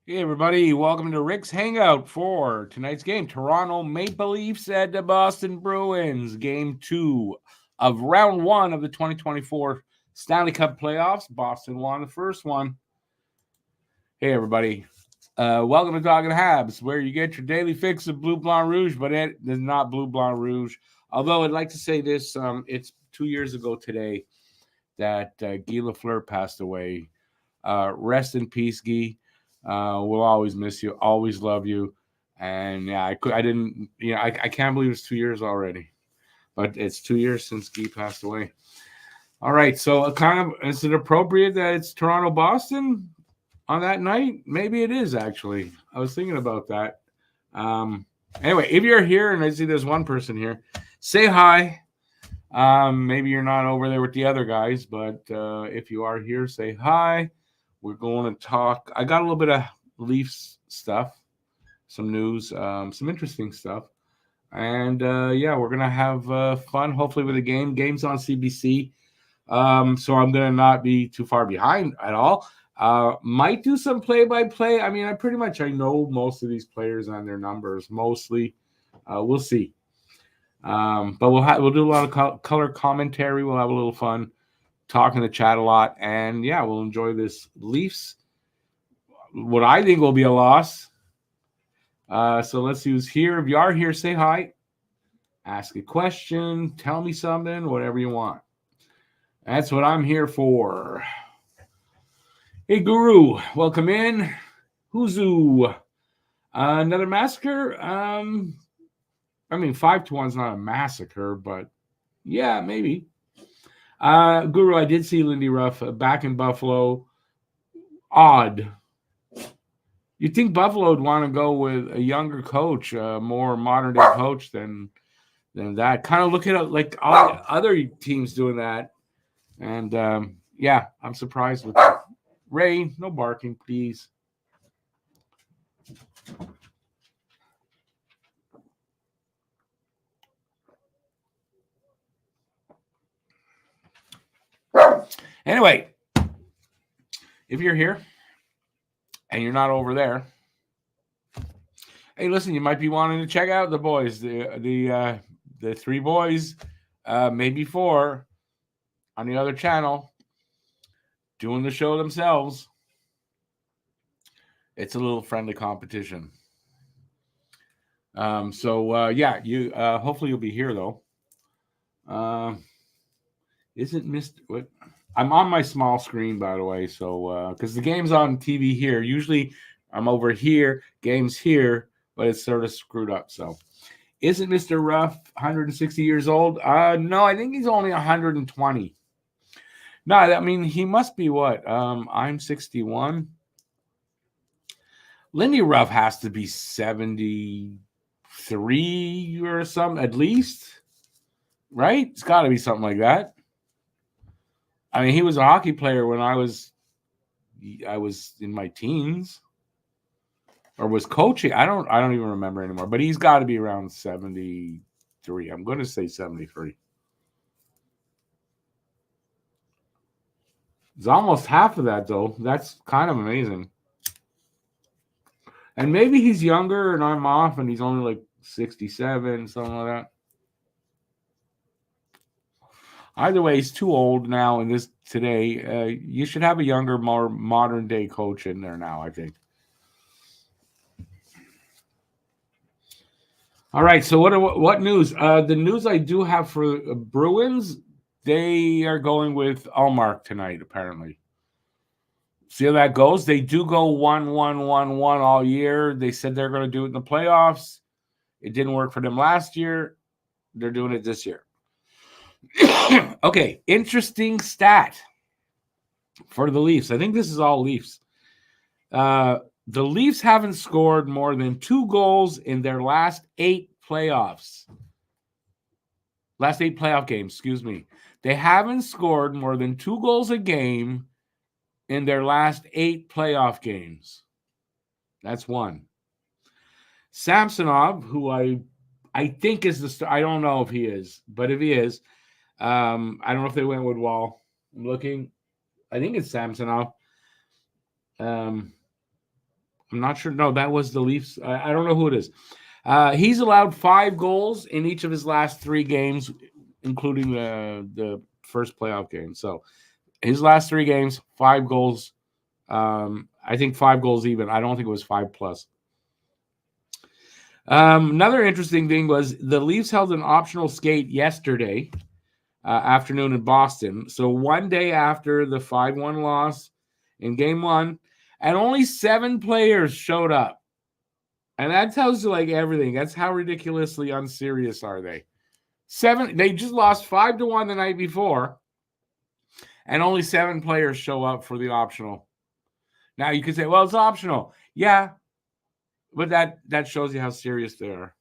Hey everybody, welcome to Rick's Hangout for tonight's game. Toronto Maple Leafs at the Boston Bruins. Game 2 of round 1 of the 2024 Stanley Cup playoffs. Boston won the first one. Hey everybody, welcome to Talking Habs, where you get your daily fix of Blue Blanc Rouge, but it is not Blue Blanc Rouge. Although I'd like to say this, it's 2 years ago today that Guy Lafleur passed away. Rest in peace, Guy. We'll always miss you, always love you. And yeah, I didn't, I can't believe it's 2 years already, but it's 2 years since Guy passed away. All right, so is it appropriate that it's Toronto Boston on that night? Maybe it is actually. I was thinking about that. Anyway, if you're here and I see there's one person here, say hi. Maybe you're not over there with the other guys, but if you are here, say hi. We're going to talk. I got a little bit of Leafs stuff, some news, some interesting stuff. And we're going to have fun, hopefully, with the game. Game's on CBC. So I'm going to not be too far behind at all. Might do some play-by-play. I mean, I know most of these players and their numbers, mostly. We'll see. But we'll do a lot of color commentary. We'll have a little fun. Talk in the chat a lot, and we'll enjoy this Leafs. What I think will be a loss. So let's see who's here. If you are here, say hi. Ask a question. Tell me something. Whatever you want. That's what I'm here for. Hey, Guru, welcome in. Huzu. Another massacre? 5-1 is not a massacre, but yeah, maybe. Guru, I did see Lindy Ruff back in Buffalo. Odd. You'd think Buffalo would want to go with a younger coach, a more modern day coach than that. Kind of look at like all other teams doing that. And I'm surprised with that. Ray, no barking, please. Anyway, if you're here and you're not over there, hey, listen, you might be wanting to check out the boys, the three boys, maybe four, on the other channel, doing the show themselves. It's a little friendly competition. You hopefully you'll be here though. Isn't Mr. What? I'm on my small screen, by the way, so because the game's on TV here. Usually I'm over here, game's here, but it's sort of screwed up. So, isn't Mr. Ruff 160 years old? No, I think he's only 120. No, I mean he must be what? I'm 61. Lindy Ruff has to be 73 or something at least, right? It's got to be something like that. I mean, he was a hockey player when I was in my teens, or was coaching. I don't even remember anymore. But he's got to be around 73. I'm going to say 73. It's almost half of that, though. That's kind of amazing. And maybe he's younger, and I'm off, and he's only like 67, something like that. Either way, he's too old now in this today. You should have a younger, more modern day coach in there now, I think. All right, so what news? The news I do have for Bruins, they are going with Allmark tonight, apparently. See how that goes? They do go 1-1-1-1 all year. They said they're going to do it in the playoffs. It didn't work for them last year. They're doing it this year. Okay, interesting stat for the Leafs. I think this is all Leafs. The Leafs haven't scored more than 2 goals in their last 8 playoffs. Last 8 playoff games, excuse me. They haven't scored more than 2 goals a game in their last 8 playoff games. That's one. Samsonov, who I think is the star. I don't know if he is, but if he is, I don't know if they went with Wall. I'm looking. I think it's Samsonov. I'm not sure. No, that was the Leafs. I don't know who it is. He's allowed 5 goals in each of his last 3 games, including the first playoff game. So his last 3 games, 5 goals. I think 5 goals even. I don't think it was 5 plus. Another interesting thing was the Leafs held an optional skate yesterday afternoon in Boston. So one day after the 5-1 loss in game 1, and only 7 players showed up. And that tells you like everything. That's how ridiculously unserious are they. 7, they just lost 5-1 the night before, and only 7 players show up for the optional. Now you could say, well, it's optional. Yeah, but that shows you how serious they are.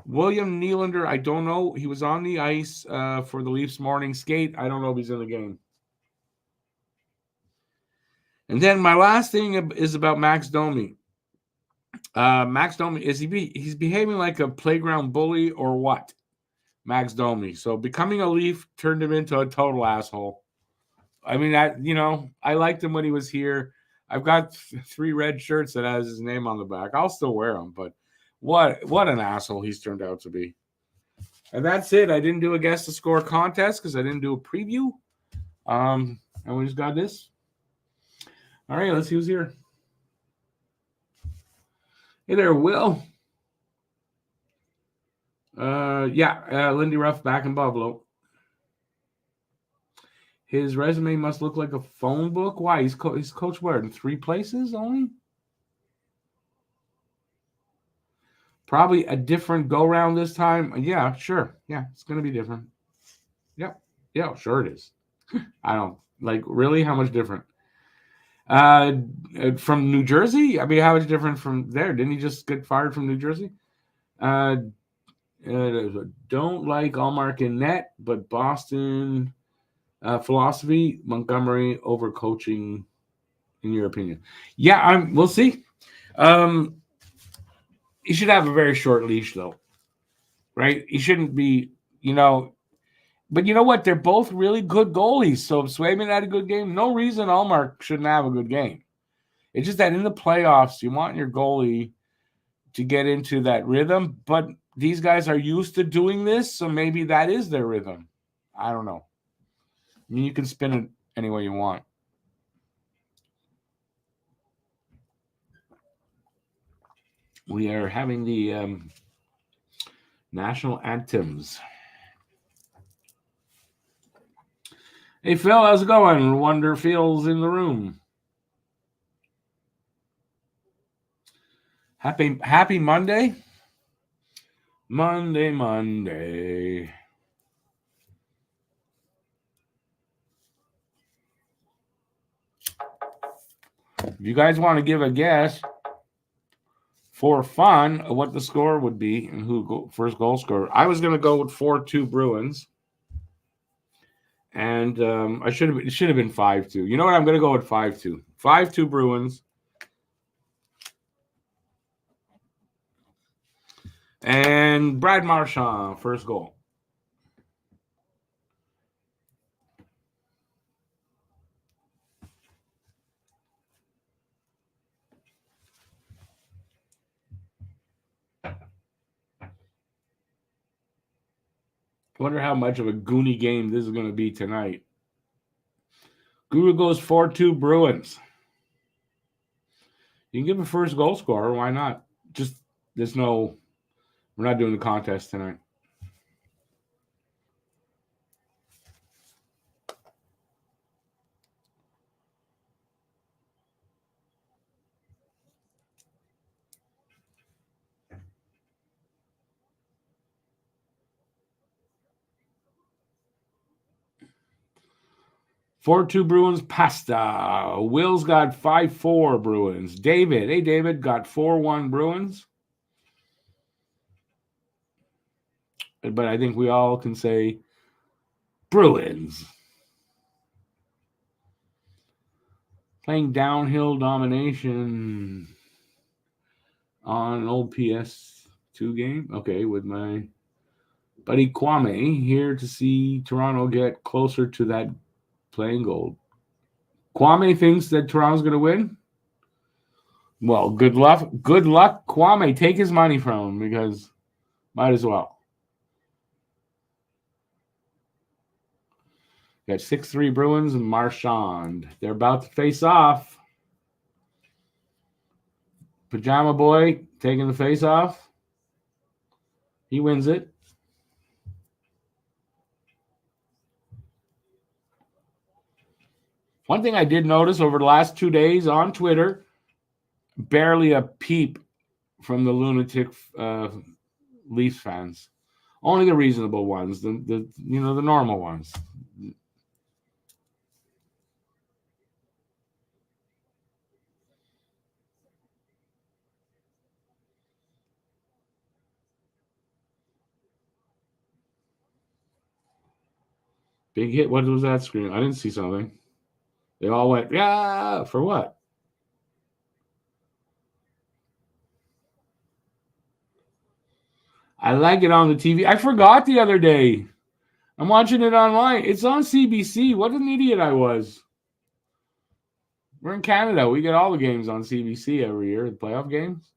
William Nylander, I don't know. He was on the ice for the Leafs morning skate. I don't know if he's in the game. And then my last thing is about Max Domi. Max Domi, he's behaving like a playground bully or what? Max Domi. So becoming a Leaf turned him into a total asshole. I mean, I liked him when he was here. I've got 3 red shirts that has his name on the back. I'll still wear them, but what an asshole he's turned out to be. And that's it. I didn't do a guess to score contest because I didn't do a preview. And we just got this. All right, let's see who's here. Hey there, Will. Lindy Ruff back in Buffalo. His resume must look like a phone book. Why? He's coached where? In 3 places only? Probably a different go-round this time. Yeah, sure. Yeah, it's going to be different. Yep. Yeah, sure it is. I don't. Like, really? How much different? From New Jersey? I mean, how much different from there? Didn't he just get fired from New Jersey? Don't like Allmark in net, but Boston philosophy, Montgomery over coaching, in your opinion. Yeah, we'll see. He should have a very short leash, though, right? He shouldn't be, But you know what? They're both really good goalies. So if Swayman had a good game, no reason Allmark shouldn't have a good game. It's just that in the playoffs, you want your goalie to get into that rhythm. But these guys are used to doing this, so maybe that is their rhythm. I don't know. I mean, you can spin it any way you want. We are having the national anthems. Hey, Phil, how's it going? Wonder Feels in the room. Happy Monday. Monday. If you guys want to give a guess for fun what the score would be and who first goal scorer, I was going to go with 4-2 Bruins. And it should have been 5-2. You know what? I'm going to go with 5-2. 5-2 Bruins. And Brad Marchand, first goal. Wonder how much of a goony game this is going to be tonight. Guru goes 4-2 Bruins. You can give a first goal scorer. Why not? We're not doing the contest tonight. Four-2 Bruins, pasta. Will's got 5-4 Bruins. David. Hey, David, got 4-1 Bruins. But I think we all can say Bruins. Playing downhill domination on an old PS2 game. Okay, with my buddy Kwame here to see Toronto get closer to that playing gold. Kwame thinks that Toronto's going to win. Well, good luck. Good luck, Kwame. Take his money from him because might as well. Got 6-3 Bruins and Marchand. They're about to face off. Pajama Boy taking the face off. He wins it. One thing I did notice over the last 2 days on Twitter, barely a peep from the lunatic Leafs fans. Only the reasonable ones, the normal ones. Big hit. What was that screen? I didn't see something. They all went, yeah, for what? I like it on the TV. I forgot the other day. I'm watching it online. It's on CBC. What an idiot I was. We're in Canada. We get all the games on CBC every year, the playoff games,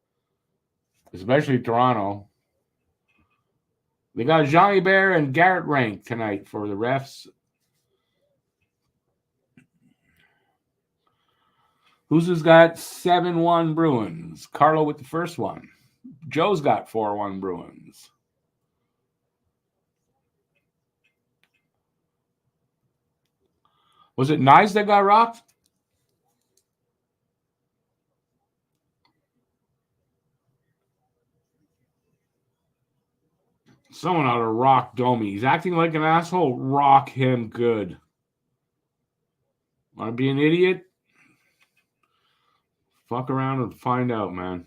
especially Toronto. They got Johnny Bear and Garrett Rank tonight for the refs. Who's got 7-1 Bruins? Carlo with the first one. Joe's got 4-1 Bruins. Was it Nyes that got rocked? Someone ought to rock Domi. He's acting like an asshole. Rock him good. Want to be an idiot? Fuck around and find out, man.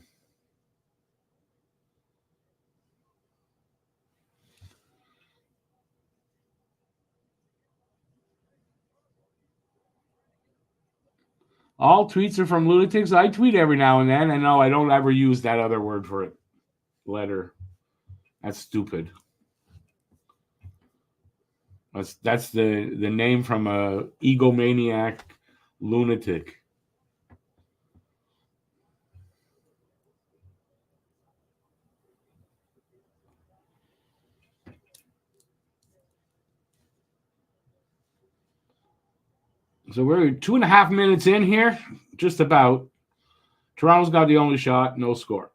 All tweets are from lunatics. I tweet every now and then. I know I don't ever use that other word for it. Letter. That's stupid. That's the name from a egomaniac lunatic. So we're 2.5 minutes in here, just about. Toronto's got the only shot, no score.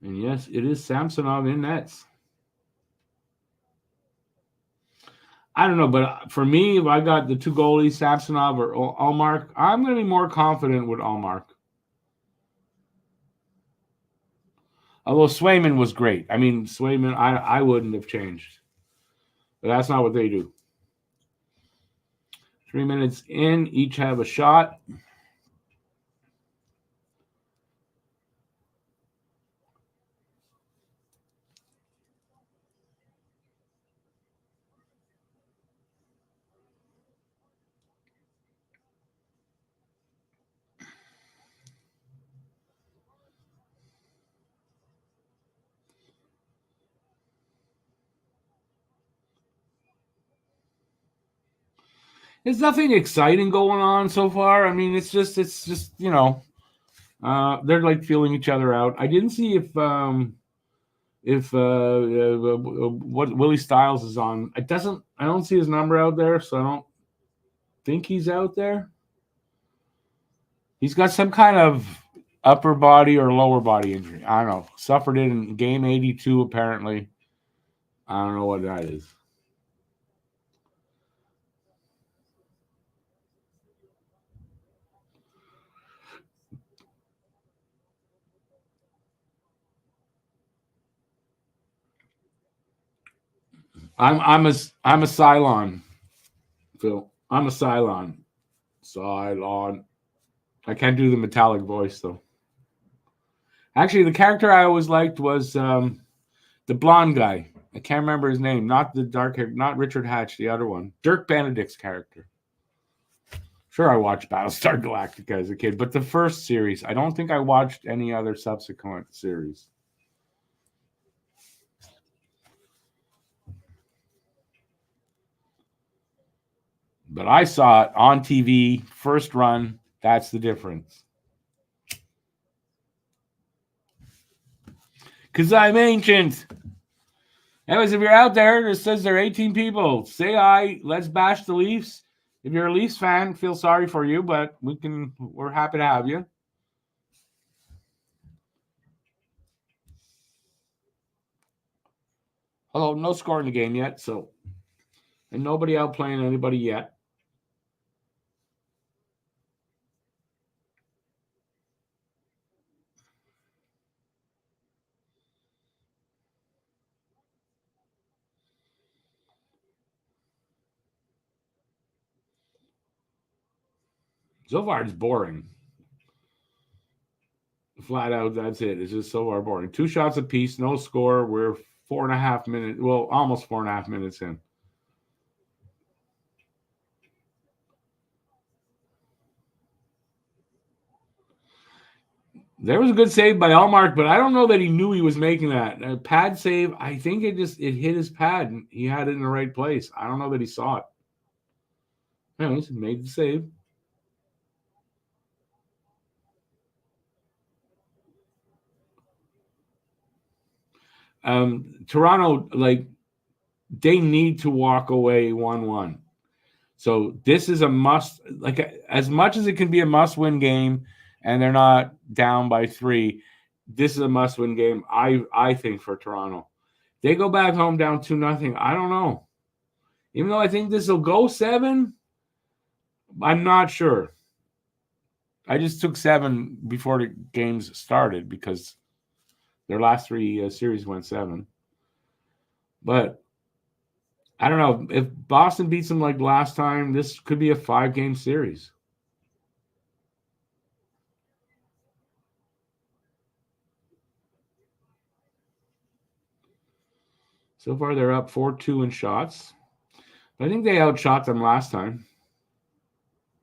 And yes, it is Samsonov in nets. I don't know, but for me, if I got the two goalies, Samsonov or Allmark, I'm going to be more confident with Allmark. Although Swayman was great. I mean, Swayman, I wouldn't have changed. But that's not what they do. 3 minutes in, each have a shot. There's nothing exciting going on so far. I mean, it's just they're like feeling each other out. I didn't see if what Willie Styles is on. I don't see his number out there, so I don't think he's out there. He's got some kind of upper body or lower body injury. I don't know. Suffered it in game 82, apparently. I don't know what that is. I'm a Cylon, Phil. I'm a Cylon. Cylon. I can't do the metallic voice though. Actually, the character I always liked was the blonde guy. I can't remember his name. Not the dark hair, not Richard Hatch, the other one. Dirk Benedict's character. Sure, I watched Battlestar Galactica as a kid, but the first series, I don't think I watched any other subsequent series. But I saw it on TV, first run. That's the difference. Because I'm ancient. Anyways, if you're out there, it says there are 18 people. Say aye. Let's bash the Leafs. If you're a Leafs fan, feel sorry for you, but we're happy to have you. Although no score in the game yet, and nobody outplaying anybody yet. So far, it's boring. Flat out, that's it. It's just so far boring. 2 shots apiece, no score. We're 4.5 minutes, well, almost 4.5 minutes in. There was a good save by Allmark, but I don't know that he knew he was making that. A pad save, I think it hit his pad, and he had it in the right place. I don't know that he saw it. Anyways, he made the save. Toronto, they need to walk away 1-1. So this is a must, as much as it can be a must-win game, and they're not down by 3, this is a must-win game, I think, for Toronto. They go back home down 2-0. I don't know. Even though I think this will go 7, I'm not sure. I just took 7 before the games started because their last 3 series went 7. But I don't know. If Boston beats them like last time, this could be a 5-game series. So far, they're up 4-2 in shots. But I think they outshot them last time.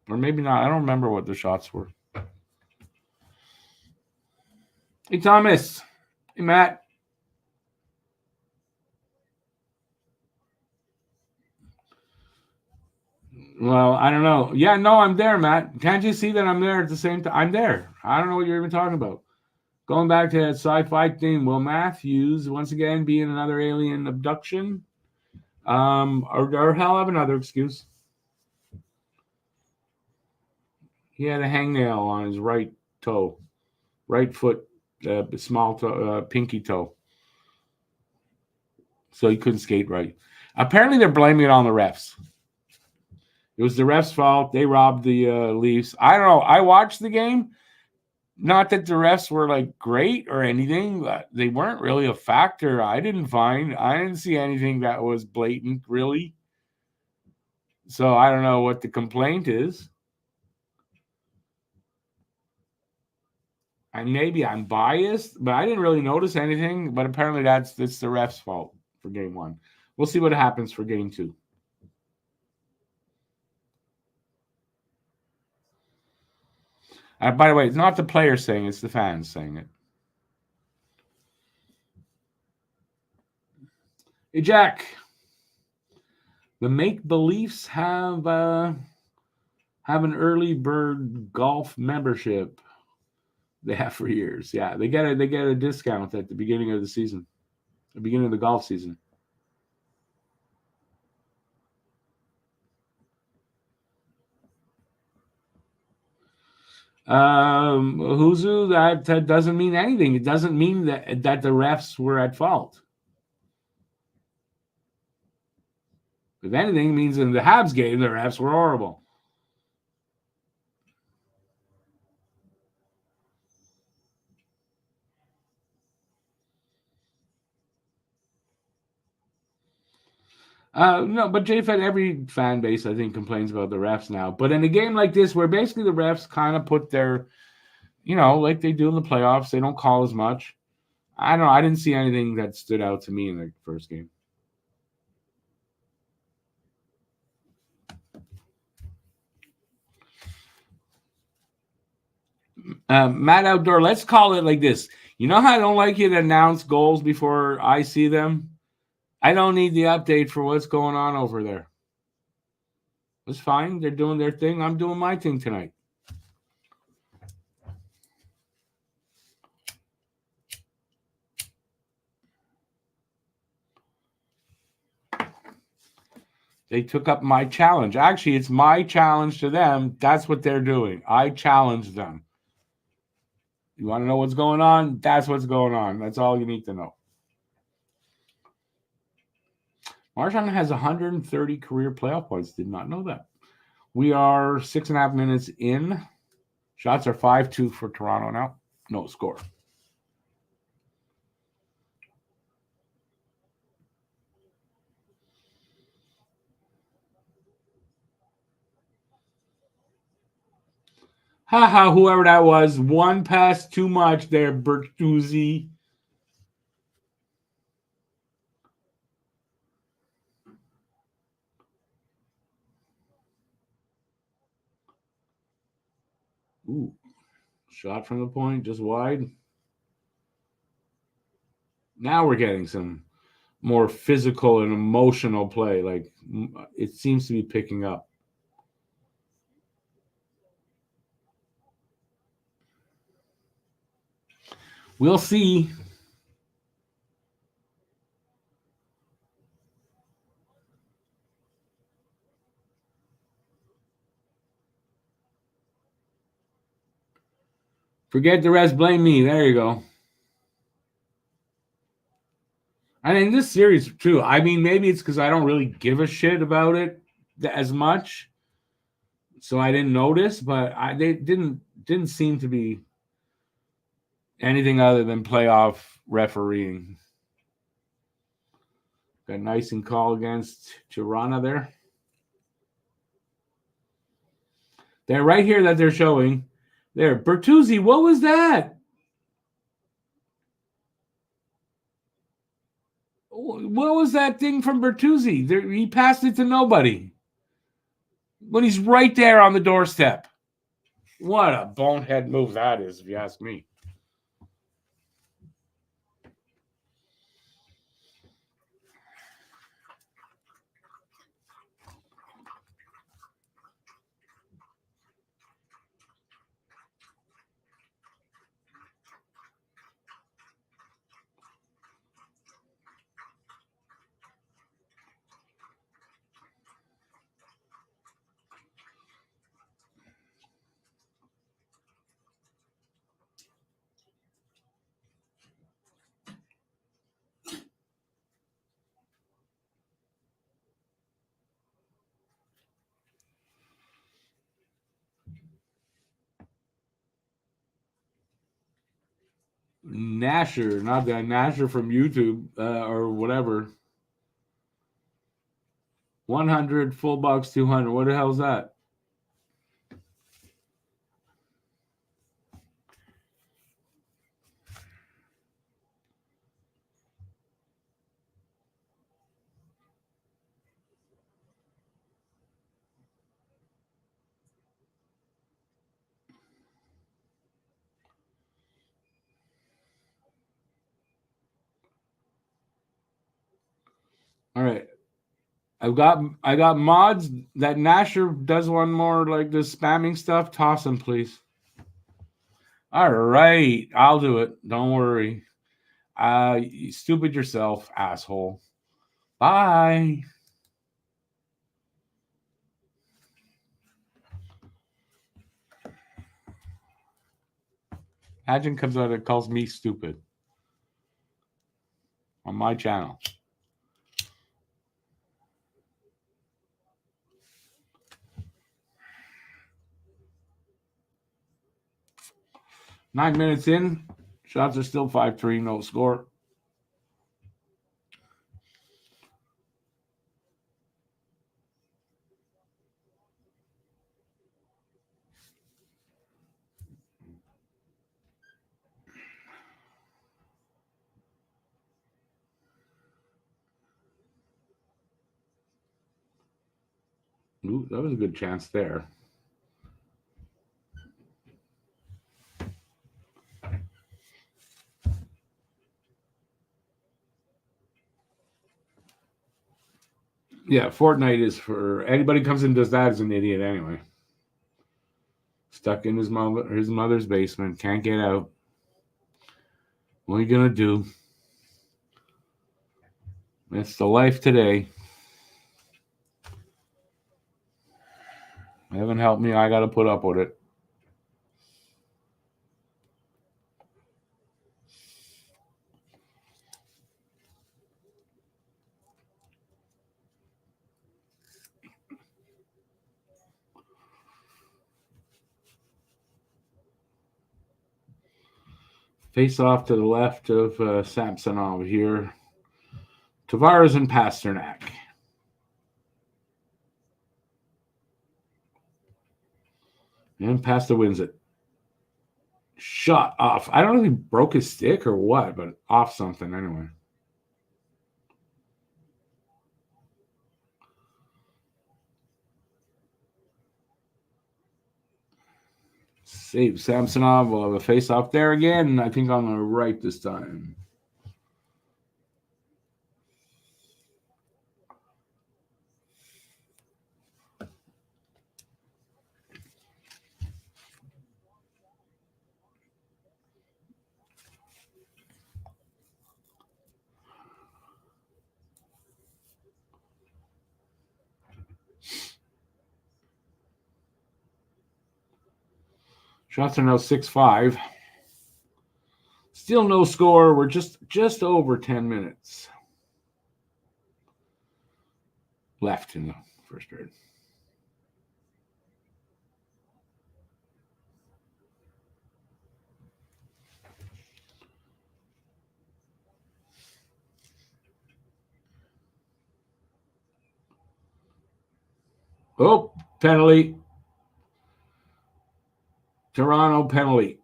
Or maybe not. I don't remember what the shots were. Hey, Thomas. Hey, Matt. Well, I don't know. Yeah, no, I'm there, Matt. Can't you see that I'm there at the same time? I'm there. I don't know what you're even talking about. Going back to that sci-fi thing, Will Matthews once again be in another alien abduction? Or hell, have another excuse. He had a hangnail on his right toe, right foot, small toe, pinky toe. So he couldn't skate right. Apparently, they're blaming it on the refs. It was the refs' fault. They robbed the Leafs. I don't know. I watched the game. Not that the refs were great or anything, but they weren't really a factor. I didn't see anything that was blatant, really. So I don't know what the complaint is. And maybe I'm biased, but I didn't really notice anything. But apparently that's the refs' fault for game 1. We'll see what happens for game 2. By the way, it's not the players saying it, it's the fans saying it. Hey, Jack. The Make-Beliefs have an early bird golf membership. They have for years. Yeah, they get a discount at the beginning of the season, the beginning of the golf season. Huzu, that doesn't mean anything. It doesn't mean that the refs were at fault. If anything, it means in the Habs game, the refs were horrible. No, but JFed, every fan base, I think, complains about the refs now. But in a game like this, where basically the refs kind of put their, like they do in the playoffs, they don't call as much. I don't know. I didn't see anything that stood out to me in the first game. Matt Outdoor, let's call it like this. You know how I don't like you to announce goals before I see them? I don't need the update for what's going on over there. It's fine. They're doing their thing. I'm doing my thing tonight. They took up my challenge. Actually, it's my challenge to them. That's what they're doing. I challenge them. You want to know what's going on? That's what's going on. That's all you need to know. Marchand has 130 career playoff points. Did not know that. We are 6.5 minutes in. Shots are 5-2 for Toronto now. No score. Haha, whoever that was. One pass too much there, Bertuzzi. Ooh. Shot from the point, just wide. Now we're getting some more physical and emotional play. Like, it seems to be picking up. We'll see. Forget the rest, blame me. There you go. And in this series, too, I mean, maybe it's because I don't really give a shit about it as much, so I didn't notice. But they didn't seem to be anything other than playoff refereeing. Got nice and call against Tirana there. They're right here that they're showing. There, Bertuzzi, what was that? What was that thing from Bertuzzi? He passed it to nobody. When he's right there on the doorstep. What a bonehead move that is, if you ask me. Nasher, not that Nasher from YouTube or whatever. 100 full bucks, 200. What the hell is that? All right. I got mods that Nasher does one more like this spamming stuff. Toss him, please. All right, I'll do it. Don't worry. You stupid yourself, asshole. Bye. Imagine comes out and calls me stupid on my channel. Nine minutes in, shots are still 5-3, no score. Ooh, that was a good chance there. Yeah, Fortnite is for anybody who comes in and does that is an idiot anyway. Stuck in his mother's basement, can't get out. What are you gonna do? It's the life today. Heaven help me, I gotta put up with it. Face off to the left of Samsonov here. Tavares and Pasternak. And Pasta wins it. Shot off. I don't know if he broke his stick or what, but off something anyway. Save Samsonov. We'll have a face off there again. I think on the right this time. Shots are now 6-5. Still no score. We're just over 10 minutes left in the first period. Oh, penalty. Toronto penalty.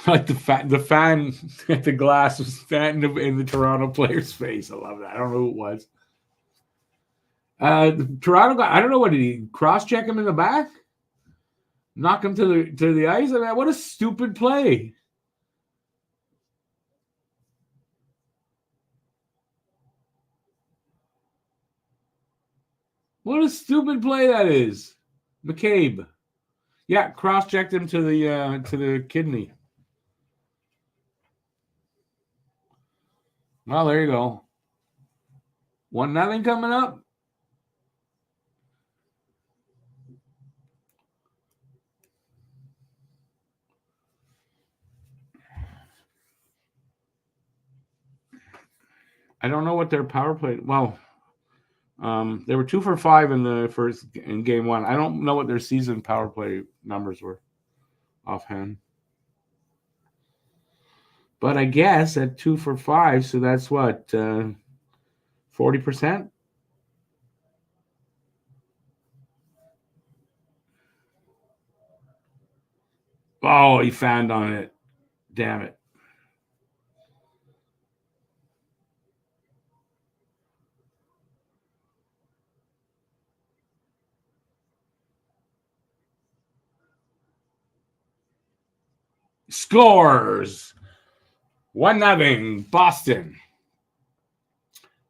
Like the fan at the glass was fan in the Toronto player's face. I love that. I don't know who it was. The Toronto guy, I don't know what did he cross check him in the back, knock him to the ice. I mean, what a stupid play! What a stupid play that is, McCabe. Yeah, cross checked him to the kidney. Well, there you go. 1-0 coming up. I don't know what their power play. Well, they were 2 for 5 in game one. I don't know what their season power play numbers were offhand. But I guess at 2 for 5, so that's what 40%. Oh, he fanned on it. Damn it. Scores 1-0 Boston.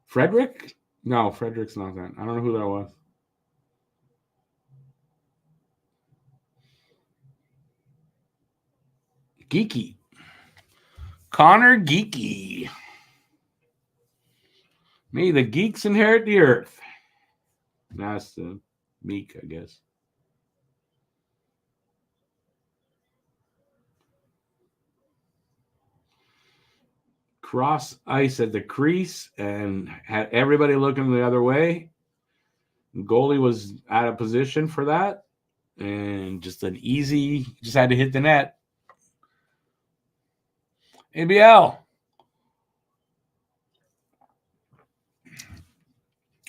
Frederick? No, Frederick's not that. I don't know who that was. Geeky. Connor Geeky. May the geeks inherit the earth. That's the meek, I guess. Cross ice at the crease and had everybody looking the other way. The goalie was out of position for that. And just an easy, just had to hit the net. ABL.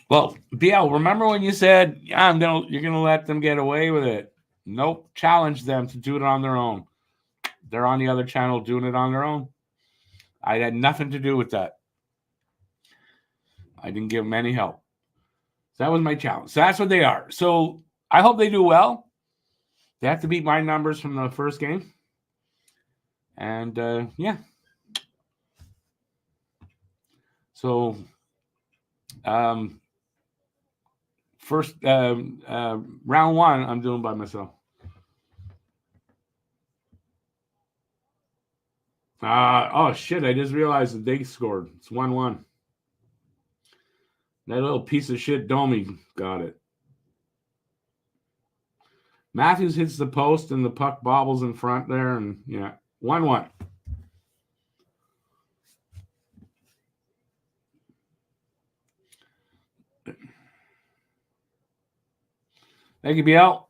Well, BL, remember when you said, yeah, you're gonna let them get away with it? Nope. Challenge them to do it on their own. They're on the other channel doing it on their own. I had nothing to do with that. I didn't give them any help. So that was my challenge. So that's what they are. So I hope they do well. They have to beat my numbers from the first game. And yeah. So, first round one, I'm doing by myself. Oh shit! I just realized that they scored. It's 1-1. That little piece of shit Domi got it. Matthews hits the post and the puck bobbles in front there, and yeah, 1-1. Thank you, BL.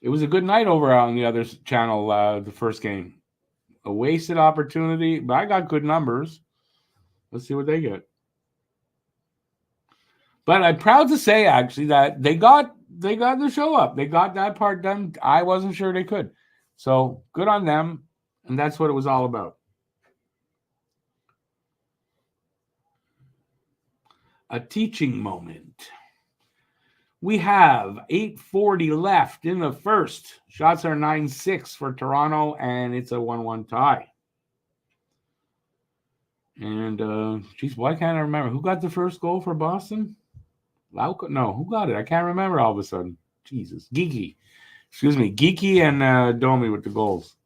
It was a good night over on the other channel, the first game. A wasted opportunity, but I got good numbers. Let's see what they get. But I'm proud to say, actually, that they got the show up. They got that part done. I wasn't sure they could. So good on them. And that's what it was all about. A teaching moment. We have 8:40 left in the first. Shots are 9-6 for Toronto, and it's a 1-1 tie. And, geez, why can't I remember? Who got the first goal for Boston? Lauco? No, who got it? I can't remember all of a sudden. Jesus. Geeky. Excuse me. Geeky and Domi with the goals.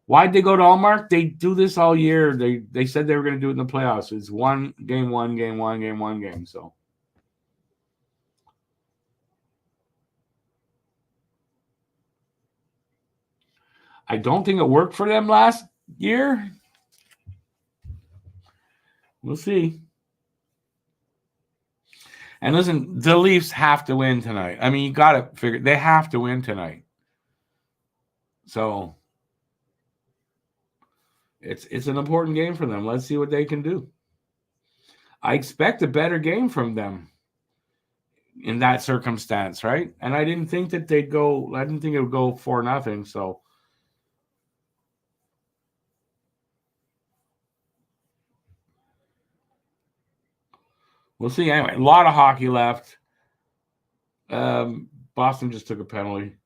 Why'd they go to Allmark? They do this all year. They said they were going to do it in the playoffs. It's one game. So I don't think it worked for them last year. We'll see. And listen, the Leafs have to win tonight. I mean, you got to figure they have to win tonight. So it's an important game for them. Let's see what they can do. I expect a better game from them in that circumstance, right? And I didn't think that they'd go. I didn't think it would go 4-0. So we'll see. Anyway, a lot of hockey left. Boston just took a penalty.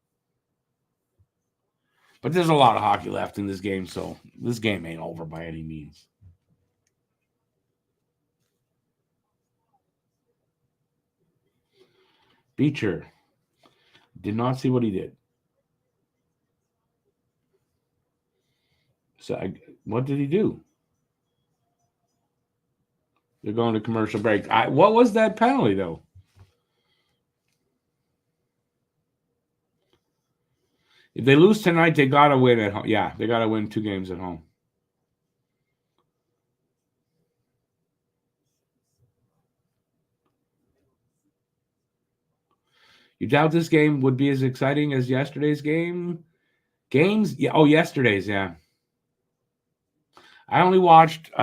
But there's a lot of hockey left in this game, so this game ain't over by any means. Beecher did not see what he did. So what did he do? They're going to commercial break. What was that penalty, though? If they lose tonight, they got to win at home. Yeah, they got to win 2 games at home. You doubt this game would be as exciting as yesterday's game? Games? Yeah. Oh, yesterday's, yeah. I only watched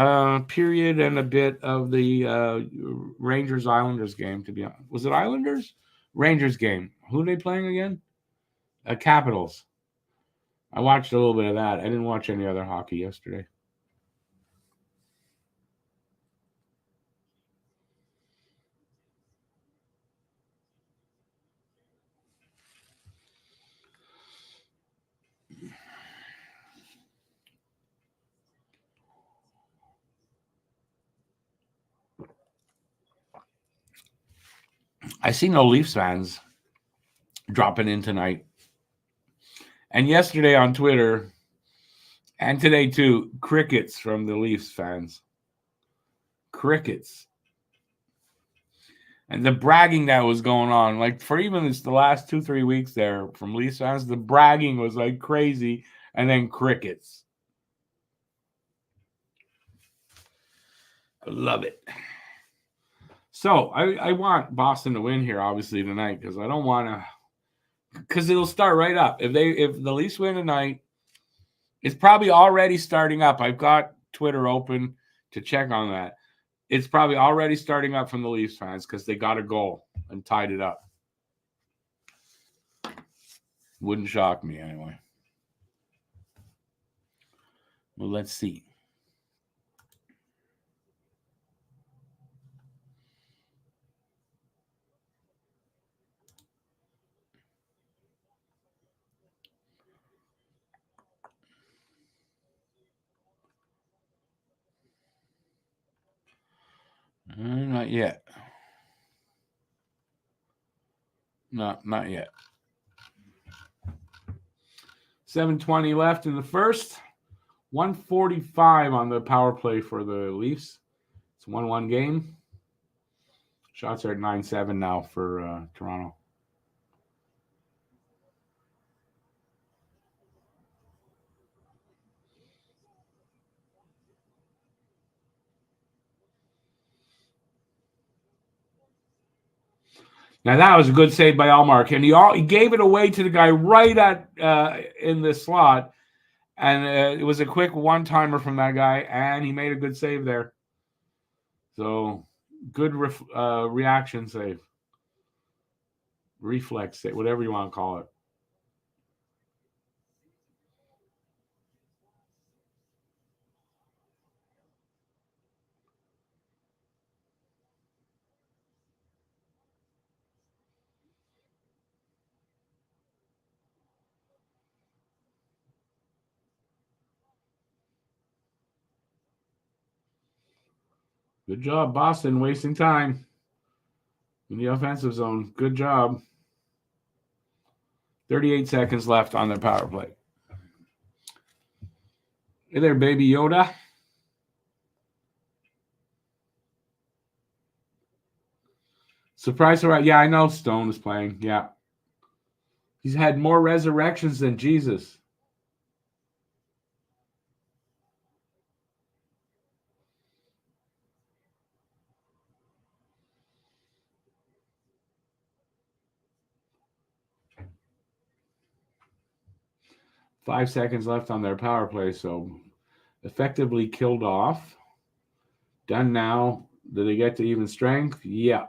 period and a bit of the Rangers-Islanders game, to be honest. Was it Islanders? Rangers game. Who are they playing again? Capitals. I watched a little bit of that. I didn't watch any other hockey yesterday. I see no Leafs fans dropping in tonight. And yesterday on Twitter, and today too, crickets from the Leafs fans. Crickets. And the bragging that was going on, like for even the last 2-3 weeks there from Leafs fans, the bragging was like crazy, and then crickets. I love it. So I want Boston to win here, obviously, tonight, because I don't want to. Because it'll start right up. If the Leafs win tonight, it's probably already starting up. I've got Twitter open to check on that. It's probably already starting up from the Leafs fans because they got a goal and tied it up. Wouldn't shock me anyway. Well, let's see. Not yet. Not yet. 7:20 left in the first. 145 on the power play for the Leafs. It's a 1-1 game. Shots are at 9-7 now for Toronto. Now that was a good save by Allmark, and he gave it away to the guy right at in the slot, and it was a quick one-timer from that guy, and he made a good save there. So good reaction save, reflex save, whatever you want to call it. Good job, Boston, wasting time in the offensive zone. Good job. 38 seconds left on their power play. Hey there, Baby Yoda. Surprise, right? Yeah, I know Stone is playing. Yeah. He's had more resurrections than Jesus. Five seconds left on their power play, so effectively killed off. Done now. Do they get to even strength? Yeah. It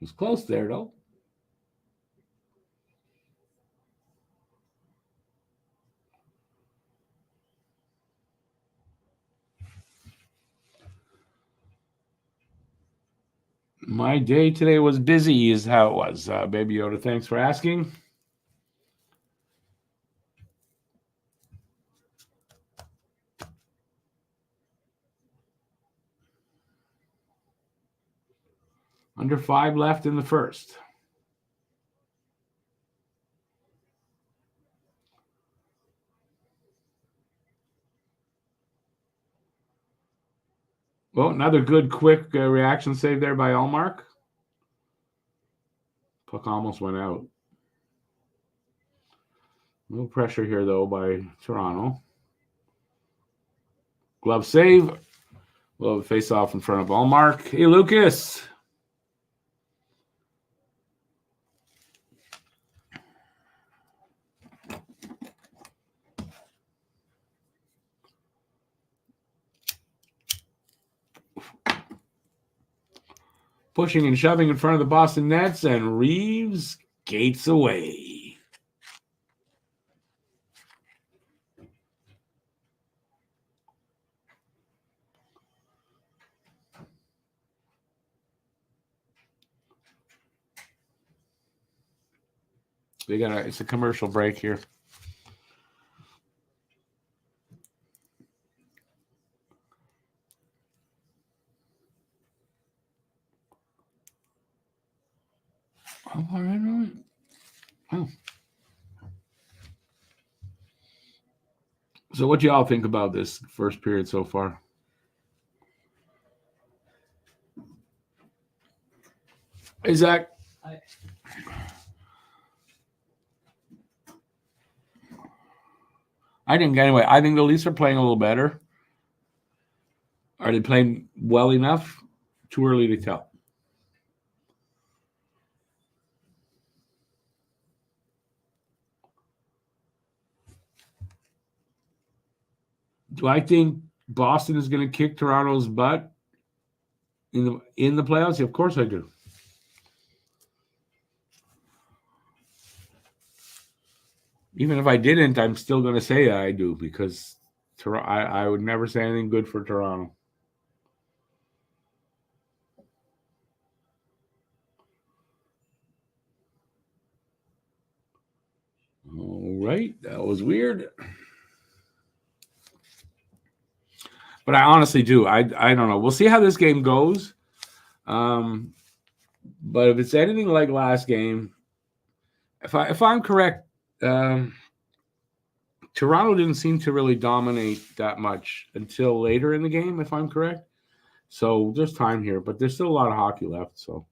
was close there, though. My day today was busy, is how it was. Baby Yoda, thanks for asking. Under 5 left in the first. Well, another good, quick reaction save there by Allmark. Puck almost went out. No pressure here, though, by Toronto. Glove save. We'll face off in front of Allmark. Hey, Lucas. Pushing and shoving in front of the Boston Nets, and Reeves skates away. It's a commercial break here. All right. Oh. So what do y'all think about this first period so far? Hey, Zach. I think anyway. I think the Leafs are playing a little better. Are they playing well enough? Too early to tell. Do I think Boston is going to kick Toronto's butt in the playoffs? Of course I do. Even if I didn't, I'm still going to say I do because I would never say anything good for Toronto. All right. That was weird. But I honestly do. I don't know. We'll see how this game goes. But if it's anything like last game, if I'm correct, Toronto didn't seem to really dominate that much until later in the game, if I'm correct. So there's time here, but there's still a lot of hockey left. So,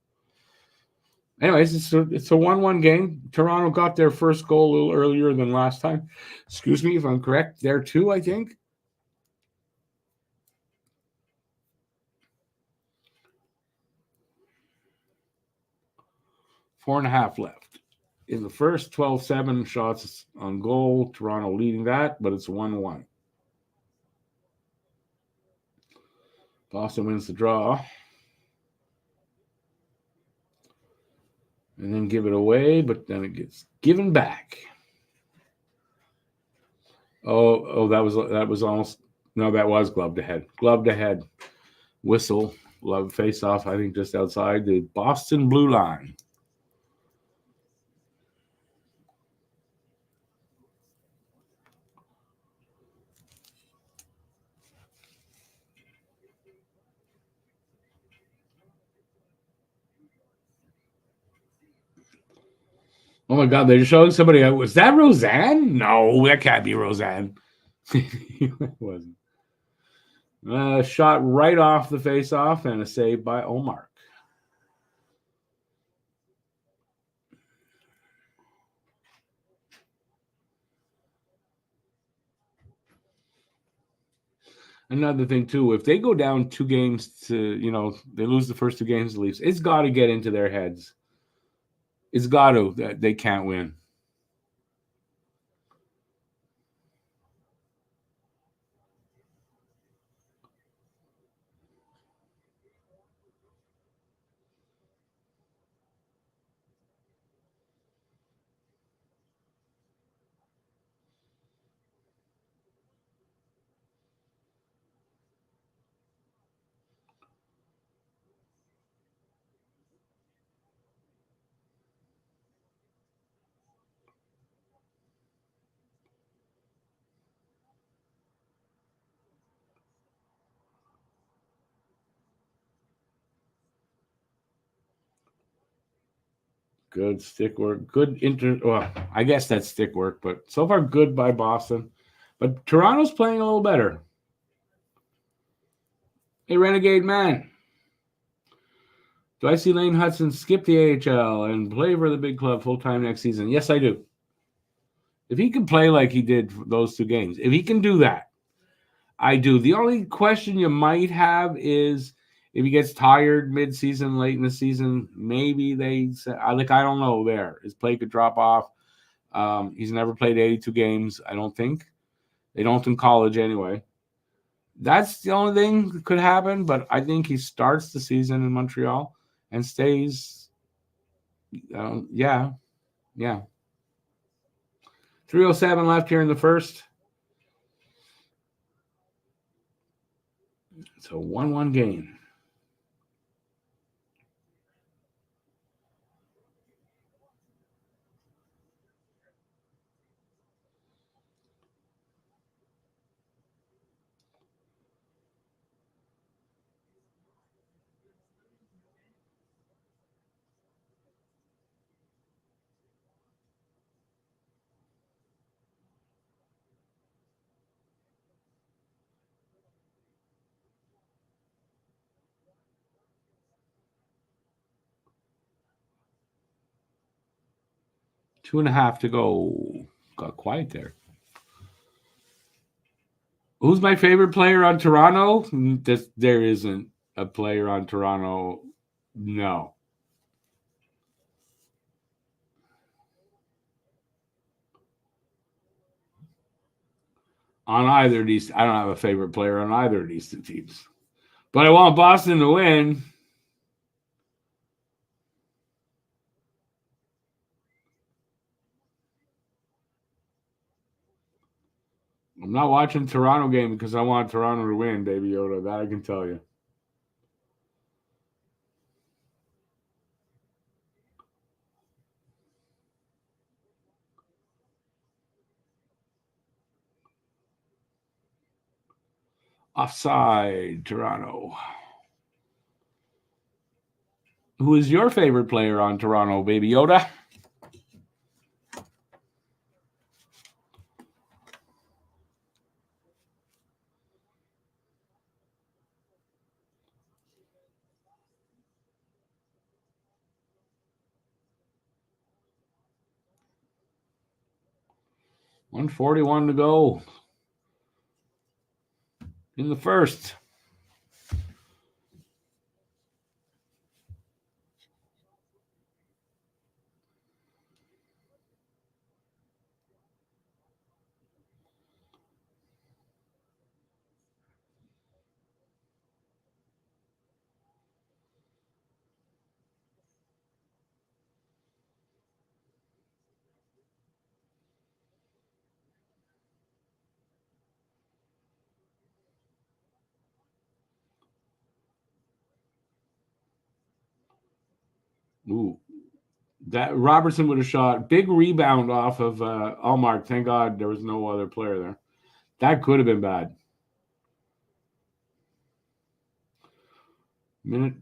anyways, it's a 1-1 game. Toronto got their first goal a little earlier than last time. Excuse me if I'm correct. There too, I think. Four and a half left. In the first, 12-7 shots on goal. Toronto leading that, but it's 1-1. Boston wins the draw. And then give it away, but then it gets given back. Oh, that was almost no, that was gloved ahead. Gloved ahead. Whistle, love face off, I think just outside the Boston blue line. Oh my God, they're showing somebody. Was that Roseanne? No, that can't be Roseanne. It wasn't. Shot right off the face-off and a save by Omar. Another thing too, if they go down 2 games to, they lose the first 2 games, the Leafs, it's got to get into their heads. It's got to that they can't win. Good stick work. Good Well, I guess that's stick work, but so far good by Boston. But Toronto's playing a little better. Hey, Renegade Man. Do I see Lane Hudson skip the AHL and play for the big club full time next season? Yes, I do. If he can play like he did those 2 games, if he can do that, I do. The only question you might have is if he gets tired mid-season, late in the season, maybe I don't know there. His play could drop off. He's never played 82 games, I don't think. They don't in college anyway. That's the only thing that could happen, but I think he starts the season in Montreal and stays. Yeah. 3:07 left here in the first. It's a 1-1 game. Two and a half to go. Got quiet there. Who's my favorite player on Toronto? There isn't a player on Toronto. No. On either of these, I don't have a favorite player on either of these 2 teams. But I want Boston to win. I'm not watching Toronto game because I want Toronto to win, Baby Yoda. That I can tell you. Offside, Toronto. Who is your favorite player on Toronto, Baby Yoda? $141 to go in the first. Ooh, that Robertson would have shot. Big rebound off of Allmark. Thank God there was no other player there. That could have been bad. Minute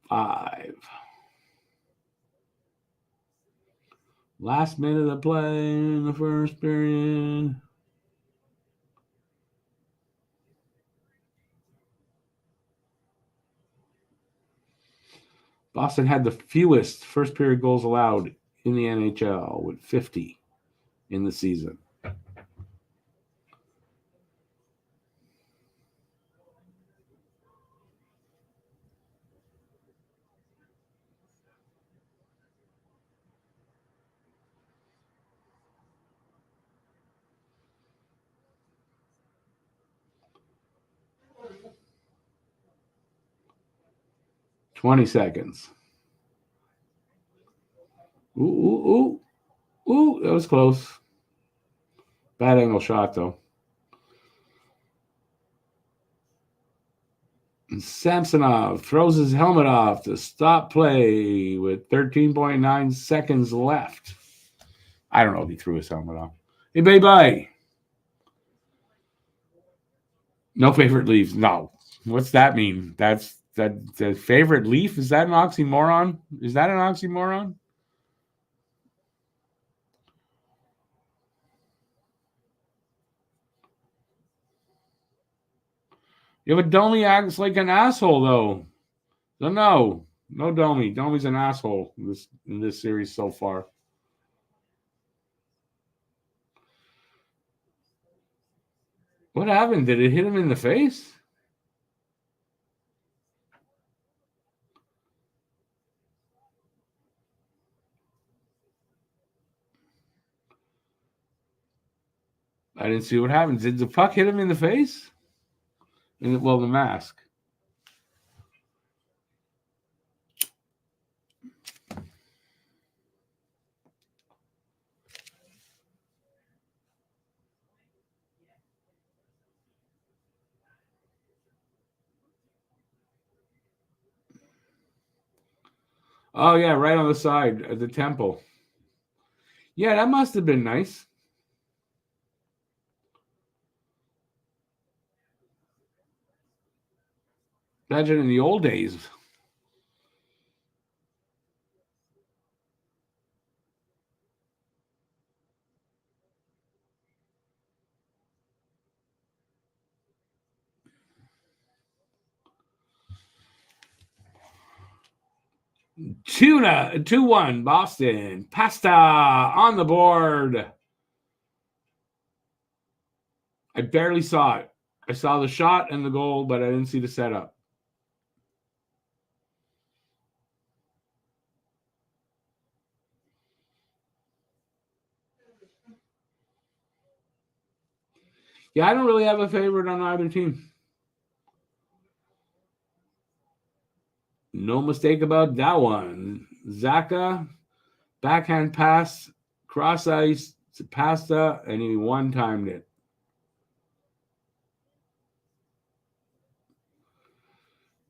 5. Last minute of play in the first period. Boston had the fewest first period goals allowed in the NHL with 50 in the season. $20 seconds. Ooh, that was close. Bad angle shot, though. And Samsonov throws his helmet off to stop play with 13.9 seconds left. I don't know if he threw his helmet off. Hey, bye-bye. No favorite Leafs. No. What's that mean? That's the favorite Leaf? Is that an oxymoron? Is that an oxymoron? Yeah, but Domi acts like an asshole, though. So no Domi. Domi's an asshole in this series so far. What happened? Did it hit him in the face? I didn't see what happened. Did the puck hit him in the face? Well, the mask. Oh, yeah, right on the side of the temple. Yeah, that must have been nice. Imagine in the old days. Tuna 2-1 Boston. Pasta on the board. I barely saw it. I saw the shot and the goal, but I didn't see the setup. Yeah, I don't really have a favorite on either team. No mistake about that one. Zaka, backhand pass, cross ice to Pasta, and he one-timed it.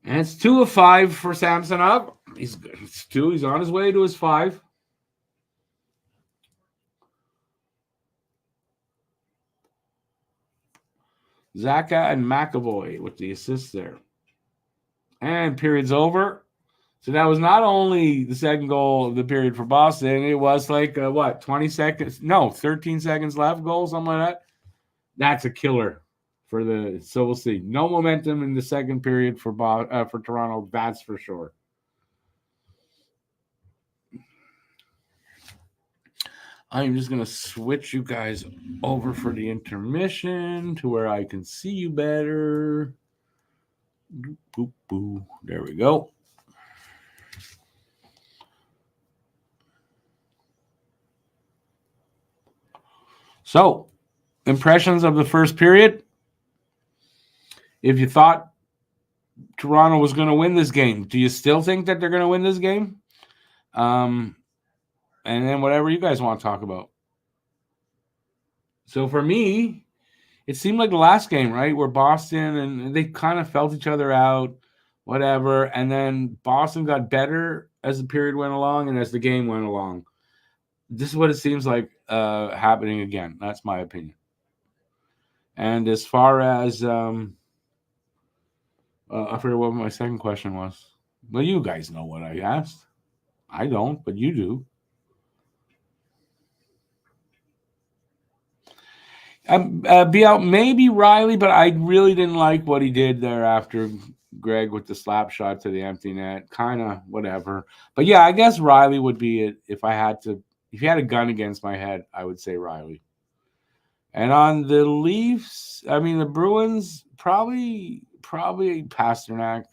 And it's 2 of 5 for Samsonov. He's good. It's 2. He's on his way to his 5. Zaka and McAvoy with the assists there. And period's over. So that was not only the second goal of the period for Boston, it was like, 20 seconds? No, 13 seconds left goal, something like that. That's a killer for the. So we'll see. No momentum in the second period for Toronto, that's for sure. I'm just going to switch you guys over for the intermission to where I can see you better. Boop, boop. There we go. So, impressions of the first period. If you thought Toronto was going to win this game, do you still think that they're going to win this game? And then whatever you guys want to talk about. So for me, it seemed like the last game, right, where Boston and they kind of felt each other out, whatever, and then Boston got better as the period went along and as the game went along. This is what it seems like happening again. That's my opinion. And as far as I forget what my second question was. Well, you guys know what I asked. I don't, but you do. Be out maybe Riley, but I really didn't like what he did there after Greg with the slap shot to the empty net. Kind of whatever. But yeah, I guess Riley would be it if I had to. If you had a gun against my head, I would say Riley. And on the Leafs, I mean the Bruins, probably Pasternak.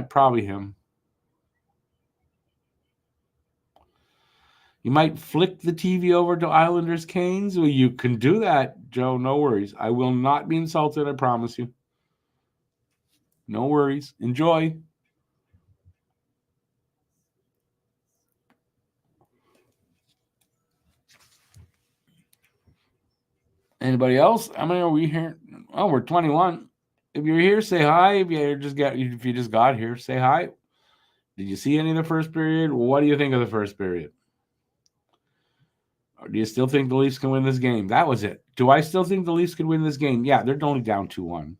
Probably him. You might flick the TV over to Islanders Canes. Well, you can do that, Joe. No worries. I will not be insulted, I promise you. No worries. Enjoy. Anybody else? How many are we here? Oh, we're 21. If you're here, say hi. If you just got here, say hi. Did you see any of the first period? What do you think of the first period? Or do you still think the Leafs can win this game? That was it. Do I still think the Leafs can win this game? Yeah, they're only down 2-1.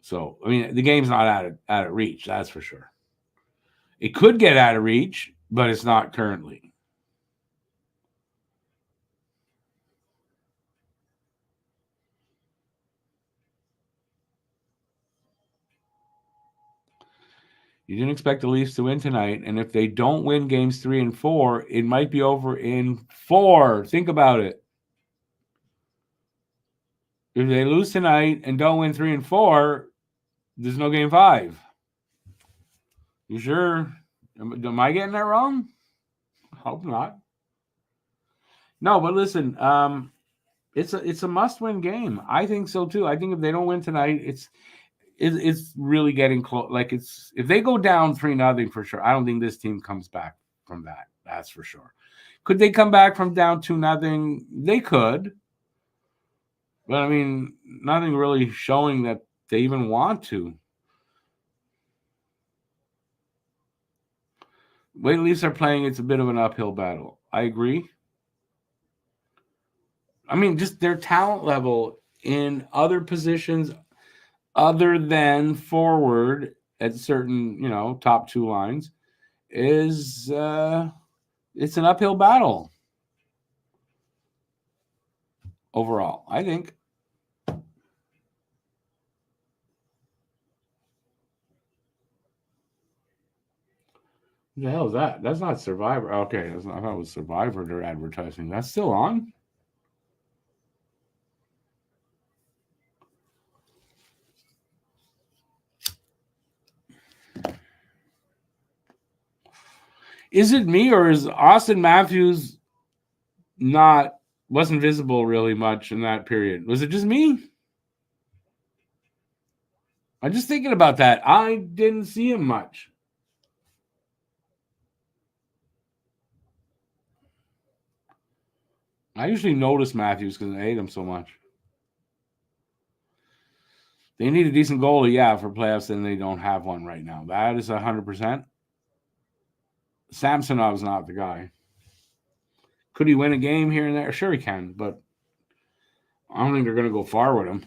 So, I mean, the game's not out of reach, that's for sure. It could get out of reach, but it's not currently. You didn't expect the Leafs to win tonight, and if they don't win games 3 and 4, it might be over in 4. Think about it. If they lose tonight and don't win 3 and 4, there's no game 5. You sure? Am I getting that wrong? Hope not. No, but listen, it's a must-win game. I think so too. I think if they don't win tonight, it's really getting close. Like if they go down 3-0 for sure, I don't think this team comes back from that. That's for sure. Could they come back from down 2-0? They could. But I mean, nothing really showing that they even want to. The way the Leafs are playing, it's a bit of an uphill battle. I agree. I mean, just their talent level in other positions other than forward at certain, top 2 lines is it's an uphill battle overall, I think. What the hell is that? That's not Survivor. Okay, I thought it was Survivor they're advertising. That's still on? Is it me or is Austin Matthews wasn't visible really much in that period? Was it just me? I'm just thinking about that. I didn't see him much. I usually notice Matthews because I hate him so much. They need a decent goalie, for playoffs, and they don't have one right now. That is 100%. Samsonov's not the guy. Could he win a game here and there? Sure he can, but I don't think they're going to go far with him.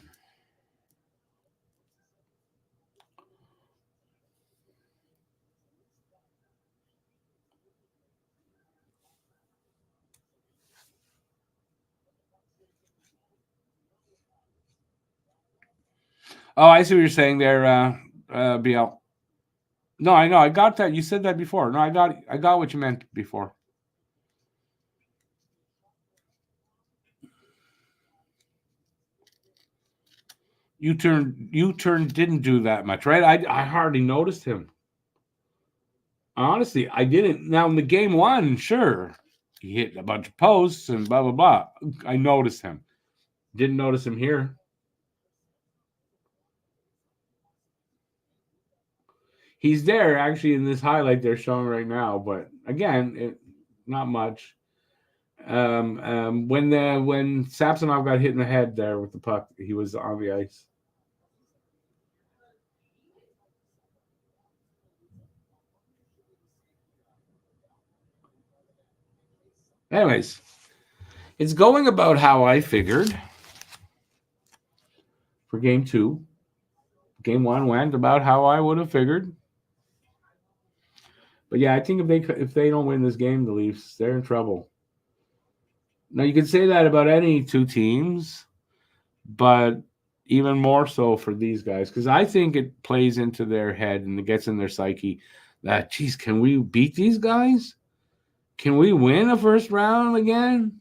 Oh, I see what you're saying there, BL. No, I know. I got that. You said that before. No, I got what you meant before. U-turn didn't do that much, right? I hardly noticed him. Honestly, I didn't. Now in the game one, sure, he hit a bunch of posts and blah blah blah. I noticed him. Didn't notice him here. He's there actually in this highlight they're showing right now, but again, not much. When Samsonov got hit in the head there with the puck, he was on the ice. Anyways, it's going about how I figured for game two. Game one went about how I would have figured. But yeah, I think if they don't win this game, the Leafs, they're in trouble. Now you can say that about any two teams, but even more so for these guys, because I think it plays into their head and it gets in their psyche that, geez, can we beat these guys? Can we win a first round again?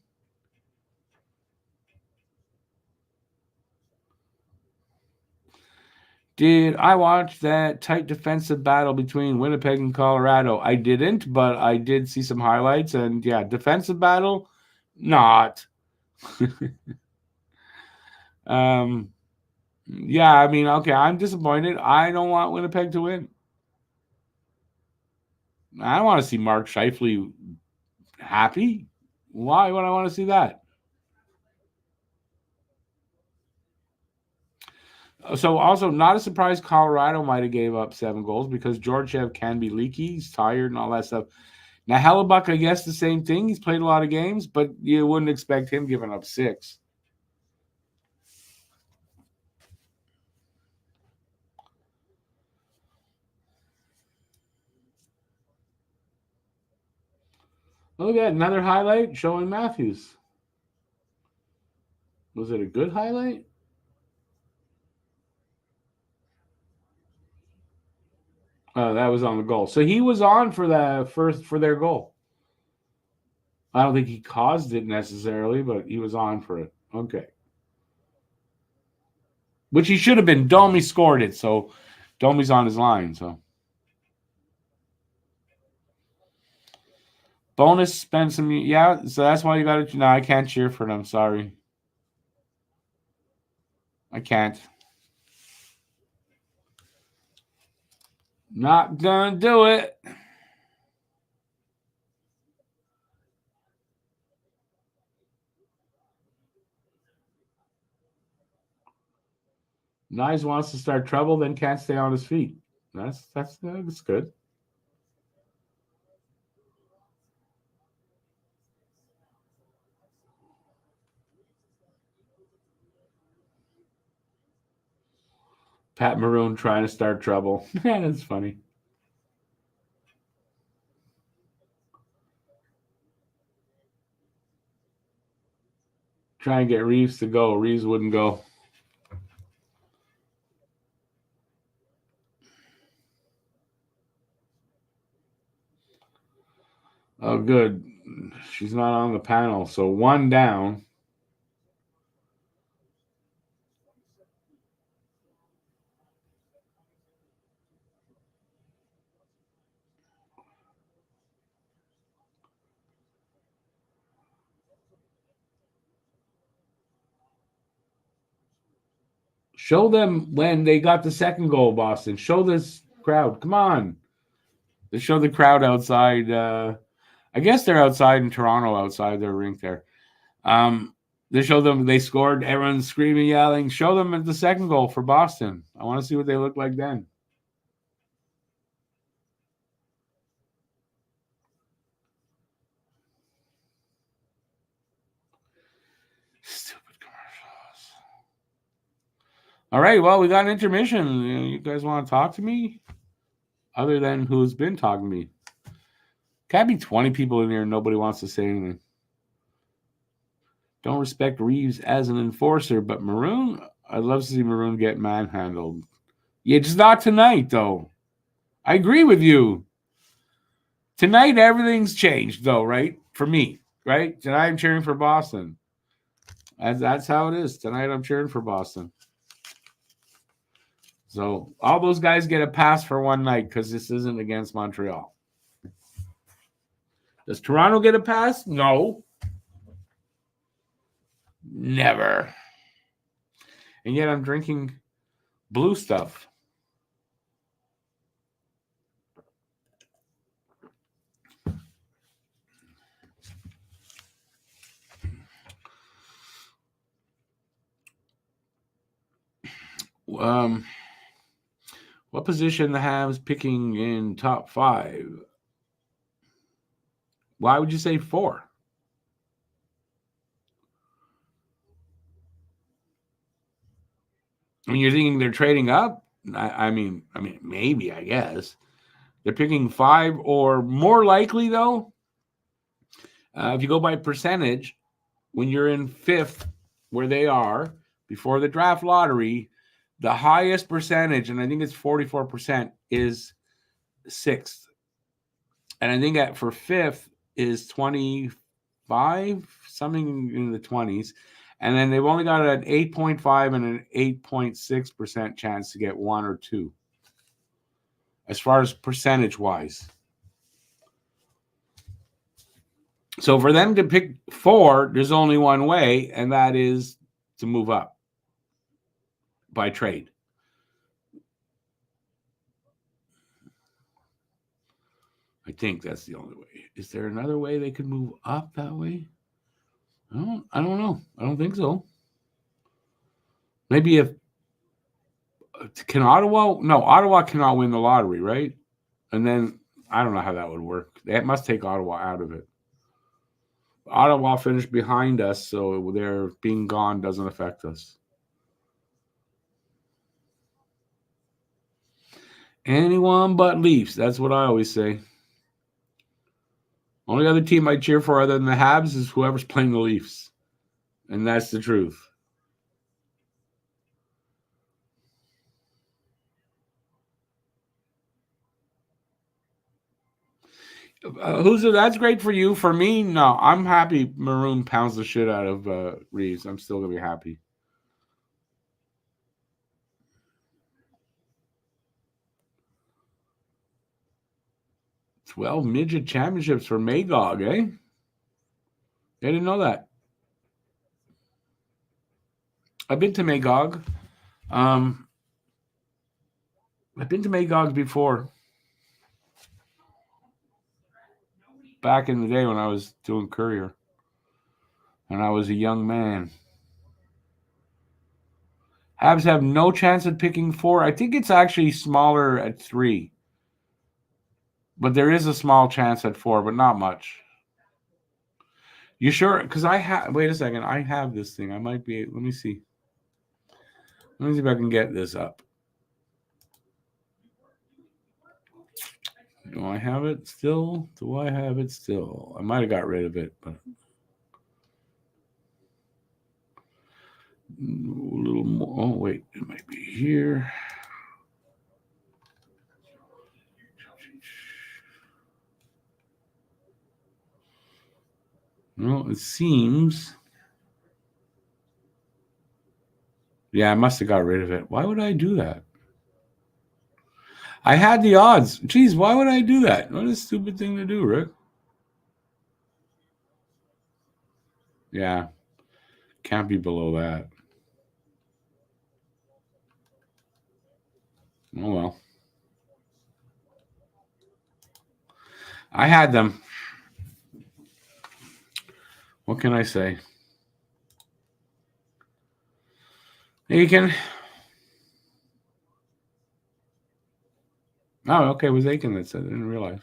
Did I watch that tight defensive battle between Winnipeg and Colorado? I didn't, but I did see some highlights, and yeah, defensive battle, not. Yeah, I mean, okay, I'm disappointed. I don't want Winnipeg to win. I don't want to see Mark Scheifele happy. Why would I want to see that? So also not a surprise Colorado might have gave up 7 goals because Georgiev can be leaky. He's tired and all that stuff. Now Hellebuck, I guess the same thing. He's played a lot of games, but you wouldn't expect him giving up 6. Look at another highlight showing Matthews. Was it a good highlight? That was on the goal. So he was on for their goal. I don't think he caused it necessarily, but he was on for it. Okay. Which he should have been. Domi scored it, so Domi's on his line. So bonus spend some. Yeah, so that's why you got to. No, I can't cheer for them. Sorry, I can't. Not gonna do it. Nyes wants to start trouble, then can't stay on his feet. That's good. Pat Maroon trying to start trouble. That's funny. Try and get Reeves to go. Reeves wouldn't go. Oh, good. She's not on the panel. So 1 down. Show them when they got the second goal, Boston. Show this crowd. Come on. They show the crowd outside. I guess they're outside in Toronto, outside their rink there. They show them they scored. Everyone's screaming, yelling. Show them at the second goal for Boston. I want to see what they look like then. Stupid commercials. All right. Well, we got an intermission. You guys want to talk to me? Other than who's been talking to me. Can't be 20 people in here and nobody wants to say anything. Don't respect Reeves as an enforcer, but Maroon, I'd love to see Maroon get manhandled. Yeah, just not tonight, though. I agree with you. Tonight, everything's changed, though, right? For me, right? Tonight, I'm cheering for Boston. That's how it is. Tonight, I'm cheering for Boston. So all those guys get a pass for one night because this isn't against Montreal. Does Toronto get a pass? No. Never. And yet I'm drinking blue stuff. What position the Habs picking in top 5? Why would you say 4? I mean, you're thinking they're trading up? I mean, maybe, I guess. They're picking 5 or more likely, though. If you go by percentage, when you're in 5th, where they are, before the draft lottery, the highest percentage, and I think it's 44%, is 6th. And I think that for 5th is 25, something in the 20s. And then they've only got an 8.5 and an 8.6% chance to get 1 or 2, as far as percentage-wise. So for them to pick 4, there's only one way, and that is to move up by trade. I think that's the only way. Is there another way they could move up that way? I don't know. I don't think so. Maybe if can Ottawa? No, Ottawa cannot win the lottery, right? And then I don't know how that would work. They must take Ottawa out of it. Ottawa finished behind us, so their being gone doesn't affect us. Anyone but Leafs. That's what I always say. Only other team I cheer for other than the Habs is whoever's playing the Leafs. And that's the truth. That's great for you. For me, no. I'm happy Maroon pounds the shit out of Reeves. I'm still going to be happy. 12 midget championships for Magog, eh? I didn't know that. I've been to Magog. I've been to Magog before. Back in the day when I was doing courier. And I was a young man. Habs have no chance at picking 4. I think it's actually smaller at 3. But there is a small chance at 4, but not much. You sure? Because I have. Wait a second. I have this thing. I might be. Let me see. Let me see if I can get this up. Do I have it still? I might have got rid of it, but a little more. Oh, wait. It might be here. No, it seems. Yeah, I must have got rid of it. Why would I do that? I had the odds. Geez, why would I do that? What a stupid thing to do, Rick. Yeah. Can't be below that. Oh, well. I had them. What can I say? Aiken. Oh, okay. It was Aiken that said it. I didn't realize.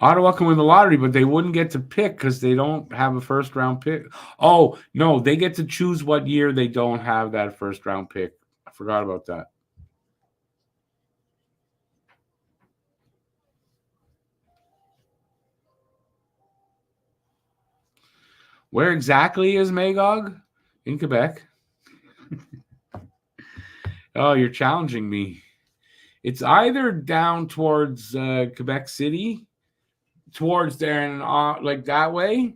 Ottawa can win the lottery, but they wouldn't get to pick because they don't have a first-round pick. Oh, no, they get to choose what year they don't have that first-round pick. I forgot about that. Where exactly is Magog? In Quebec. Oh, you're challenging me. It's either down towards Quebec City, towards there and like that way,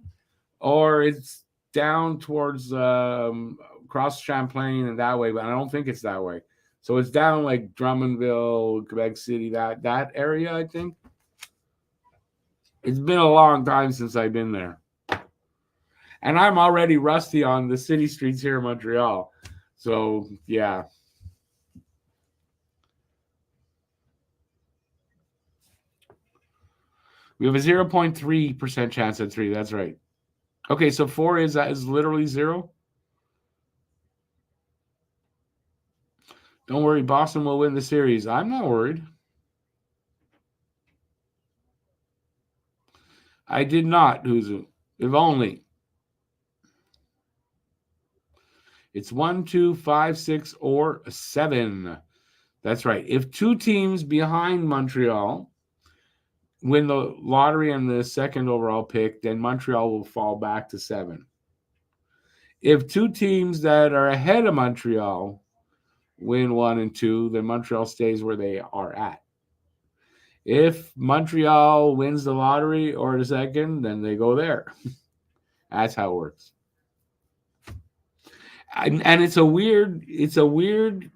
or it's down towards across Champlain and that way, but I don't think it's that way. So it's down like Drummondville, Quebec City, that area, I think. It's been a long time since I've been there. And I'm already rusty on the city streets here in Montreal. So, yeah. We have a 0.3% chance at 3. That's right. Okay, so 4 is literally 0. Don't worry, Boston will win the series. I'm not worried. I did not, Huzu. If only. It's 1, 2, 5, 6, or 7. That's right. If 2 teams behind Montreal win the lottery and the second overall pick, then Montreal will fall back to 7. If 2 teams that are ahead of Montreal win 1 and 2, then Montreal stays where they are at. If Montreal wins the lottery or the second, then they go there. That's how it works. And it's a weird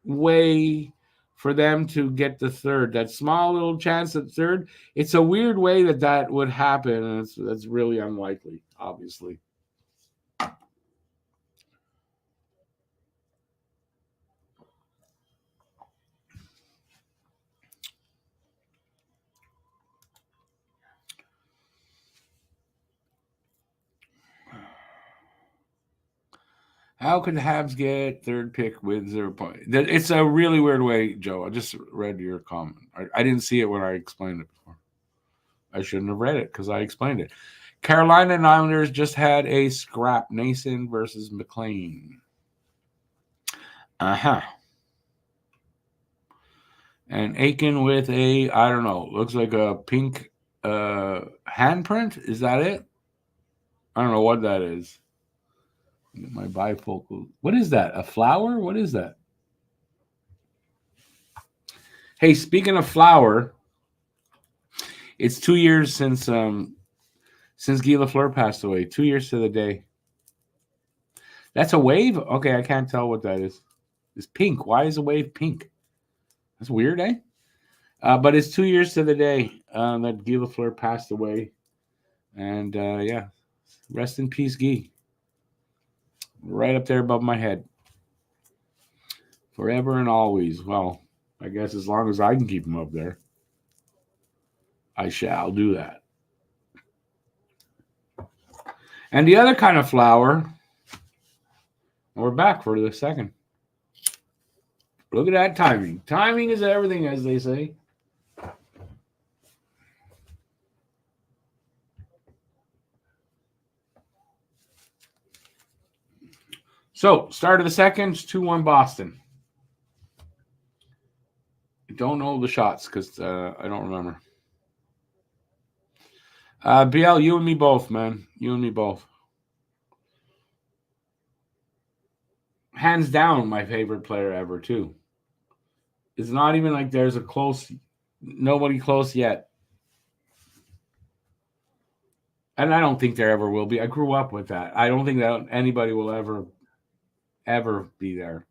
way for them to get the third. That small little chance at third, it's a weird way that would happen, and that's really unlikely, obviously. How could the Habs get third pick with 0 points? It's a really weird way, Joe. I just read your comment. I didn't see it when I explained it before. I shouldn't have read it because I explained it. Carolina and Islanders just had a scrap. Nason versus McLean. Uh-huh. And Aiken with a, I don't know, looks like a pink handprint. Is that it? I don't know what that is. My bifocal. What is that? A flower? What is that? Hey, speaking of flower, it's 2 years since Guy Lafleur passed away. 2 years to the day. That's a wave? Okay, I can't tell what that is. It's pink. Why is a wave pink? That's weird, eh? But it's 2 years to the day that Guy Lafleur passed away. And, yeah, rest in peace, Guy. Right up there above my head. Forever and always. Well, I guess as long as I can keep him up there, I shall do that. And the other kind of flower, we're back for the second. Look at that timing. Timing is everything, as they say. So, start of the second, 2-1 Boston. I don't know the shots because I don't remember. BL, you and me both, man. You and me both. Hands down, my favorite player ever, too. It's not even like there's nobody close yet. And I don't think there ever will be. I grew up with that. I don't think that anybody will ever be there.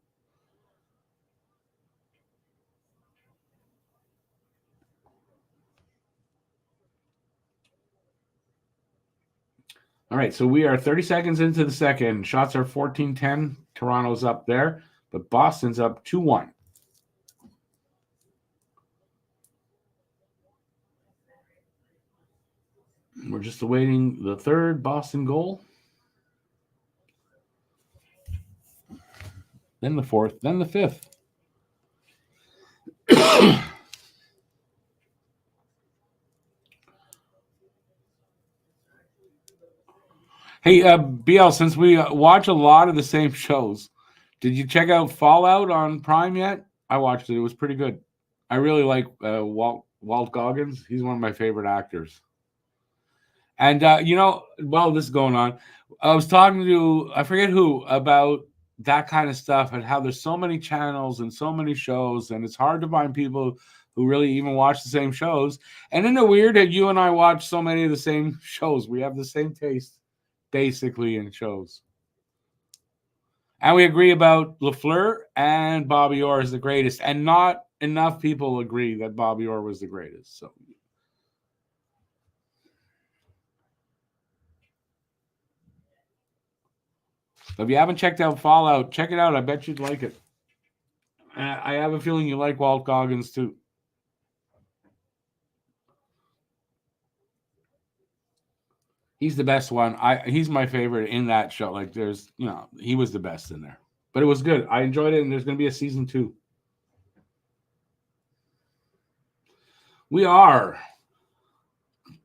All right, so we are 30 seconds into the second. Shots are 14-10. Toronto's up there, but Boston's up 2-1. We're just awaiting the third Boston goal. Then the fourth, then the fifth. Hey, BL, since we watch a lot of the same shows, did you check out Fallout on Prime yet? I watched it. It was pretty good. I really like Walt Goggins. He's one of my favorite actors. And while this is going on, I was talking to I forget who about that kind of stuff and how there's so many channels and so many shows, and it's hard to find people who really even watch the same shows. And isn't it weird that you and I watch so many of the same shows? We have the same taste, basically, in shows. And we agree about Lafleur and Bobby Orr is the greatest, and not enough people agree that Bobby Orr was the greatest. So if you haven't checked out Fallout, check it out. I bet you'd like it. I have a feeling you like Walt Goggins too. He's the best one. He's my favorite in that show. Like there's, he was the best in there. But it was good. I enjoyed it, and there's going to be a season 2. We are,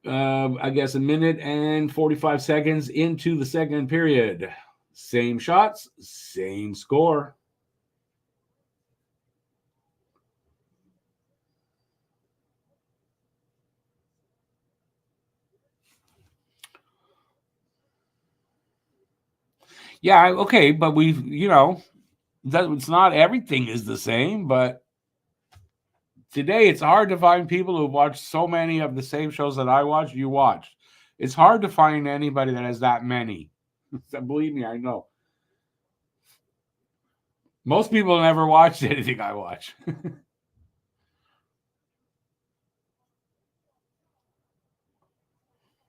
I guess, a minute and 45 seconds into the second period. Same shots, same score. Yeah, okay, but it's not everything is the same, but today it's hard to find people who watch so many of the same shows that I watch. You watch. It's hard to find anybody that has that many. Believe me, I know. Most people never watched anything I watch.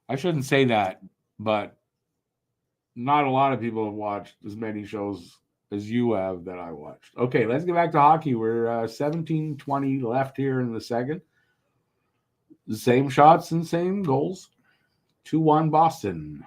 I shouldn't say that, but not a lot of people have watched as many shows as you have that I watched. Okay, let's get back to hockey. We're 17-20 left here in the second. The same shots and same goals. 2-1 Boston.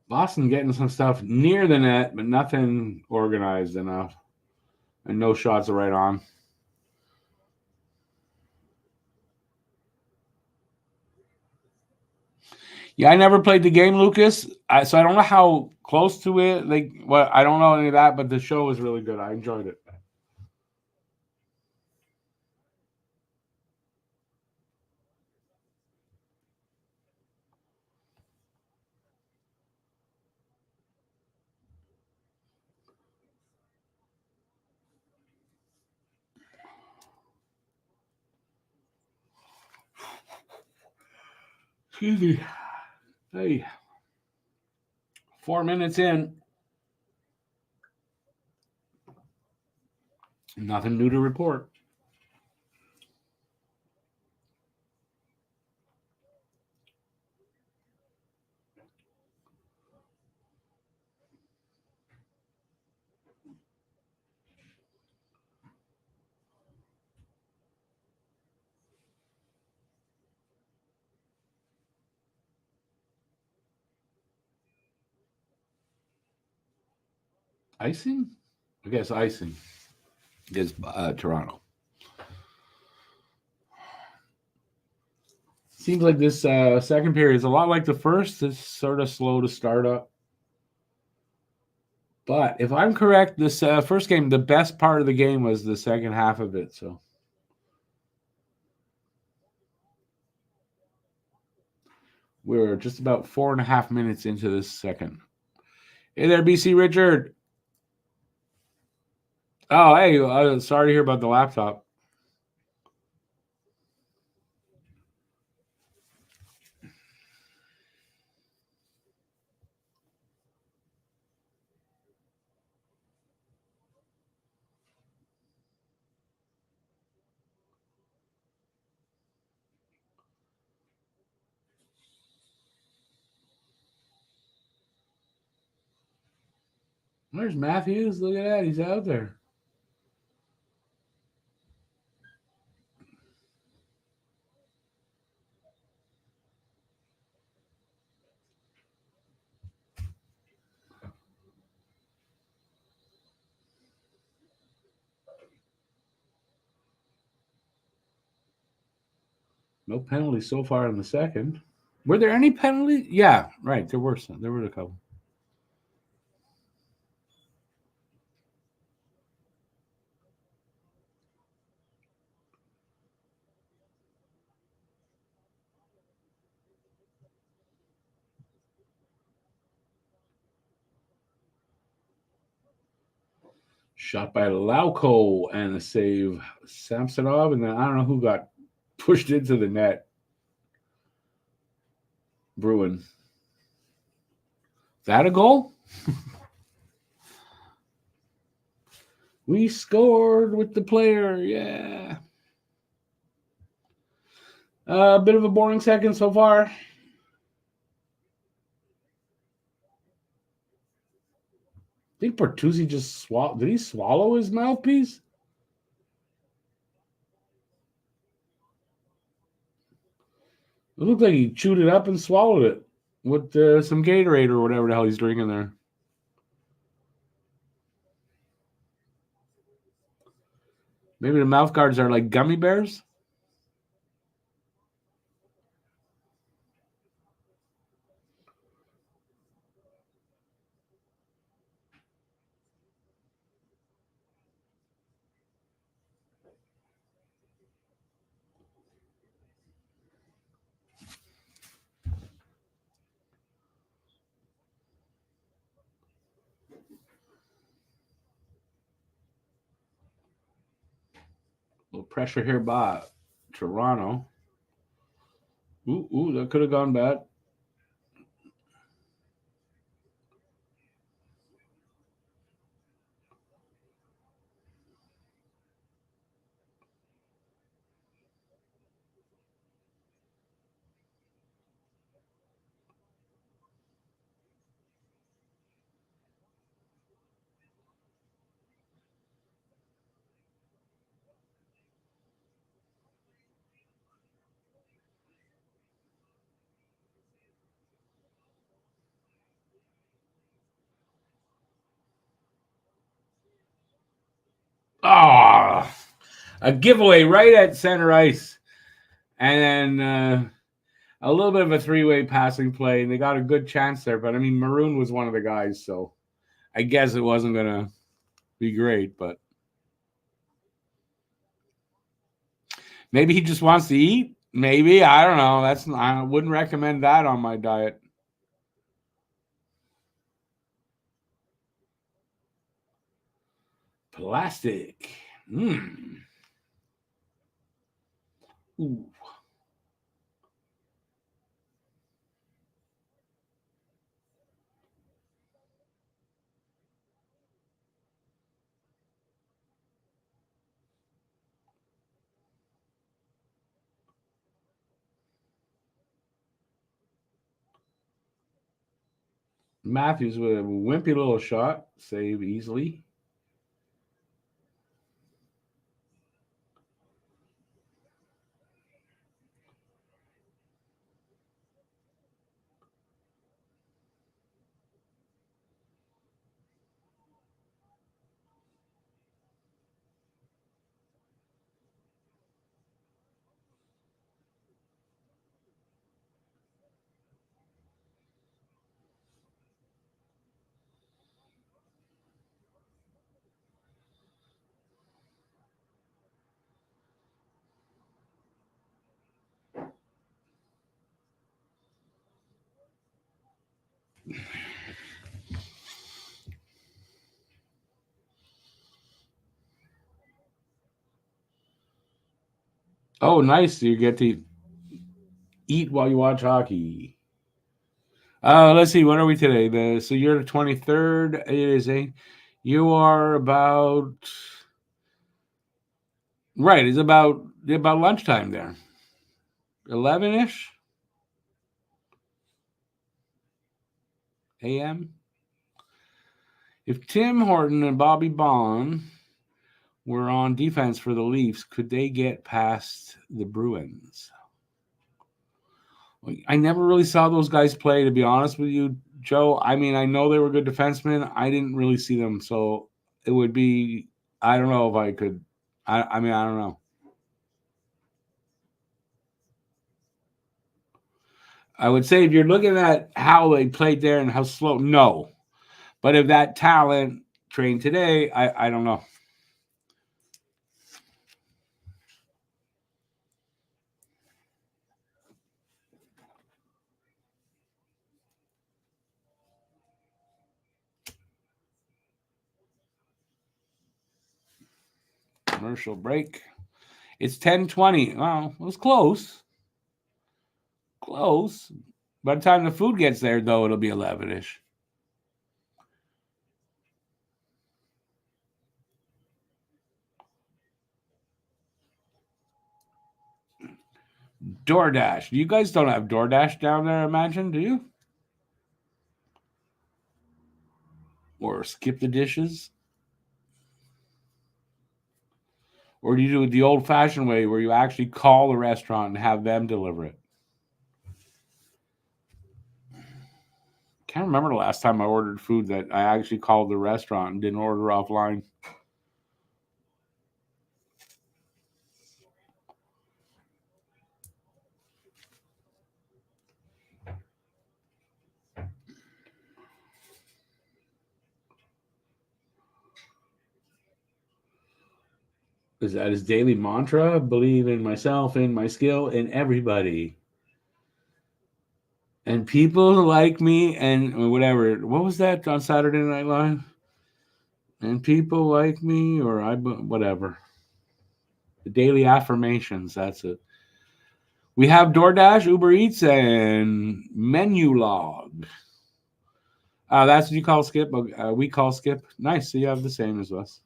Boston getting some stuff near the net, but nothing organized enough. And no shots are right on. Yeah, I never played the game, Lucas. So I don't know how close to it. I don't know any of that, but the show was really good. I enjoyed it. Excuse me. Hey, 4 minutes in. Nothing new to report. Icing? I guess icing is Toronto. Seems like this second period is a lot like the first. It's sort of slow to start up. But if I'm correct, this first game, the best part of the game was the second half of it. So we're just about 4.5 minutes into this second. Hey there, BC Richard. Oh, hey, sorry to hear about the laptop. Where's Matthews? Look at that. He's out there. No penalties so far in the second. Were there any penalties? Yeah, right. There were some. There were a couple. Shot by Lauko and a save Samsonov, and then I don't know who got pushed into the net. Bruin. Is that a goal? We scored with the player. Yeah. A bit of a boring second so far. I think Bertuzzi just swallowed. Did he swallow his mouthpiece? It looked like he chewed it up and swallowed it with some Gatorade or whatever the hell he's drinking there. Maybe the mouth guards are like gummy bears. A little pressure here by Toronto. Ooh, that could have gone bad. Ah, a giveaway right at center ice. And then a little bit of a three-way passing play, and they got a good chance there. But, I mean, Maroon was one of the guys, so I guess it wasn't going to be great. But maybe he just wants to eat. Maybe. I don't know. I wouldn't recommend that on my diet. Plastic. Ooh. Matthews with a wimpy little shot. Save easily. Oh, nice. You get to eat while you watch hockey. Let's see. What are we today? So you're the 23rd. It is you are about right. It's about lunchtime there. 11-ish a.m. If Tim Horton and Bobby Bond were on defense for the Leafs, could they get past the Bruins? I never really saw those guys play, to be honest with you, Joe. I mean, I know they were good defensemen. I didn't really see them, so it would be. I don't know if I could. I mean, I don't know. I would say if you're looking at how they played there and how slow, no. But if that talent trained today, I don't know. Commercial break. It's 10:20. Oh, it was close. Close. By the time the food gets there, though, it'll be 11-ish. DoorDash. You guys don't have DoorDash down there, I imagine, do you? Or skip the dishes? Or do you do it the old-fashioned way where you actually call the restaurant and have them deliver it? Can't remember the last time I ordered food that I actually called the restaurant and didn't order offline. Is that his daily mantra? Believe in myself, in my skill, in everybody. And people like me and whatever. What was that on Saturday Night Live? And people like me or whatever. The daily affirmations, that's it. We have DoorDash, Uber Eats, and Menu Log. That's what you call Skip. We call Skip. Nice. So you have the same as us.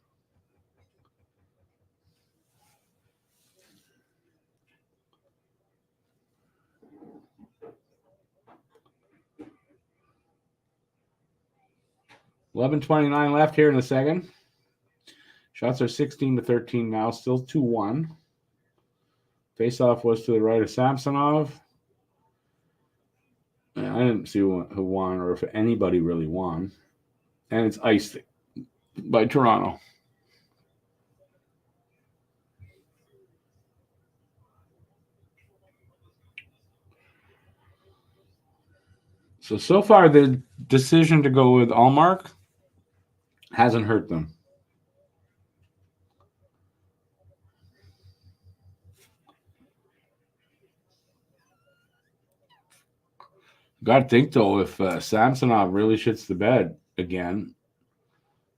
$11:29 left here in the second. Shots are 16-13 now. Still 2-1. Face-off was to the right of Samsonov. I didn't see who won or if anybody really won. And it's iced by Toronto. So far, the decision to go with Allmark hasn't hurt them. Got to think, though, if Samsonov really shits the bed again,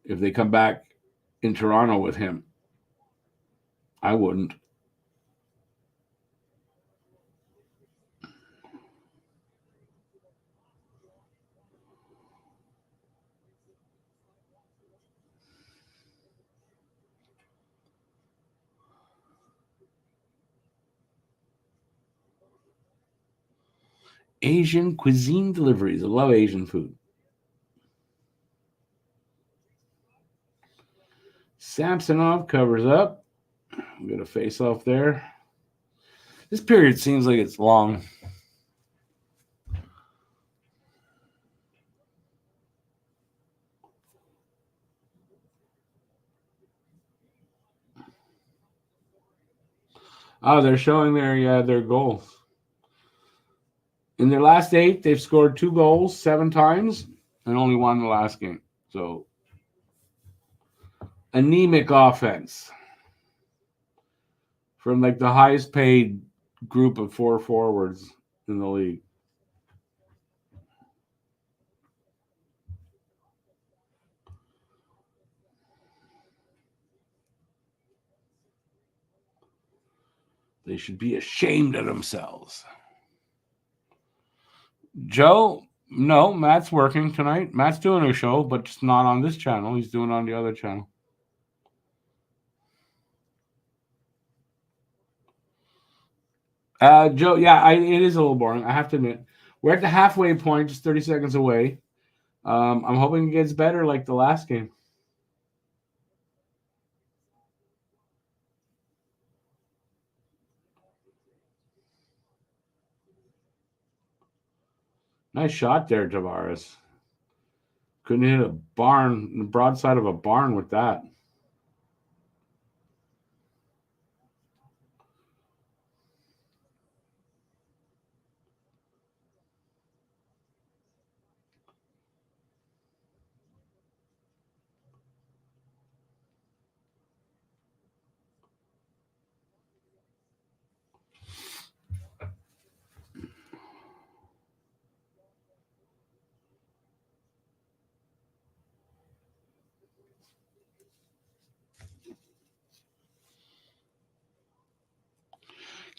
if they come back in Toronto with him, I wouldn't. Asian cuisine deliveries. I love Asian food. Samsonov covers up. We got a face off there. This period seems like it's long. Oh, they're showing their goals. In their last 8, they've scored 2 goals 7 times and only won the last game. So, anemic offense from like the highest paid group of 4 forwards in the league. They should be ashamed of themselves. Joe, no, Matt's working tonight. Matt's doing a show, but just not on this channel. He's doing it on the other channel. Joe, yeah, it is a little boring. I have to admit. We're at the halfway point, just 30 seconds away. I'm hoping it gets better like the last game. Nice shot there, Tavares. Couldn't hit a barn, the broadside of a barn with that.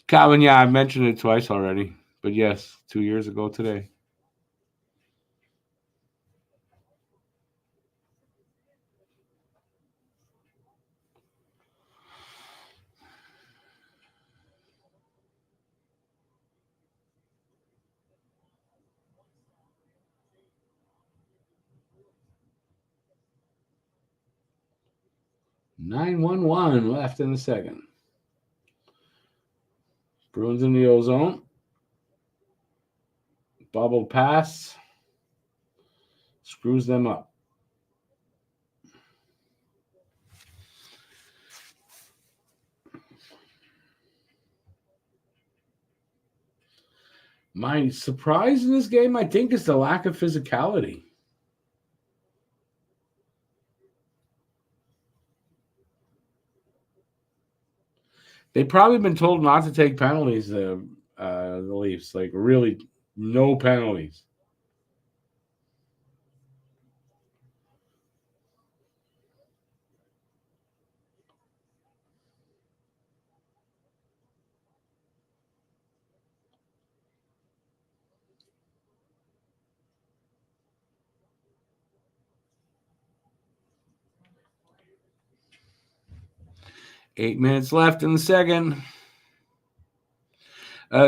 Calvin, yeah, I've mentioned it twice already. But yes, 2 years ago today. (9-1-1) left in the second. Bruins in the ozone. Bubble pass. Screws them up. My surprise in this game, I think, is the lack of physicality. They've probably been told not to take penalties, the Leafs. Like, really, no penalties. Eight minutes left in the second.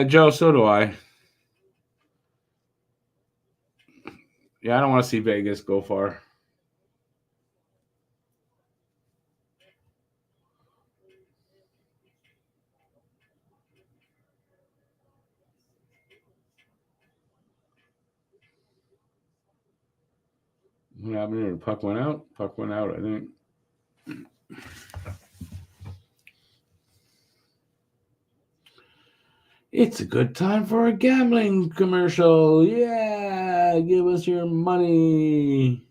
Joe, so do I. Yeah, I don't want to see Vegas go far. What happened here? Puck went out. Puck went out, I think. It's a good time for a gambling commercial. Yeah, give us your money.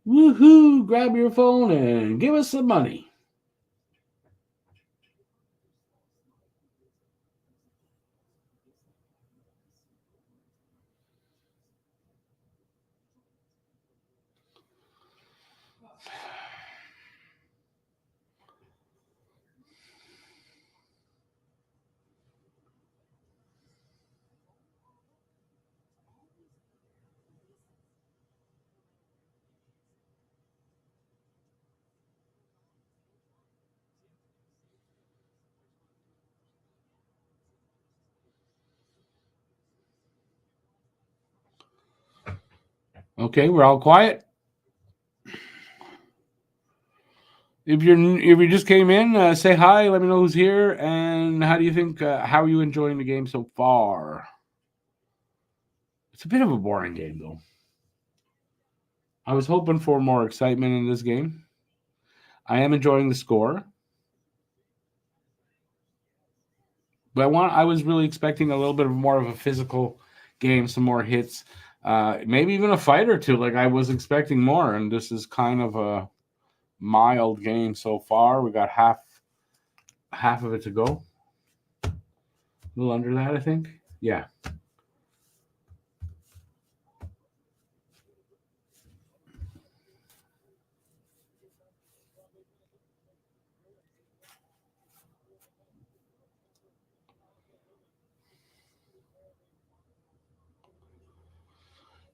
Woohoo! Grab your phone and give us some money. Okay, we're all quiet. If you just came in, say hi. Let me know who's here, and how do you think? How are you enjoying the game so far? It's a bit of a boring game, though. I was hoping for more excitement in this game. I am enjoying the score, but I was really expecting a little bit more of a physical game, some more hits, maybe even a fight or two. Like I was expecting more, and this is kind of a mild game so far. We got half of it to go. A little under that, I think. Yeah.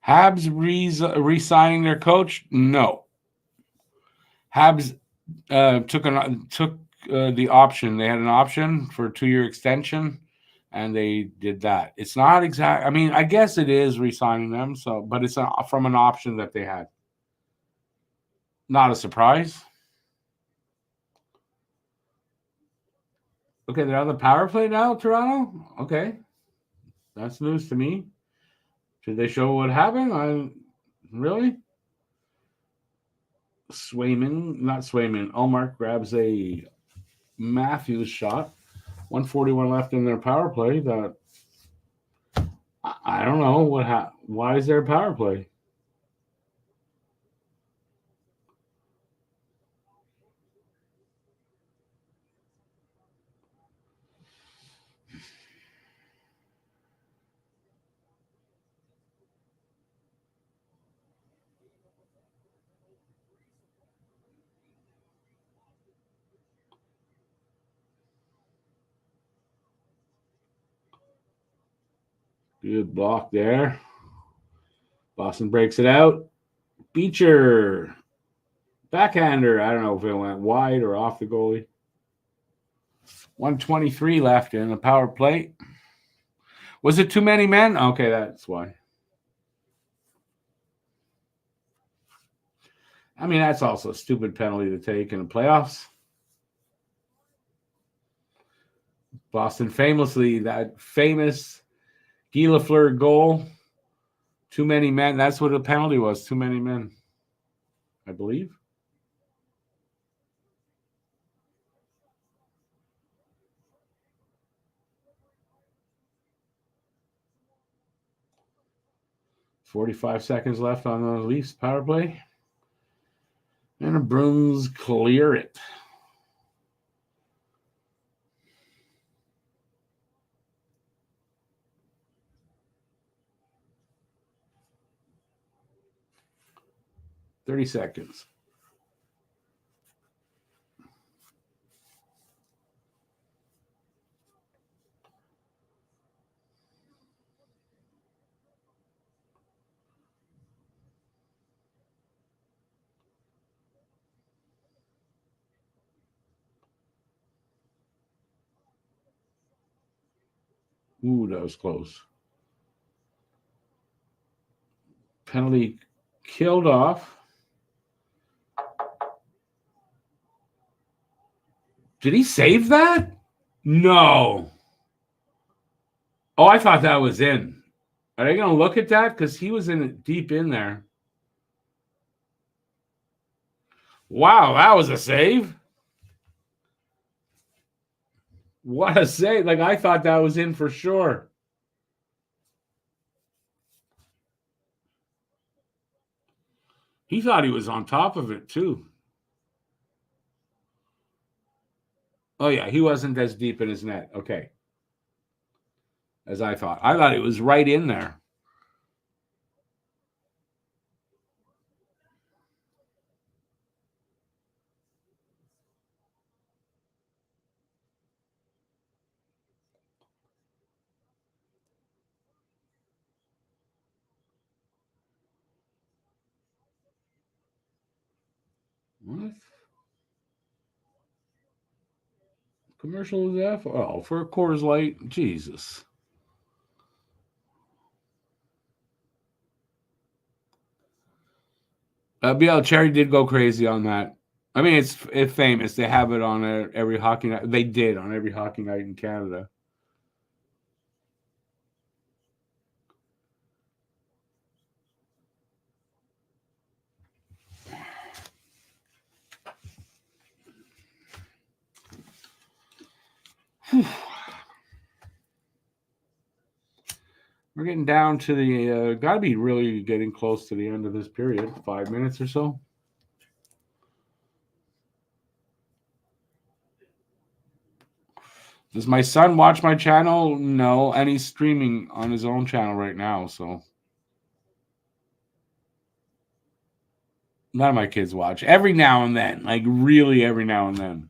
Habs re-signing their coach? No. Habs took the option. They had an option for a 2-year extension, and they did that. It's not exact. I mean, I guess it is re-signing them. So, but it's from an option that they had. Not a surprise. Okay, they're on the power play now, Toronto. Okay, that's news to me. Did they show what happened? Really. Not Swayman. Allmark grabs a Matthews shot. 141 left in their power play. That I don't know why is there a power play? Good block there. Boston breaks it out. Beecher. Backhander. I don't know if it went wide or off the goalie. 1:23 left in the power play. Was it too many men? Okay, that's why. I mean, that's also a stupid penalty to take in the playoffs. Boston famously, that famous Guy Lafleur goal, too many men. That's what the penalty was, too many men, I believe. .45 seconds left on the Leafs power play. And the Bruins clear it. .30 seconds. Ooh, that was close. Penalty killed off. Did he save that? No. Oh, I thought that was in. Are they going to look at that? Because he was in it deep in there. Wow, that was a save. What a save. Like, I thought that was in for sure. He thought he was on top of it, too. Oh, yeah, he wasn't as deep in his net. Okay. As I thought. I thought it was right in there. What? Commercial is that for? Oh, for a Coors Light? Jesus. BL Cherry did go crazy on that. I mean, it's famous. They have it on every hockey night. They did on every hockey night in Canada. We're getting down to the got to be really getting close to the end of this period. 5 minutes or so. Does my son watch my channel? No, and he's streaming on his own channel right now. So none of my kids watch. Every now and then, like really every now and then.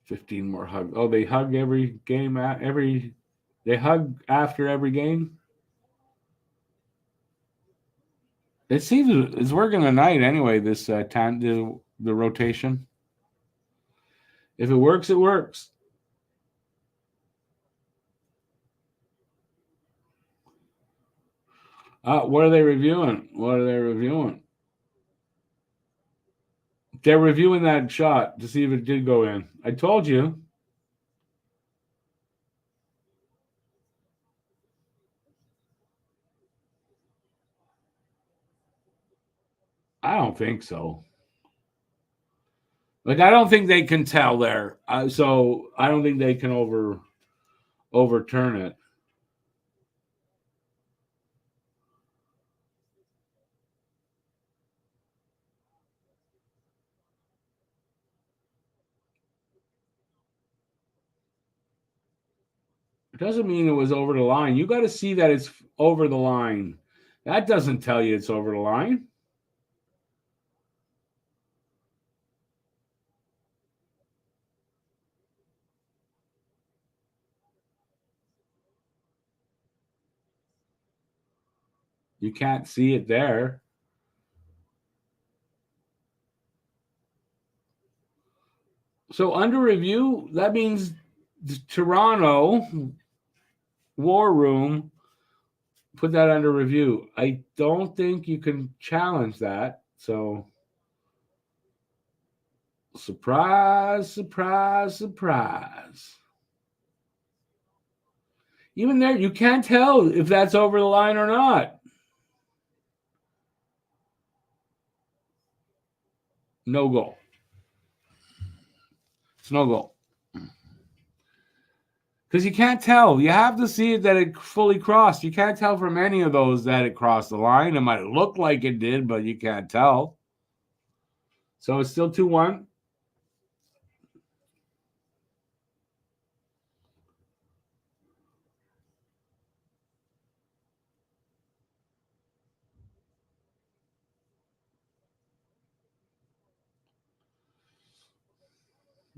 $15 more hug. Oh, they hug every game. They hug after every game. It seems it's working tonight anyway. This the rotation. If it works, it works. What are they reviewing? What are they reviewing? They're reviewing that shot to see if it did go in. I told you. I don't think so. Like, I don't think they can tell there. So I don't think they can overturn it. It doesn't mean it was over the line. You got to see that it's over the line. That doesn't tell you it's over the line. You can't see it there. So under review, that means the Toronto War Room put that under review. I don't think you can challenge that. So surprise, surprise, surprise. Even there, you can't tell if that's over the line or not. No goal. It's no goal. Because you can't tell. You have to see it that it fully crossed. You can't tell from any of those that it crossed the line. It might look like it did, but you can't tell. So it's still 2-1.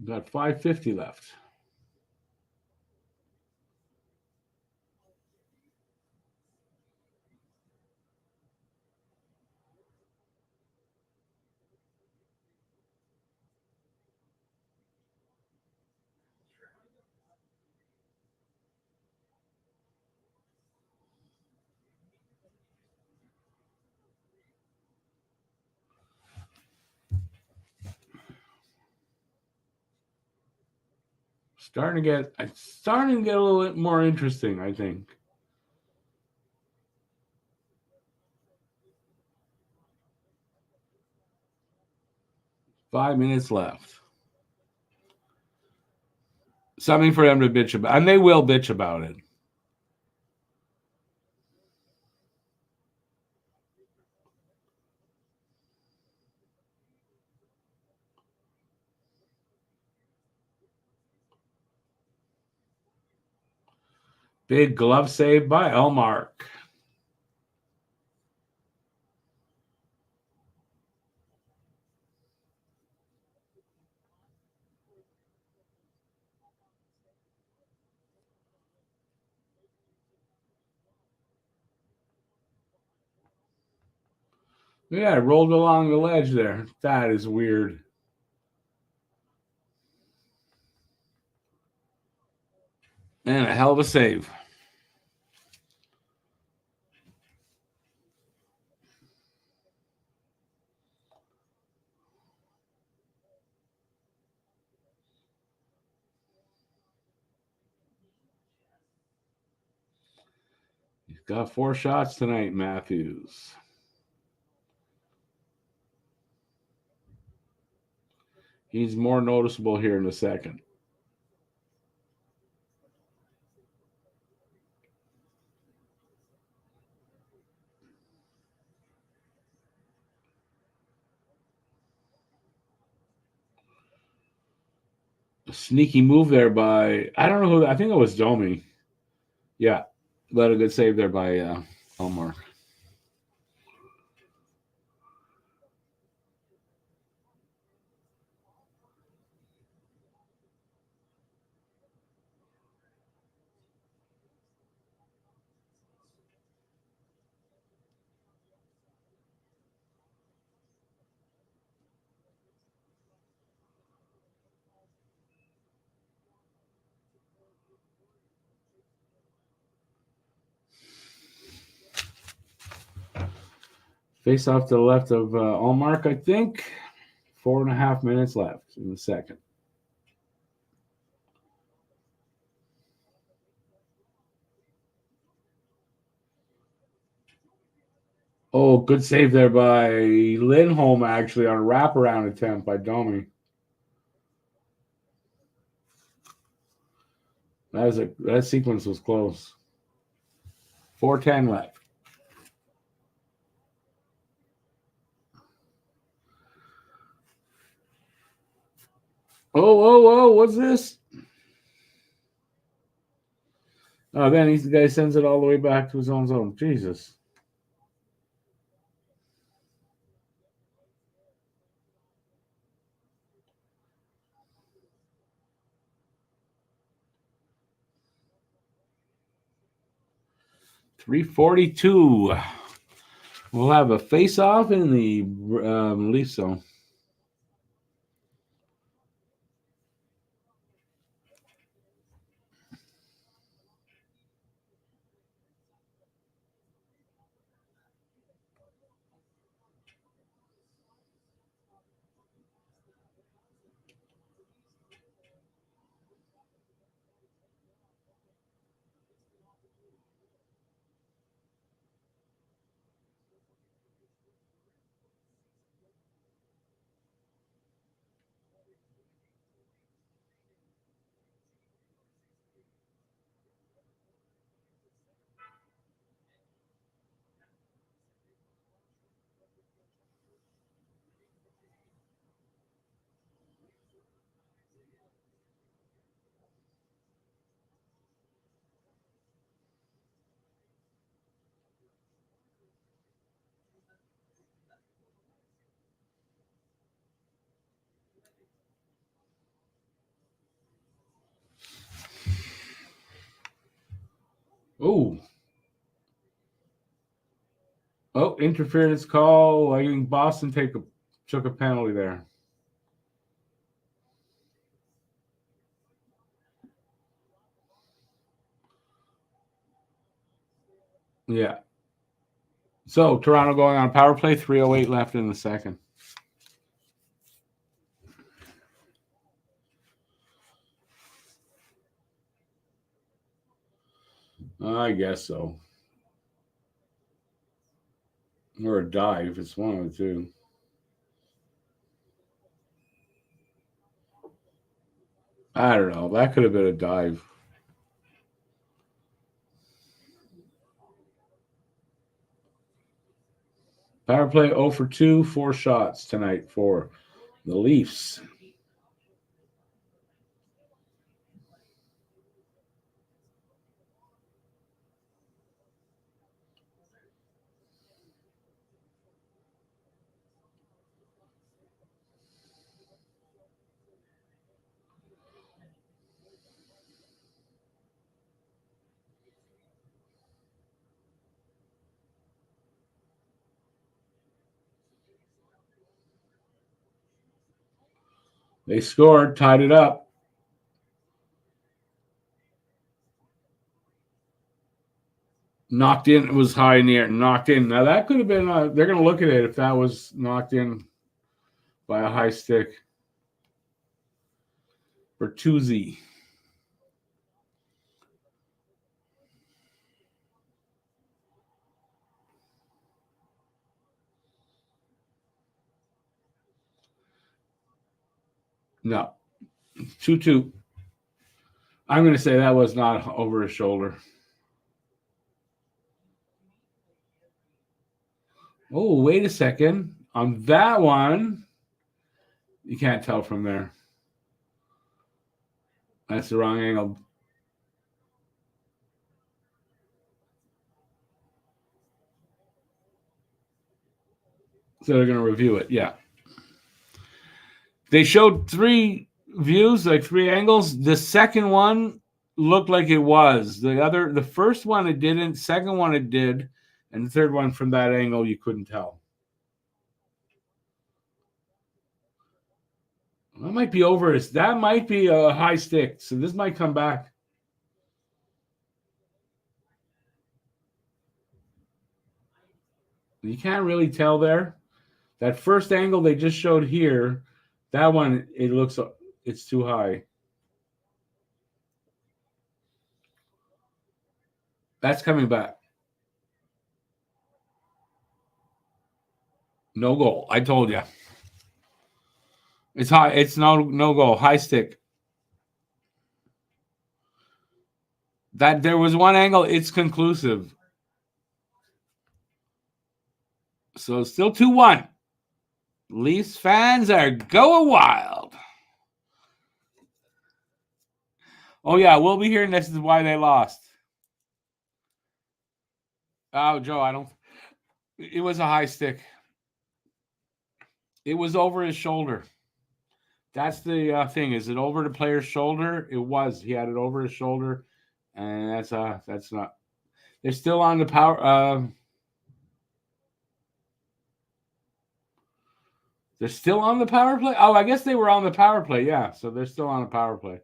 Got 5:50 left. Starting to get a little bit more interesting, I think. Five minutes left. Something for them to bitch about. And they will bitch about it. Big glove save by Elmark. Yeah, it rolled along the ledge there. That is weird. And a hell of a save. He's got 4 shots tonight, Matthews. He's more noticeable here in the second. A sneaky move there by, I don't know who, I think it was Domi. Yeah, but a good save there by Elmark. Face off to the left of Allmark, I think. 4.5 minutes left in the second. Oh, good save there by Lindholm, actually, on a wraparound attempt by Domi. That sequence was close. 4:10 left. Oh, what's this? Oh, then the guy sends it all the way back to his own zone. Jesus. .342. We'll have a face-off in the Leaf zone. Oh. Oh, interference call. I think Boston took a penalty there. Yeah. So Toronto going on power play. 3:08 left in the second. I guess so. Or a dive. It's one of the two. I don't know. That could have been a dive. Power play 0 for 2, 4 shots tonight for the Leafs. They scored, tied it up. Knocked in. It was high in the air. Knocked in. Now that could have been. They're going to look at it if that was knocked in by a high stick. Bertuzzi. No. 2-2. I'm going to say that was not over his shoulder. Oh, wait a second. On that one, you can't tell from there. That's the wrong angle. So they're going to review it. Yeah. They showed 3 views, like 3 angles. The second one looked like it was. The first one it didn't. Second one it did. And the third one from that angle you couldn't tell. That might be over. That might be a high stick. So this might come back. You can't really tell there. That first angle they just showed here, that one, it's too high. That's coming back. No goal. I told you. It's high. It's no goal. High stick. That there was one angle. It's conclusive. So still 2-1. Leafs fans are going wild. Oh yeah, we'll be hearing this is why they lost. Oh, Joe, I don't. It was a high stick. It was over his shoulder. That's the thing. Is it over the player's shoulder? It was. He had it over his shoulder, and that's not. They're still on the power. They're still on the power play. Oh, I guess they were on the power play. Yeah, so they're still on the power play.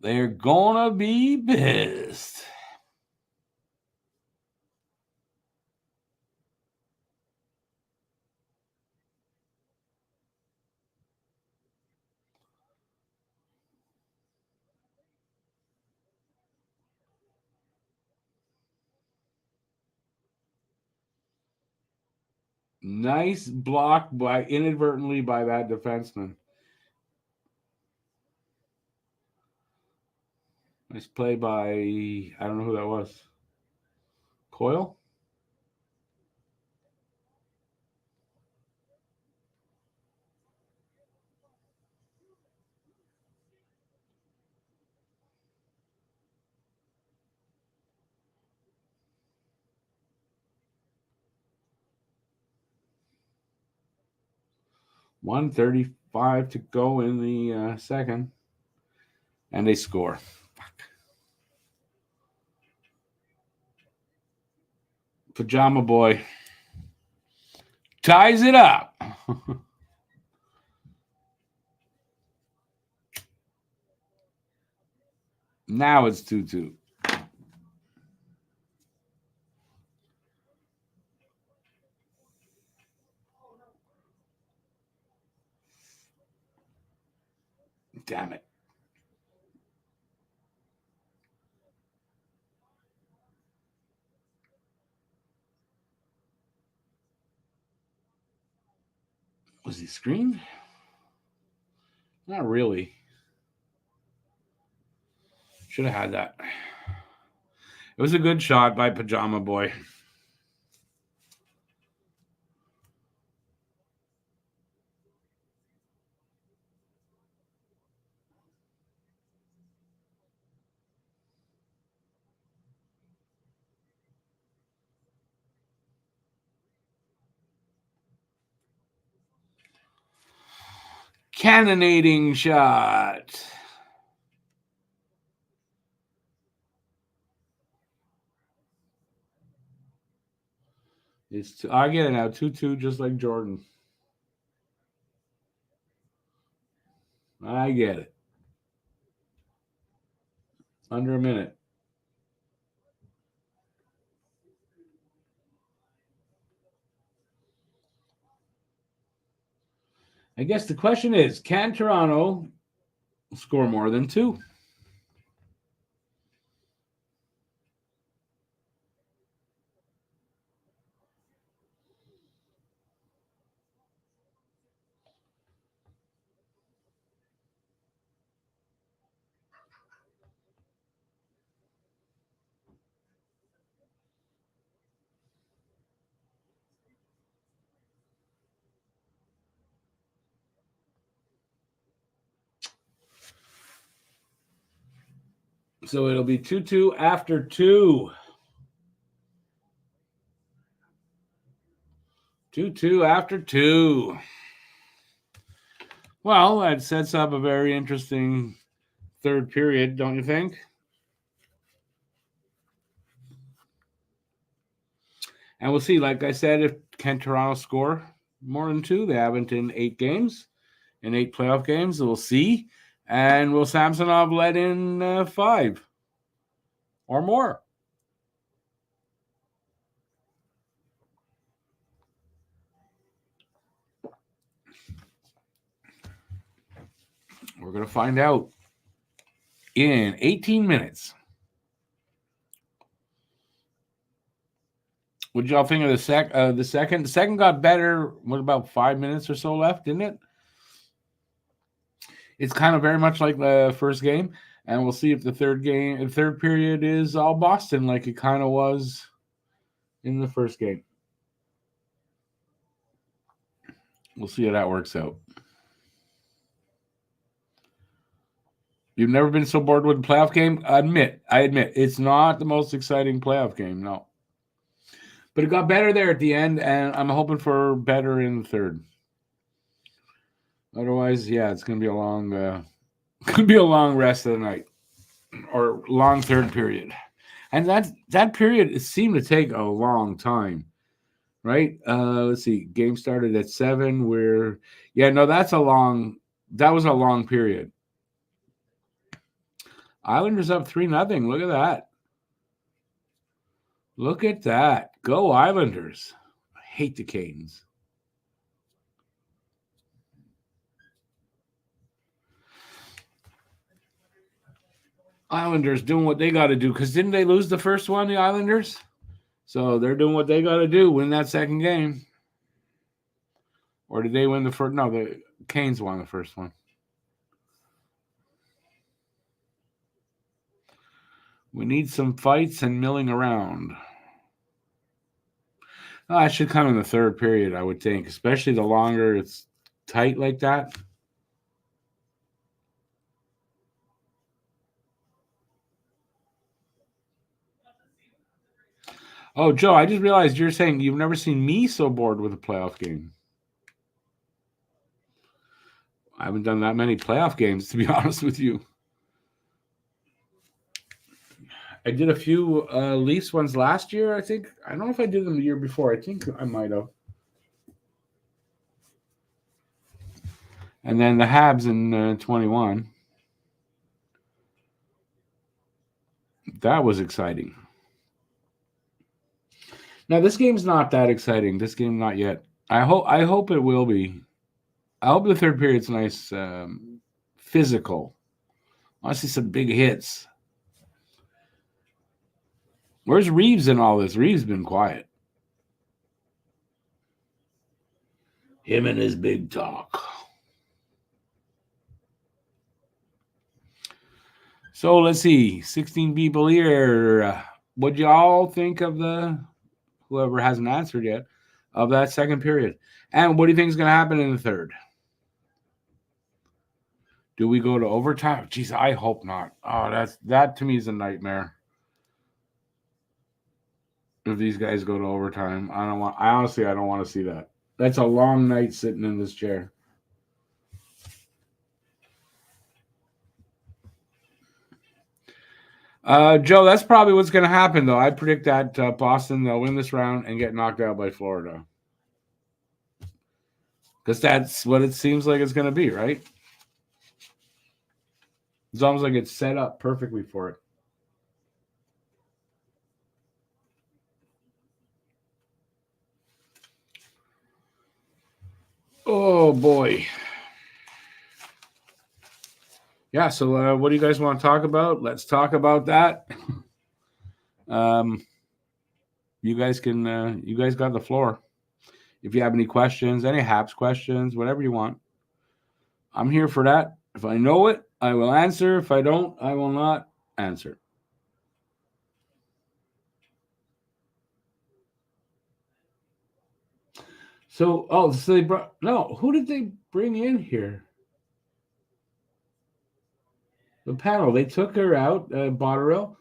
They're gonna be pissed. Nice block inadvertently by that defenseman. Nice play by, I don't know who that was. Coyle? $1:35 to go in the second. And they score. Fuck. Pajama Boy ties it up. Now it's 2-2. Damn it. Was he screened? Not really. Should have had that. It was a good shot by Pajama Boy. Cannonading shot. I get it now. 2-2, just like Jordan. I get it. Under a minute. I guess the question is, can Toronto score more than 2? So it'll be 2-2 after 2. 2-2 after 2. Well, that sets up a very interesting third period, don't you think? And we'll see, like I said, if can Toronto score more than 2? They haven't in 8 games, in 8 playoff games. We'll see. And will Samsonov let in 5 or more? We're going to find out in 18 minutes. What did y'all think of the second? The second got better. What, about 5 minutes or so left, didn't it? It's kind of very much like the first game, and we'll see if the third period is all Boston, like it kind of was in the first game. We'll see how that works out. You've never been so bored with a playoff game? I admit, it's not the most exciting playoff game, no. But it got better there at the end, and I'm hoping for better in the third. Otherwise, yeah, it's gonna be a long, rest of the night or long third period, and that period seemed to take a long time, right? Let's see, game started at 7. That was a long period. Islanders up 3-0. Look at that. Look at that. Go Islanders. I hate the Canes. Islanders doing what they got to do, because didn't they lose the first one, the Islanders? So they're doing what they got to do, win that second game. Or did they win the first? No, the Canes won the first one. We need some fights and milling around. Oh, that should come in the third period, I would think, especially the longer it's tight like that. Oh, Joe, I just realized you're saying you've never seen me so bored with a playoff game. I haven't done that many playoff games, to be honest with you. I did a few Leafs ones last year, I think. I don't know if I did them the year before. I think I might have. And then the Habs in 21. That was exciting. Now, this game's not that exciting. This game, not yet. I hope it will be. I hope the third period's nice, physical. I want to see some big hits. Where's Reeves in all this? Reeves been quiet. Him and his big talk. So let's see. 16 people here. What'd y'all think of whoever hasn't answered yet, of that second period? And what do you think is going to happen in the third? Do we go to overtime? Jeez, I hope not. Oh, that to me is a nightmare. If these guys go to overtime, I honestly don't want to see that. That's a long night sitting in this chair. Joe, that's probably what's going to happen, though. I predict that Boston, they'll win this round and get knocked out by Florida. Because that's what it seems like it's going to be, right? It's almost like it's set up perfectly for it. Oh, boy. Yeah, so what do you guys want to talk about? Let's talk about that. You guys got the floor. If you have any questions, any Habs questions, whatever you want, I'm here for that. If I know it, I will answer. If I don't, I will not answer. So they brought, no, who did they bring in here? The panel. They took her out, Botterill.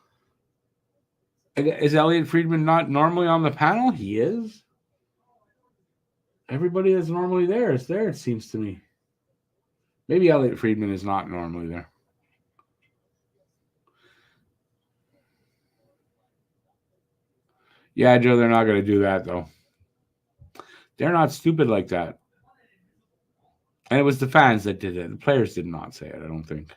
Is Elliot Friedman not normally on the panel? He is. Everybody that's normally there is there, it seems to me. Maybe Elliot Friedman is not normally there. Yeah, Joe, they're not going to do that, though. They're not stupid like that. And it was the fans that did it. The players did not say it, I don't think.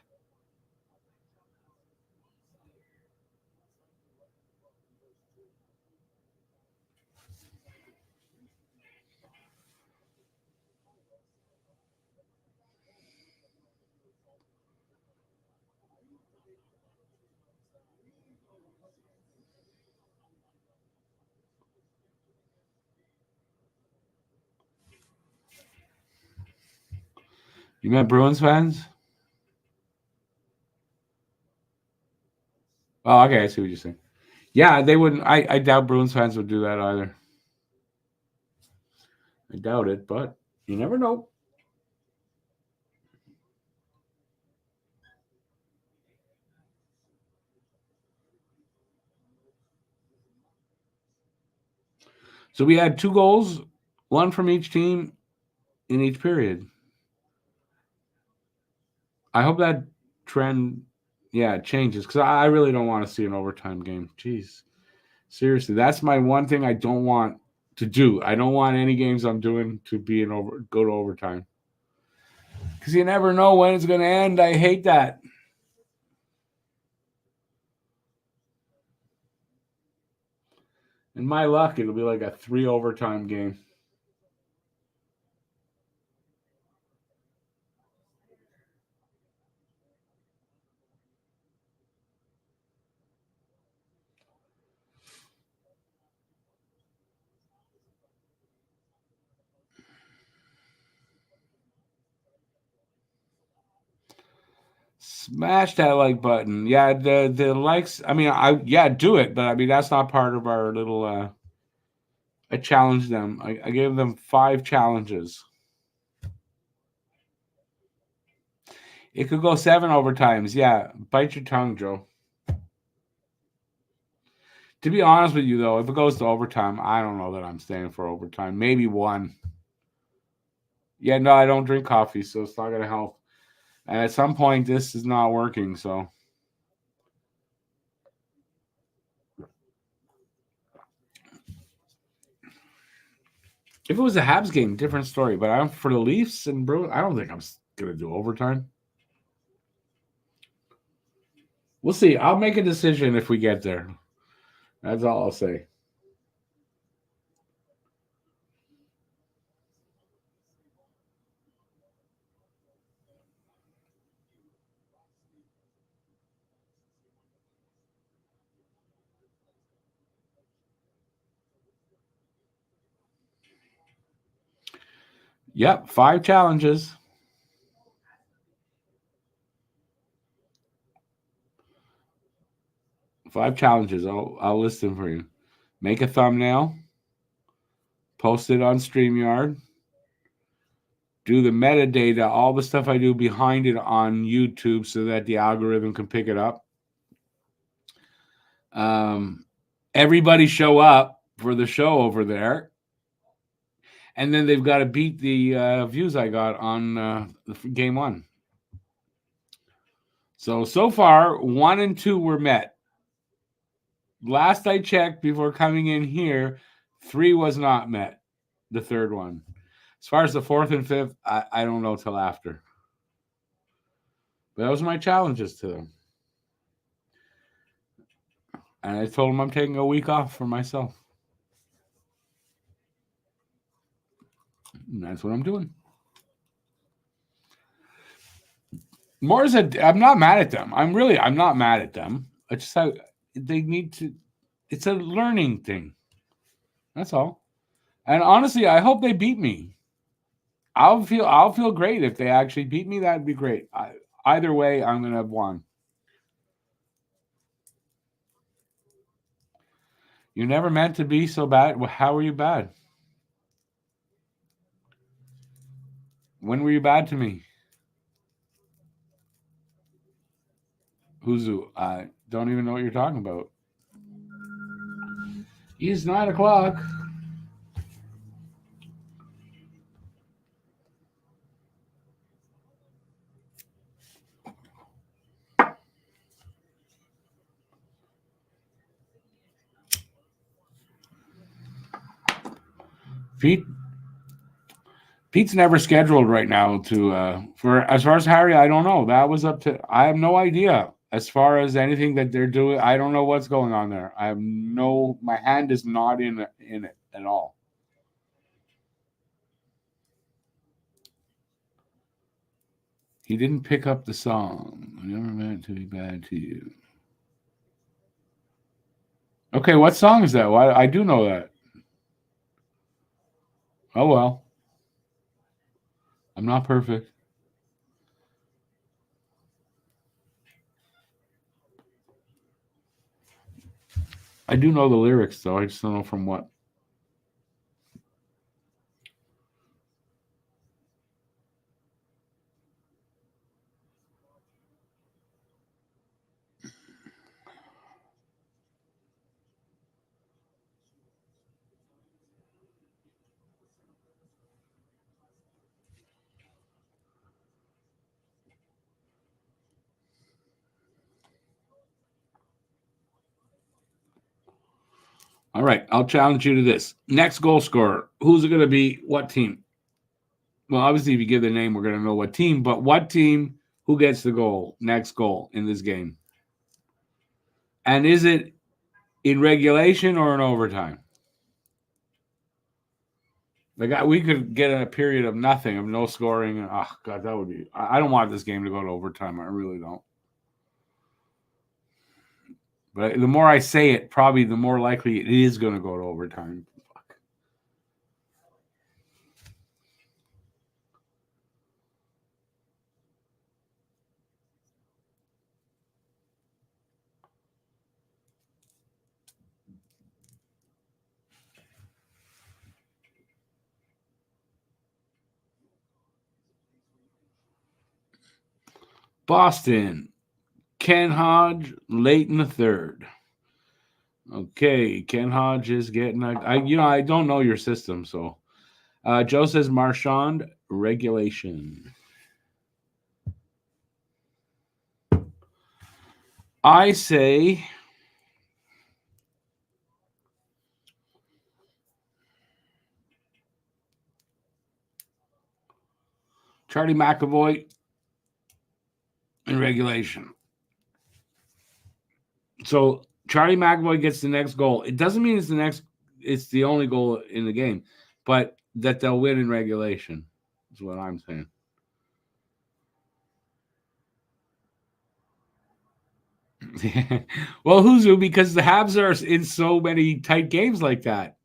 You met Bruins fans? Oh, okay, I see what you're saying. Yeah, they wouldn't. I doubt Bruins fans would do that either. I doubt it, but You never know. So we had 2 goals, one from each team in each period. I hope that trend, changes because I really don't want to see an overtime game. Jeez, seriously, that's my one thing I don't want to do. I don't want any games I'm doing to be go to overtime because you never know when it's going to end. I hate that. In my luck, it'll be like a 3 overtime game. Smash that like button. Yeah, the likes. I mean, do it, but I mean that's not part of our little. I challenged them. I gave them 5 challenges. It could go 7 overtimes. Yeah, bite your tongue, Joe. To be honest with you, though, if it goes to overtime, I don't know that I'm staying for overtime. Maybe 1. Yeah, no, I don't drink coffee, so it's not going to help. And at some point, this is not working, so. If it was a Habs game, different story. But for the Leafs and Bruins, I don't think I'm going to do overtime. We'll see. I'll make a decision if we get there. That's all I'll say. Yep, 5 challenges. I'll list them for you. Make a thumbnail. Post it on Streamyard. Do the metadata, all the stuff I do behind it on YouTube so that the algorithm can pick it up. Everybody show up for the show over there. And then they've got to beat the views I got on game 1. So far, 1 and 2 were met. Last I checked before coming in here, 3 was not met. The third one. As far as the 4th and 5th, I don't know till after. But those are my challenges to them. And I told them I'm taking a week off for myself. And that's what I'm doing. I'm not mad at them. I'm not mad at them. I just they need to. It's a learning thing. That's all. And honestly, I hope they beat me. I'll feel great if they actually beat me. That'd be great. Either way, I'm gonna have won. You never meant to be so bad. Well, how were you bad? When were you bad to me? Huzu, I don't even know what you're talking about. It's 9 o'clock. Pete's never scheduled right now to for as far as Harry, I don't know. That was up to I have no idea. As far as anything that they're doing, I don't know what's going on there. My hand is not in it at all. He didn't pick up the song. I never meant to be bad to you. Okay, what song is that? Why I do know that. Oh well. I'm not perfect. I do know the lyrics though. I just don't know from what. All right, I'll challenge you to this. Next goal scorer. Who's it going to be? What team? Well, obviously, if you give the name, we're going to know what team. But what team? Who gets the goal? Next goal in this game? And is it in regulation or in overtime? Like we could get a period of nothing, of no scoring. Oh God, that would be. I don't want this game to go to overtime. I really don't. But the more I say it, probably the more likely it is going to go to overtime. Fuck. Boston. Ken Hodge, late in the third. Okay, Ken Hodge is getting. I don't know your system, so Joe says Marchand regulation. I say Charlie McAvoy in regulation. So Charlie McAvoy gets the next goal. It doesn't mean it's the only goal in the game, but that they'll win in regulation is what I'm saying. Well, who? Because the Habs are in so many tight games like that.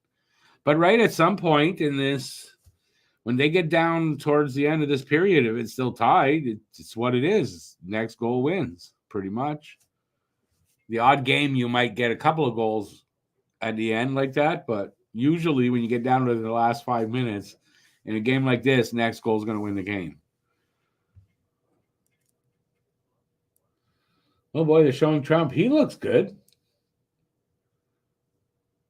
But right at some point in this, when they get down towards the end of this period, if it's still tied, it's what it is. Next goal wins, pretty much. The odd game, you might get a couple of goals at the end like that, but usually when you get down to the last 5 minutes in a game like this, next goal is going to win the game. Oh boy, they're showing Trump. He looks good.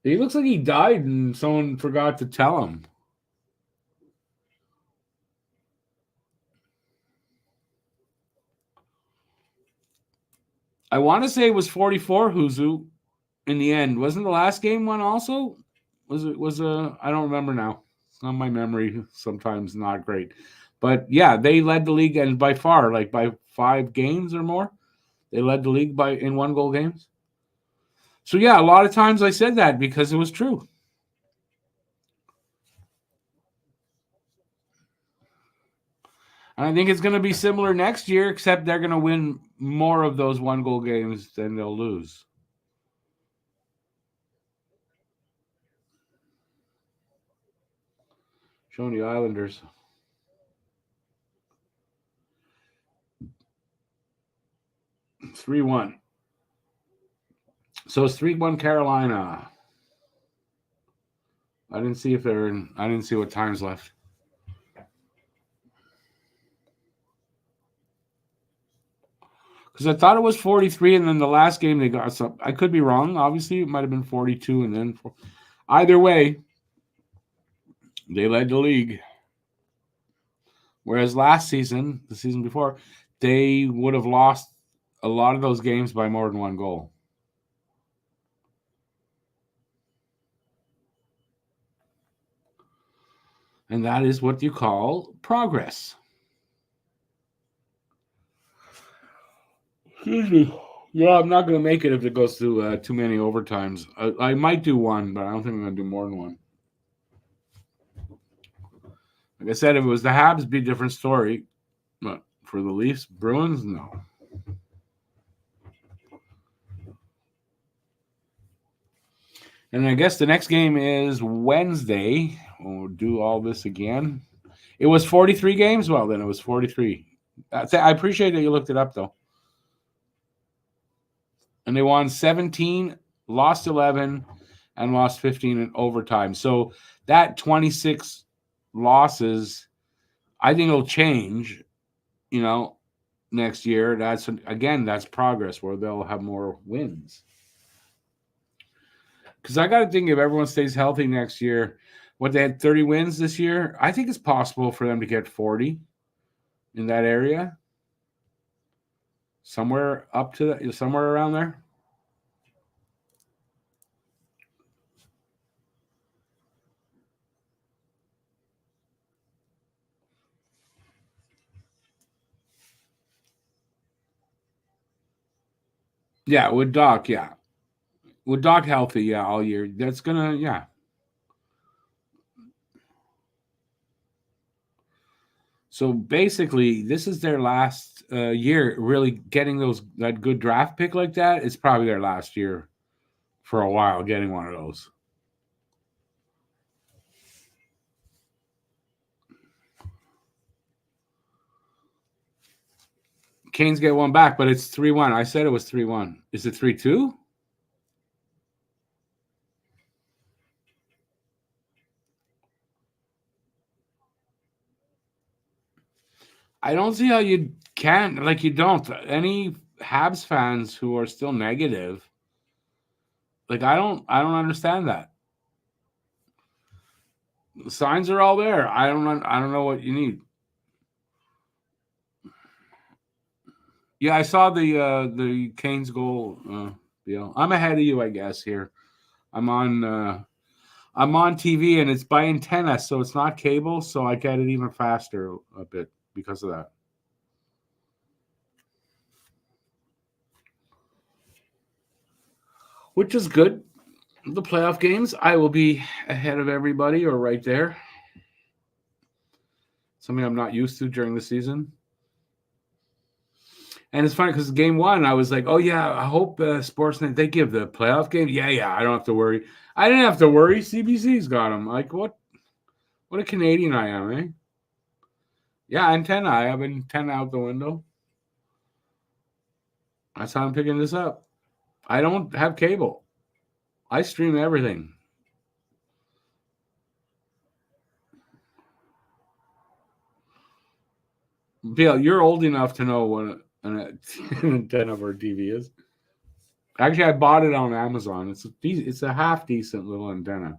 He looks like he died and someone forgot to tell him. I want to say it was 44 Huzu in the end. Wasn't the last game one also? I don't remember now. My memory sometimes not great. But yeah, they led the league and by far, like by 5 games or more. They led the league in 1-goal games. So yeah, a lot of times I said that because it was true. And I think it's going to be similar next year, except they're going to win more of those 1-goal games than they'll lose. Showing the Islanders. 3-1. So it's 3-1 Carolina. I didn't see what time's left. Because I thought it was 43, and then the last game they got some. I could be wrong. Obviously, it might have been 42, and then either way, they led the league. Whereas last season, the season before, they would have lost a lot of those games by more than 1 goal. And that is what you call progress. Excuse me. Yeah, I'm not going to make it if it goes through too many overtimes. I might do one, but I don't think I'm going to do more than one. Like I said, if it was the Habs, it'd be a different story. But for the Leafs, Bruins, no. And I guess the next game is Wednesday. We'll do all this again. It was 43 games? Well, then it was 43. I appreciate that you looked it up, though. And they won 17, lost 11, and lost 15 in overtime. So that 26 losses, I think it'll change, next year. That's progress where they'll have more wins. Because I got to think if everyone stays healthy next year, they had 30 wins this year, I think it's possible for them to get 40 in that area. Somewhere around there. Yeah, with Doc, yeah. With Doc healthy, yeah, all year. That's gonna, yeah. So basically, this is their last year really getting that good draft pick like that. It's probably their last year for a while getting one of those. Canes get one back, but it's 3-1. I said it was 3-1. Is it 3-2? I don't see how you can. Like, you don't. Any Habs fans who are still negative, like, I don't understand that. The signs are all there. I don't know what you need. Yeah, I saw the Canes goal. I'm ahead of you, I guess. Here, I'm on I'm on TV and it's by antenna, so it's not cable, so I get it even faster a bit because of that. Which is good. The playoff games, I will be ahead of everybody or right there. Something I'm not used to during the season. And it's funny because game one, I was like, "Oh yeah, I hope Sportsnet they give the playoff game." Yeah, yeah, I don't have to worry. I didn't have to worry. CBC's got them. Like what? What a Canadian I am, eh? Yeah, antenna. I have antenna out the window. That's how I'm picking this up. I don't have cable. I stream everything. Bill, you're old enough to know what an antenna for a TV is. Actually, I bought it on Amazon. It's a half decent little antenna.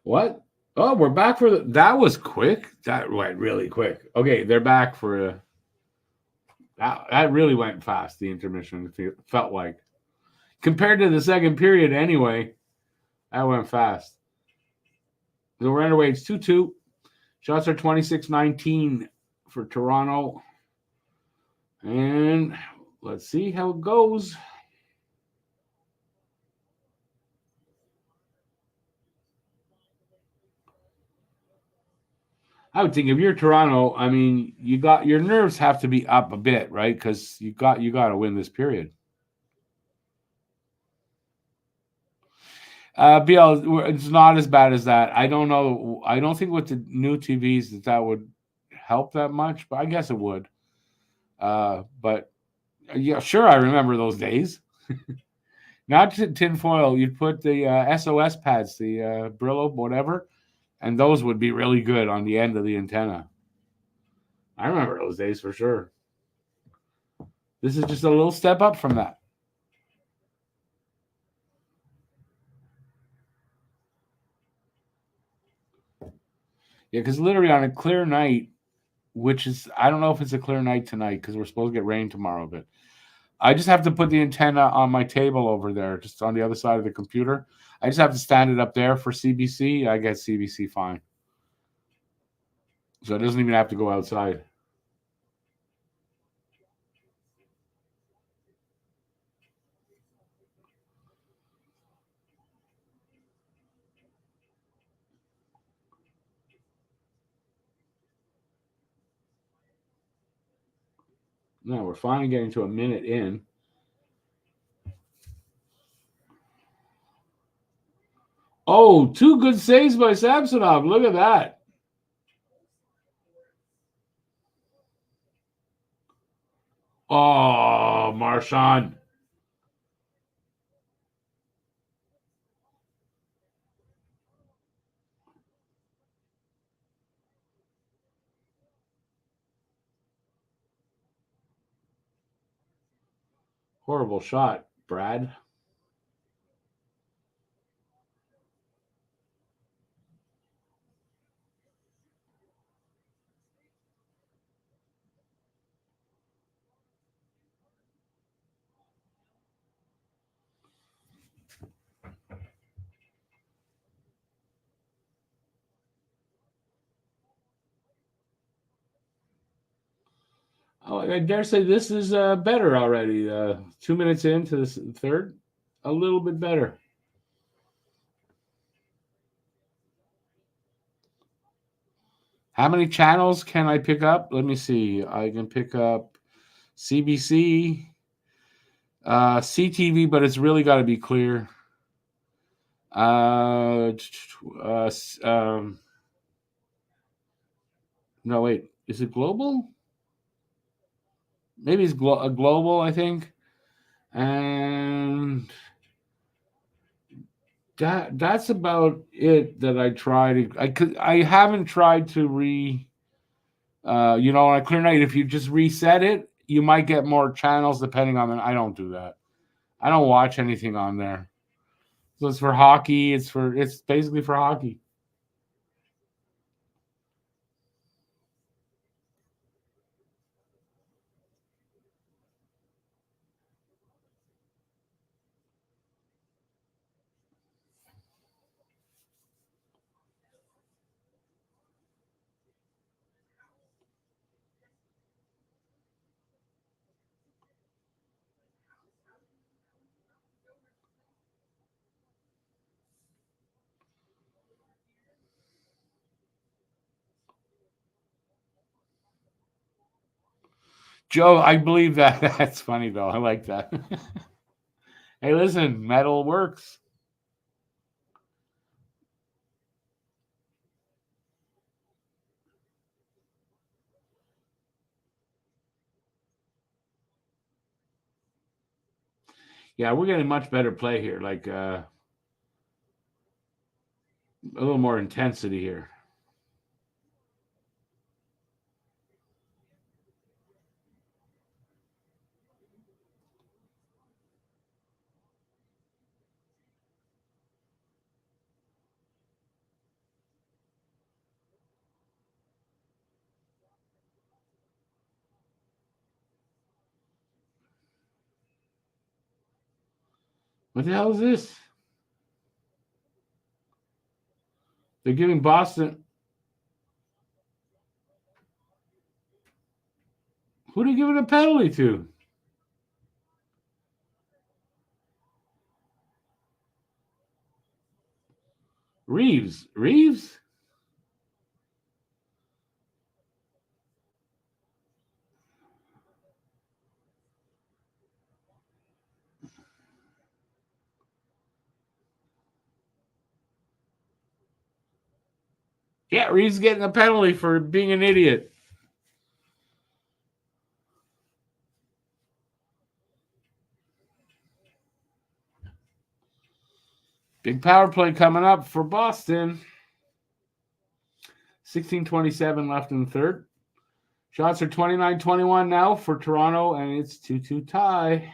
What? Oh, we're back for that was quick. That went really quick. Okay, they're back for that really went fast. The intermission felt like compared to the second period anyway. That went fast. So we're underway. It's 2-2. Shots are 26-19 for Toronto. And let's see how it goes. I would think if you're Toronto, I mean, you got your nerves have to be up a bit, right? Because you got to win this period. BL, it's not as bad as that. I don't know. I don't think with the new TVs that would help that much, but I guess it would. But yeah, sure, I remember those days. Not tinfoil. You'd put the SOS pads, the Brillo, whatever, and those would be really good on the end of the antenna. I remember those days for sure. This is just a little step up from that. Yeah, because literally on a clear night, which is I don't know if it's a clear night tonight because we're supposed to get rain tomorrow, but I just have to put the antenna on my table over there, just on the other side of the computer. I just have to stand it up there for CBC. I get CBC fine, so it doesn't even have to go outside. No, we're finally getting to a minute in. Oh, two good saves by Samsonov. Look at that. Oh, Marchand. Horrible shot, Brad. Oh, I dare say this is better already. 2 minutes into this third, a little bit better. How many channels can I pick up? Let me see. I can pick up CBC, CTV, but it's really got to be clear. No, wait. Is it global? Maybe it's global, I think. And that's about it that I tried. I haven't tried to on a clear night, if you just reset it, you might get more channels depending on it. I don't do that. I don't watch anything on there. So it's for hockey. It's basically for hockey. Joe, I believe that. That's funny though. I like that. Hey, listen, metal works. Yeah, we're getting much better play here. Like a little more intensity here. What the hell is this? They're giving Boston. Who are they giving a penalty to? Reeves. Reeves? Yeah, Reeves getting a penalty for being an idiot. Big power play coming up for Boston. 16:27 left in the third. Shots are 29-21 now for Toronto, and it's 2-2 tie.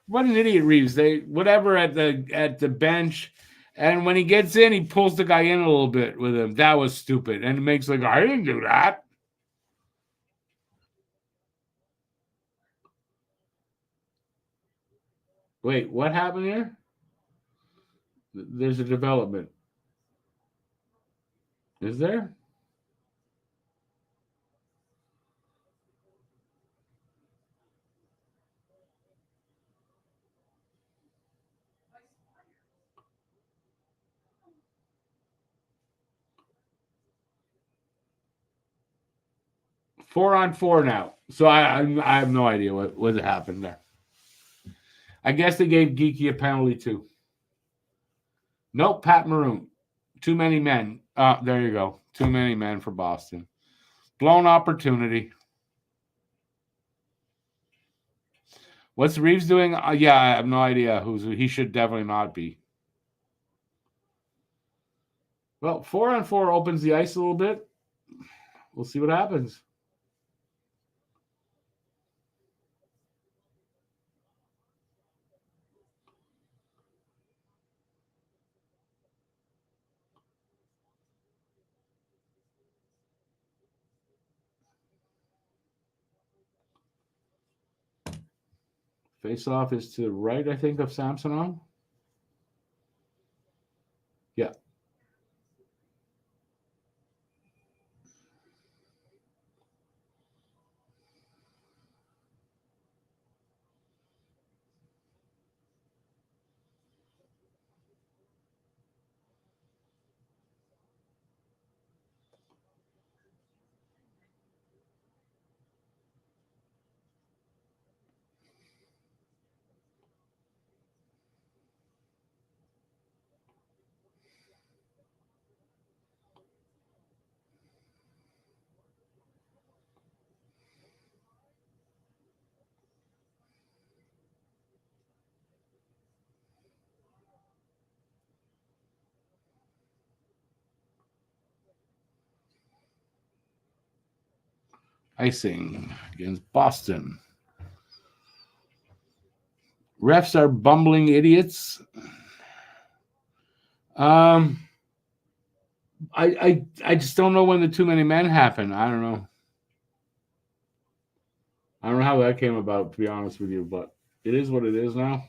What an idiot, Reeves. They whatever at the bench, and when he gets in, he pulls the guy in a little bit with him. That was stupid, and it makes like I didn't do that. Wait, what happened here? There's a development. Is there? Four on four now. So I have no idea what happened there. I guess they gave Geeky a penalty too. Nope, Pat Maroon. Too many men. There you go. Too many men for Boston. Blown opportunity. What's Reeves doing? Yeah, I have no idea he should definitely not be. Well, 4-on-4 opens the ice a little bit. We'll see what happens. Face-off is to the right, I think, of Samsonov. Yeah. icing against Boston. Refs are bumbling idiots. I just don't know when the too many men happen. I don't know. I don't know how that came about, to be honest with you, but it is what it is now.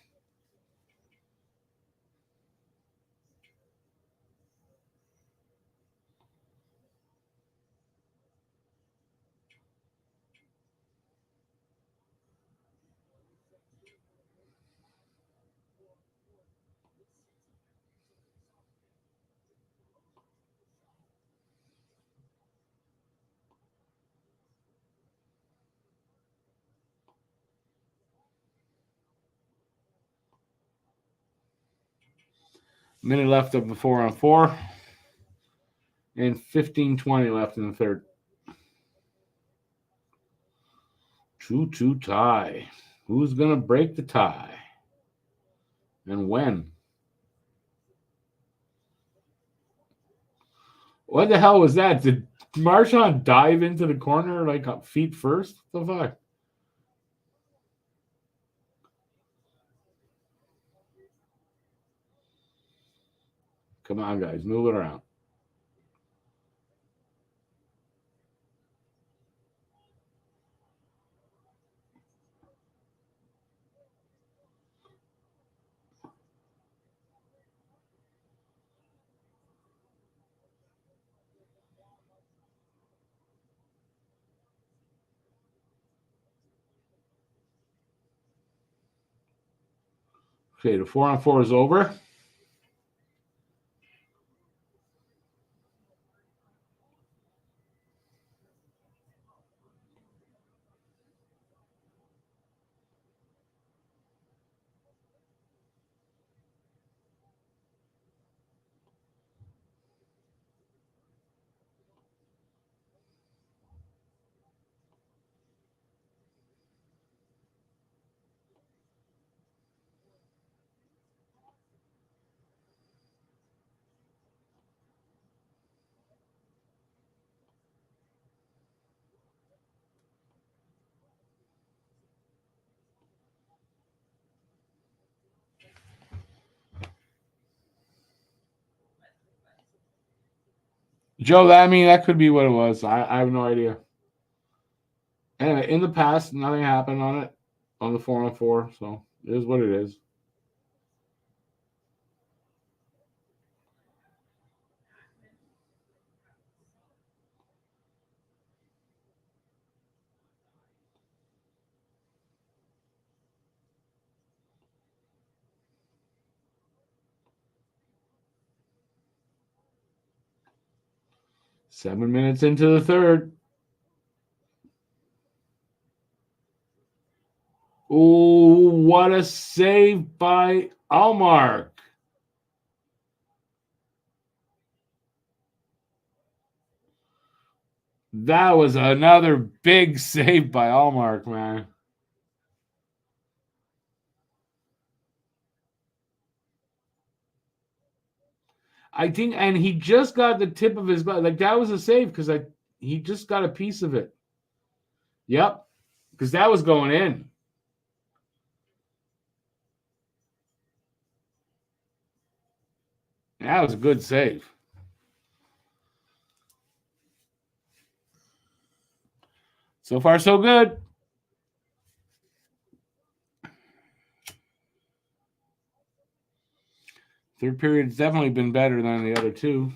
Minute left of the 4-on-4. And 15:20 left in the third. 2-2 tie. Who's going to break the tie? And when? What the hell was that? Did Marchand dive into the corner like feet first? What the fuck? Come on, guys. Move it around. Okay, the 4-on-4 is over. Joe, that could be what it was. I have no idea. Anyway, in the past, nothing happened on it, on the 4-on-4, so it is what it is. Seven minutes into the third. Oh, what a save by Allmark. That was another big save by Allmark, man. I think, and he just got the tip of his glove. Like, that was a save because he just got a piece of it. Yep, because that was going in. That was a good save. So far, so good. Third period's definitely been better than the other two.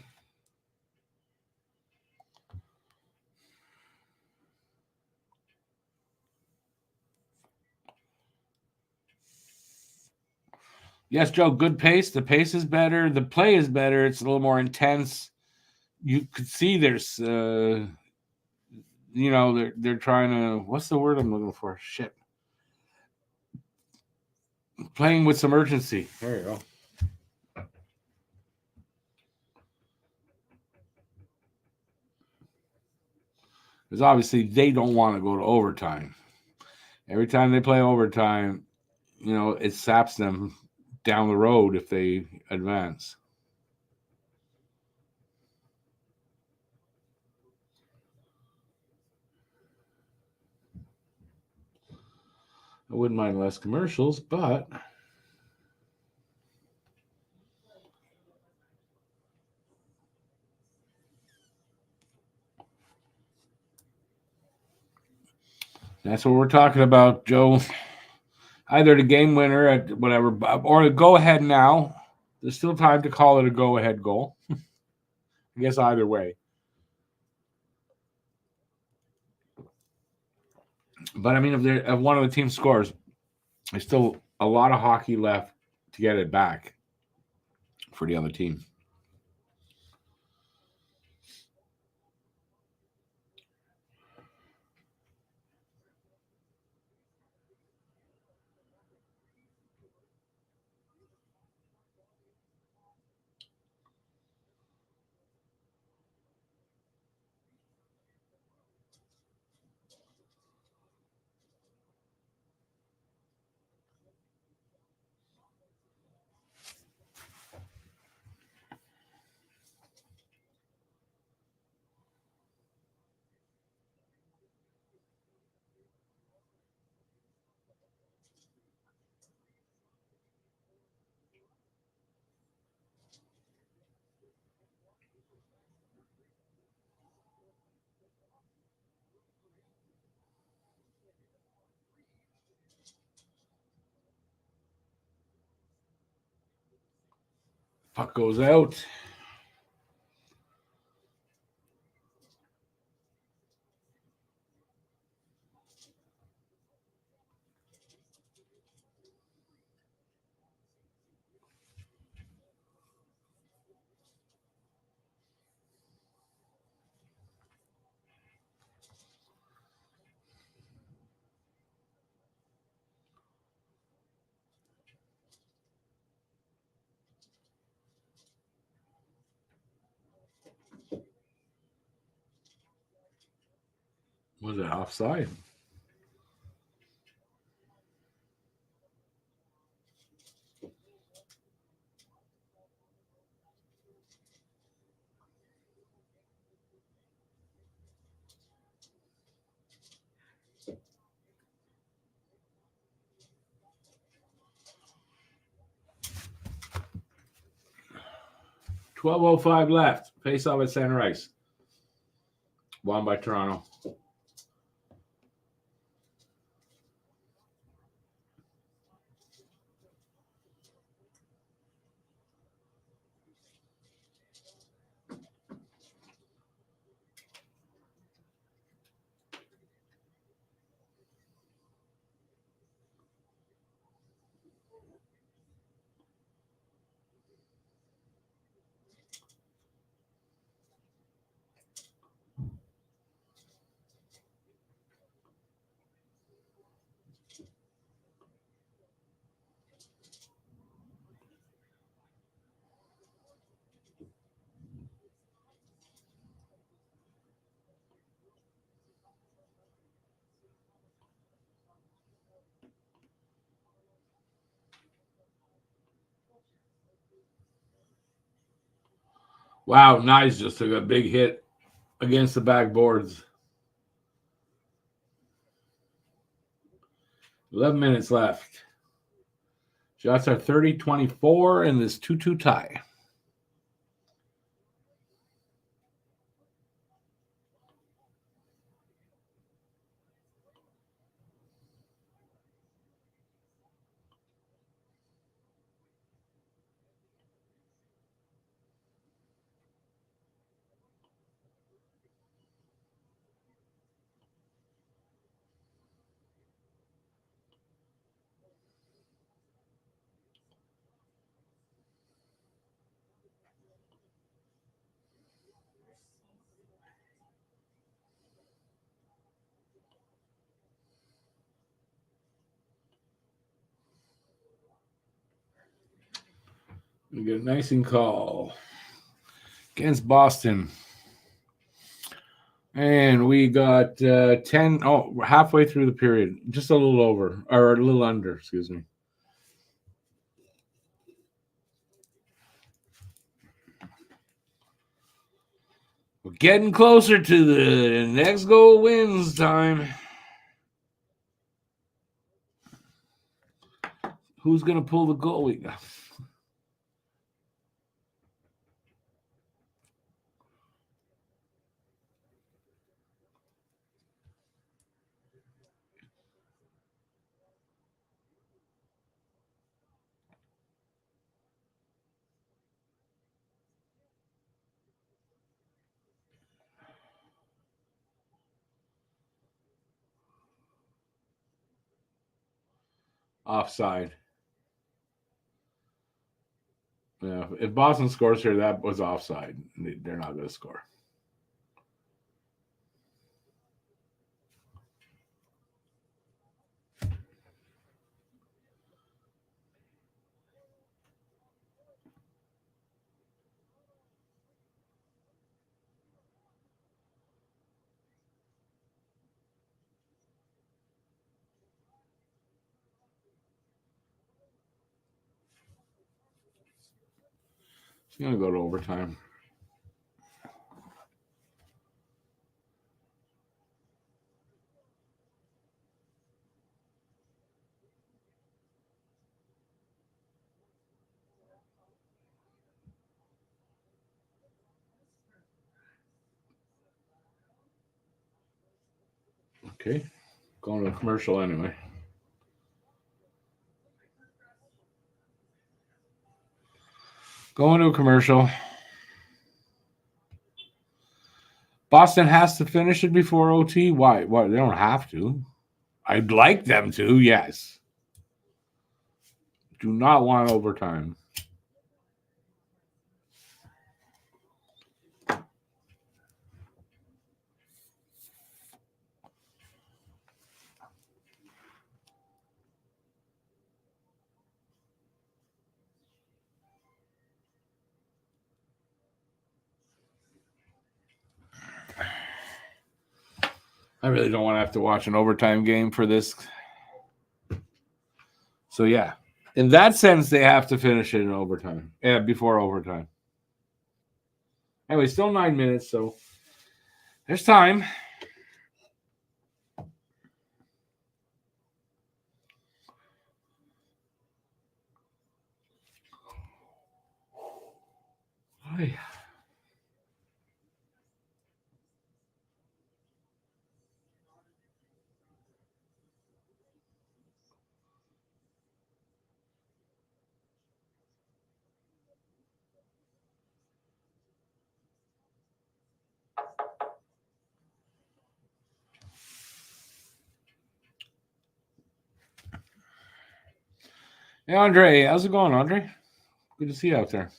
Yes, Joe, good pace. The pace is better. The play is better. It's a little more intense. You could see there's, they're trying to, what's the word I'm looking for? Shit. Playing with some urgency. There you go. Because obviously they don't want to go to overtime. Every time they play overtime, it saps them down the road if they advance. I wouldn't mind less commercials, but that's what we're talking about, Joe. Either the game winner at whatever, or a go-ahead now. There's still time to call it a go-ahead goal. I guess either way. But I mean, if one of the teams scores, there's still a lot of hockey left to get it back for the other team. Puck goes out. Was it offside? $12:05 left. Face off at center ice. Won by Toronto. Wow, Nyes just took a big hit against the backboards. 11 minutes left. Shots are 30-24 in this 2-2 tie. We get an icing call against Boston. And we got 10, halfway through the period, just a little over, or a little under, excuse me. We're getting closer to the next goal wins time. Who's going to pull the goalie? Offside. Yeah, if Boston scores here, that was offside. They're not going to score. It's going to go to overtime. Okay. Going to a commercial anyway. Going to a commercial. Boston has to finish it before OT. Why? Why? They don't have to. I'd like them to, yes. Do not want overtime. I really don't want to have to watch an overtime game for this. So, yeah. In that sense, they have to finish it in overtime. Yeah, before overtime. Anyway, still 9 minutes, so there's time. Hi. Hey, Andre. How's it going, Andre? Good to see you out there.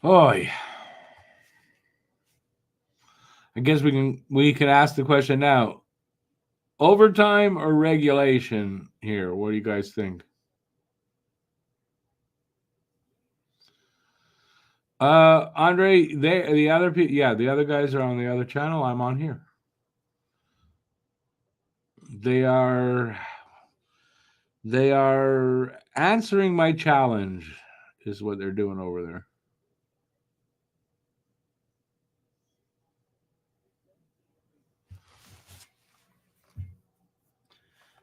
Oh, yeah. I guess we can ask the question now. Overtime or regulation here? What do you guys think? Andre, the other the other guys are on the other channel. I'm on here. They are answering my challenge, is what they're doing over there.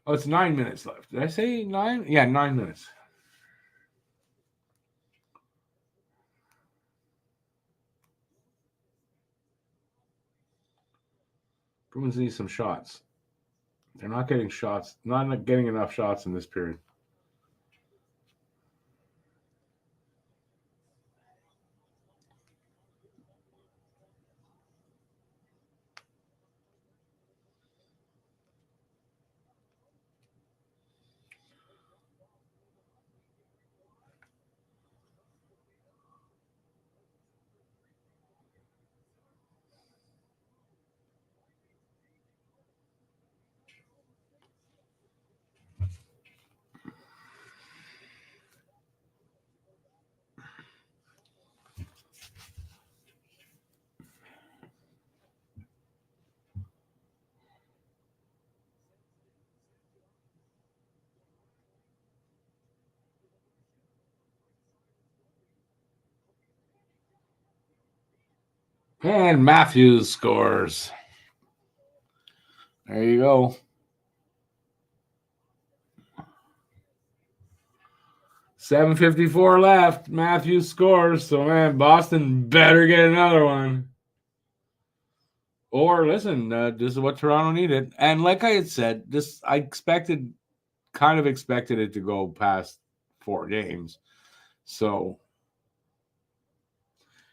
Oh, it's 9 minutes left. Did I say 9? Yeah, 9 minutes. Bruins need some shots. They're not getting shots. Not getting enough shots in this period. And Matthews scores. There you go. 7:54 left. Matthews scores. So, man, Boston better get another one. Or, listen, this is what Toronto needed. And like I had said, I kind of expected it to go past 4 games. So,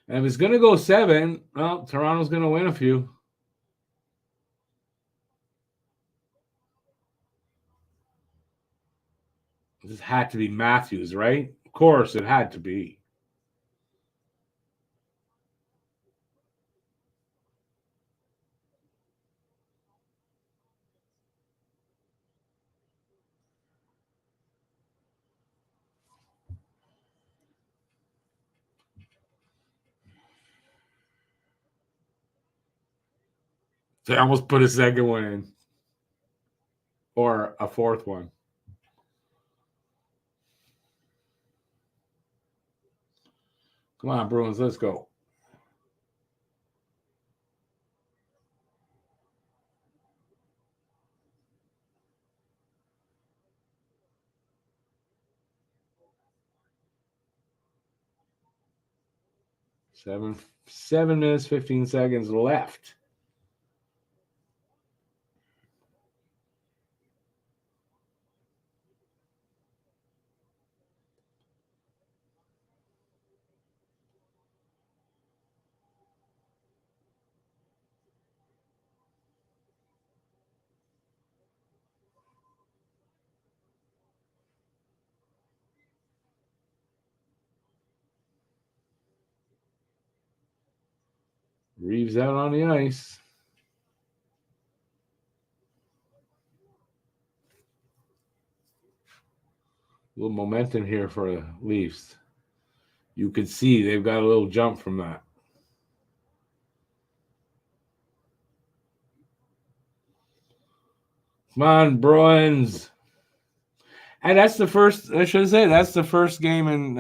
and if it's going to go 7, well, Toronto's going to win a few. This had to be Matthews, right? Of course, it had to be. They almost put a second one in. Or a fourth one. Come on, Bruins, let's go. Seven minutes, 15 seconds left. Reeves out on the ice. A little momentum here for the Leafs. You can see they've got a little jump from that. Come on, Bruins. And that's the first, I should say, that's the first game in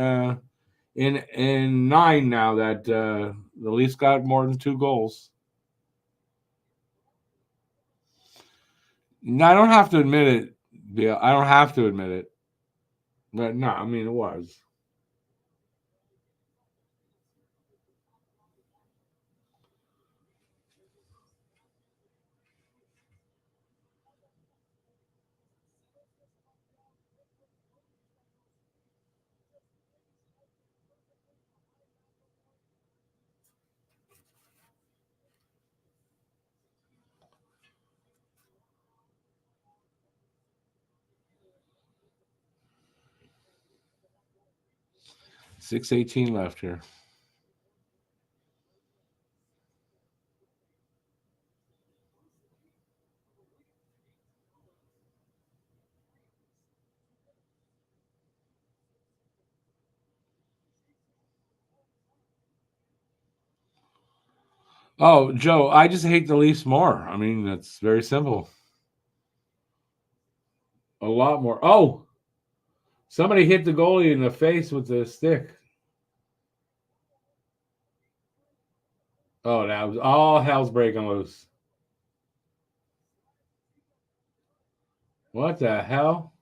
9 now that the Leafs got more than 2 goals. No, I don't have to admit it. Yeah, I don't have to admit it. But no, I mean, it was. .618 left here. Oh, Joe, I just hate the Leafs more. I mean, that's very simple. A lot more. Oh, somebody hit the goalie in the face with the stick. Oh, that was all hell's breaking loose. What the hell?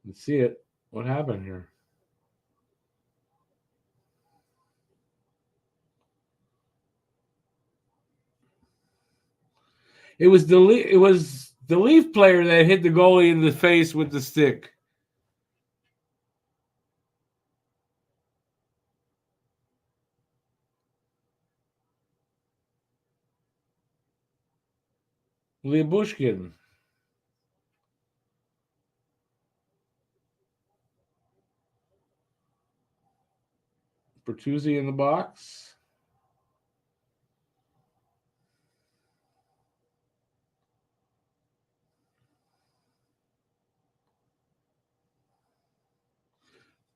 Let's see it. What happened here? It was the Leaf player that hit the goalie in the face with the stick. Libushkin. Bertuzzi in the box.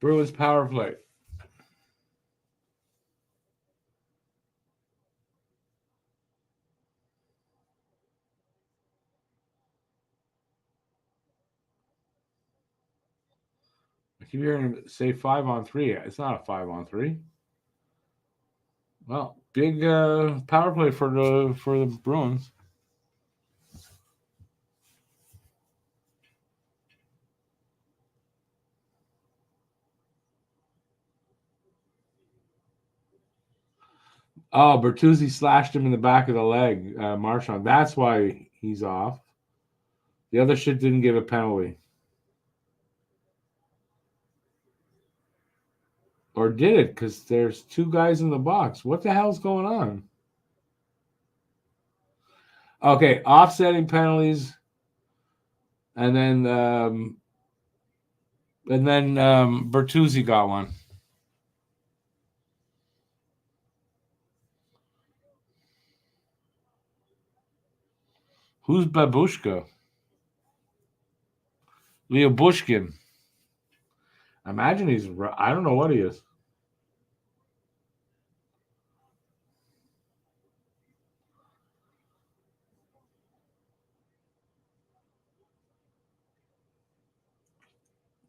Bruins power play. I keep hearing him say 5-on-3. It's not a 5-on-3. Well, big power play for the Bruins. Oh, Bertuzzi slashed him in the back of the leg, Marchand. That's why he's off. The other shit didn't give a penalty. Or did it? Because there's two guys in the box. What the hell's going on? Okay, offsetting penalties, and then Bertuzzi got one. Who's Babushka? Leo Bushkin. I imagine he's. I don't know what he is.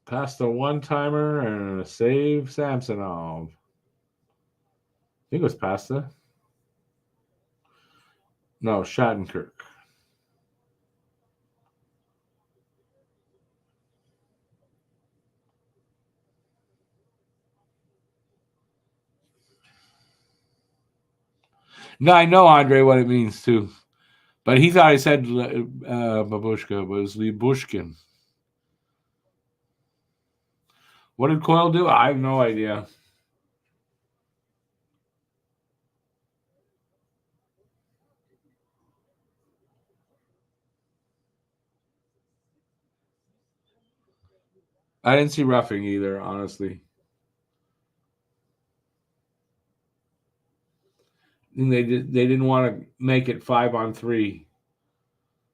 Past a one-timer and a save, Samsonov. I think it was Pasta. No, Shattenkirk. No, I know, Andre, what it means, too. But he thought I said Babushka, but it was Bushkin. What did Coyle do? I have no idea. I didn't see roughing either, honestly. And they didn't want to make it 5-on-3,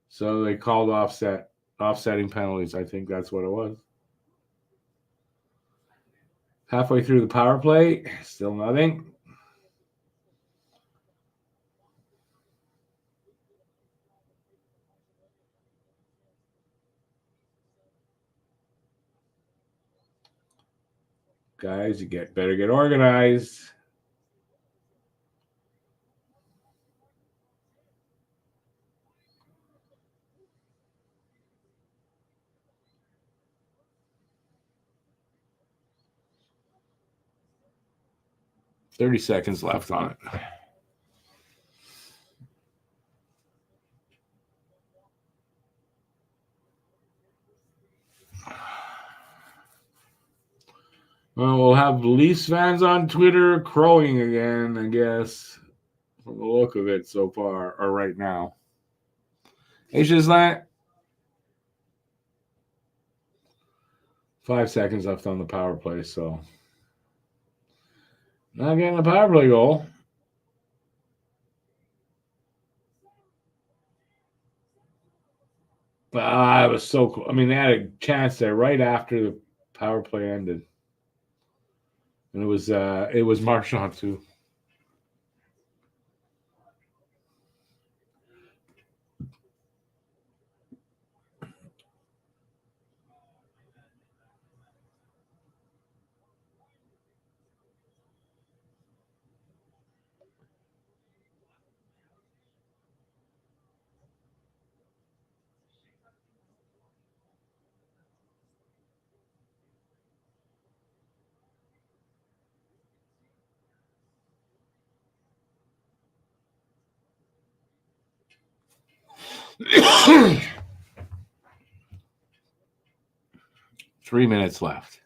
so they called offsetting penalties. I think that's what it was. Halfway through the power play, still nothing. Guys, you better get organized. $30 seconds left on it. Well, we'll have Leafs fans on Twitter crowing again, I guess, from the look of it so far, or right now. It's just like 5 seconds left on the power play, so not getting a power play goal. But it was so cool. I mean, they had a chance there right after the power play ended. And it was Marchand too. Three minutes left.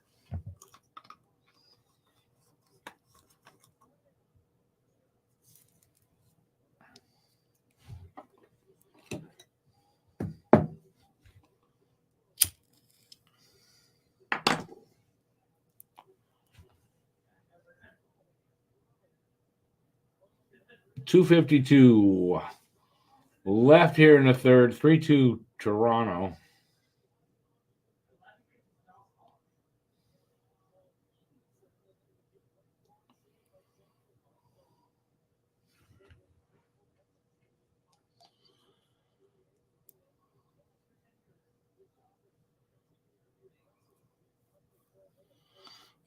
2:52 left here in the third. 3-2 Toronto.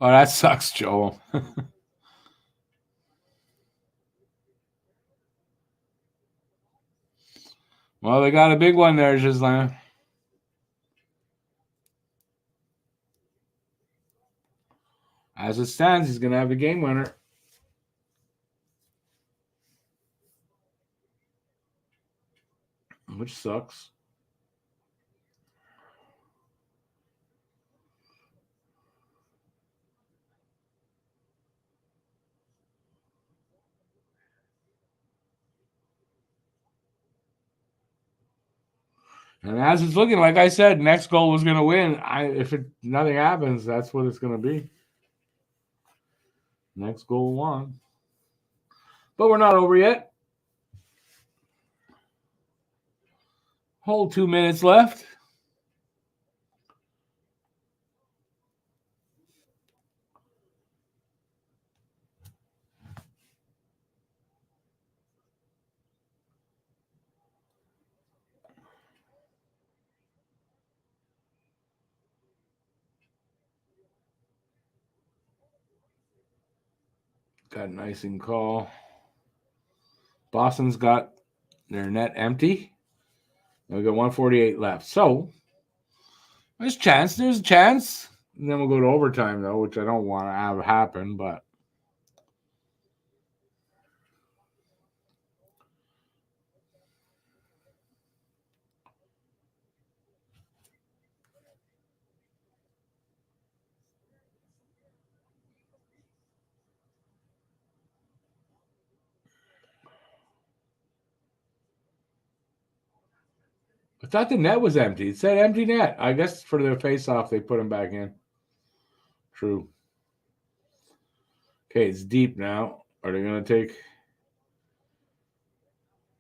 Oh, that sucks, Joel. Well, they got a big one there, Ghislain. As it stands, he's going to have a game winner. Which sucks. And as it's looking, like I said, next goal was going to win. If nothing happens, that's what it's going to be. Next goal won. But we're not over yet. Whole 2 minutes left. Got an icing call. Boston's got their net empty. We got 148 left. So there's a chance. And then we'll go to overtime, though, which I don't want to have happen, but I thought the net was empty. It said empty net. I guess for their face-off, they put them back in. True. Okay, it's deep now. Are they going to take...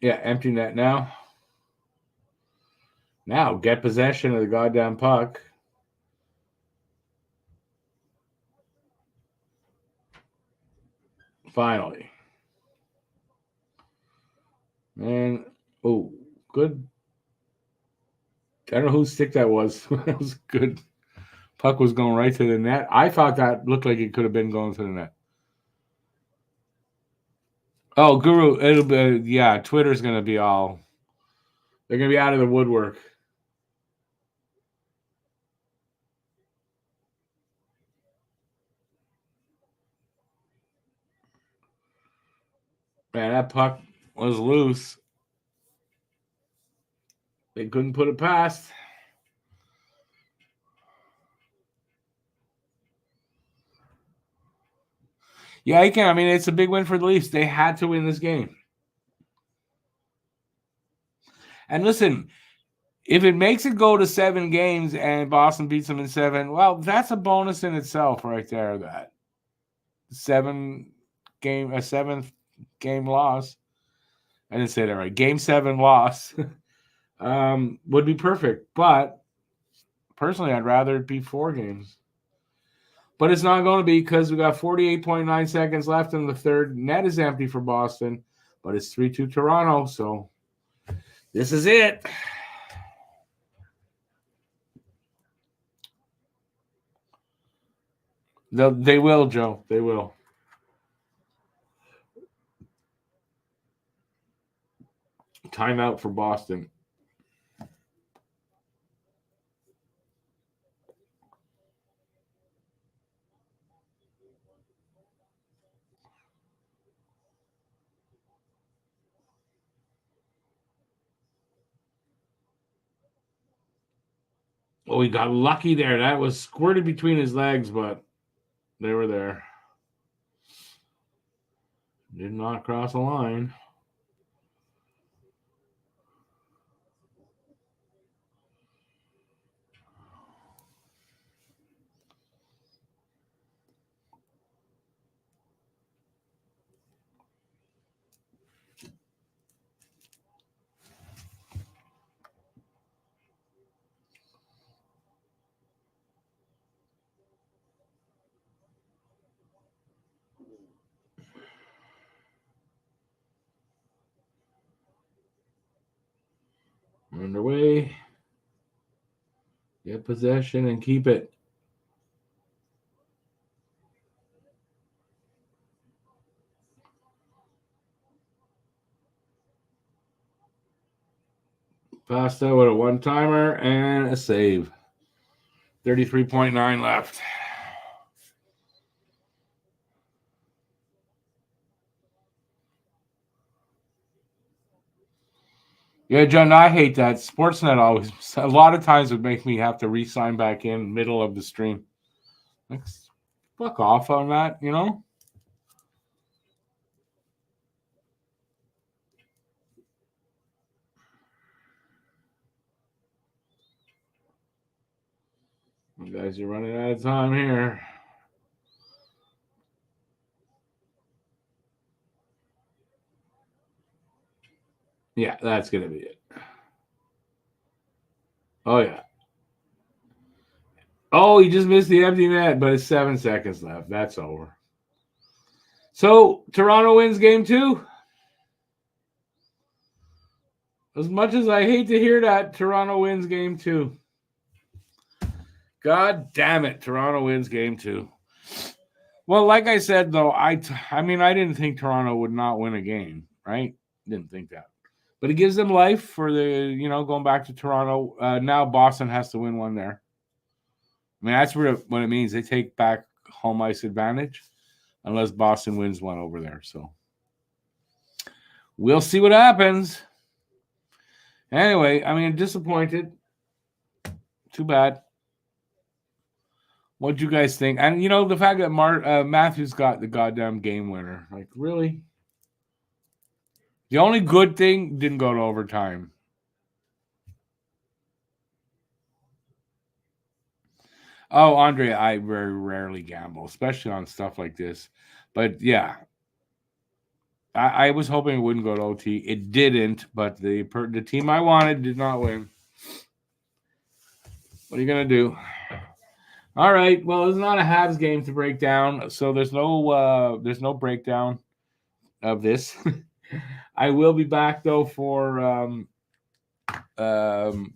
Yeah, empty net now. Now, get possession of the goddamn puck. Finally. And, oh, good. I don't know whose stick that was. That was good. Puck was going right to the net. I thought that looked like it could have been going to the net. Oh, Guru, it'll be, yeah, Twitter's going to be all, they're going to be out of the woodwork. Man, that puck was loose. They couldn't put it past. Yeah, I can. I mean, it's a big win for the Leafs. They had to win this game. And listen, if it makes it go to 7 games and Boston beats them in 7, well, that's a bonus in itself right there. That 7th game loss. I didn't say that right. Game 7 loss would be perfect. But personally, I'd rather it be 4 games. But it's not going to be because we got 48.9 seconds left in the third. Net is empty for Boston, but it's 3-2 Toronto. So this is it. They will, Joe. They will. Timeout for Boston. Oh, he got lucky there. That was squirted between his legs, but they were there. Did not cross the line. Underway. Get possession and keep it. Pasta with a one-timer and a save. 33.9 left. Yeah, John, I hate that. Sportsnet always, a lot of times would make me have to re-sign back in middle of the stream. Like, fuck off on that, you know? You guys are running out of time here. Yeah, that's going to be it. Oh, yeah. Oh, he just missed the empty net, but it's 7 seconds left. That's over. So, Toronto wins game 2. As much as I hate to hear that, Toronto wins game 2. God damn it, Toronto wins game 2. Well, like I said, though, I didn't think Toronto would not win a game, right? Didn't think that. But it gives them life for the, going back to Toronto. Now Boston has to win one there. I mean, that's what it means. They take back home ice advantage unless Boston wins one over there. So we'll see what happens. Anyway, I mean, disappointed. Too bad. What'd you guys think? And, the fact that Matthews got the goddamn game winner. Like, really? The only good thing, didn't go to overtime. Oh, Andre, I very rarely gamble, especially on stuff like this. But, yeah. I was hoping it wouldn't go to OT. It didn't, but the team I wanted did not win. What are you going to do? All right. Well, it's not a Habs game to break down, so there's no breakdown of this. I will be back though for the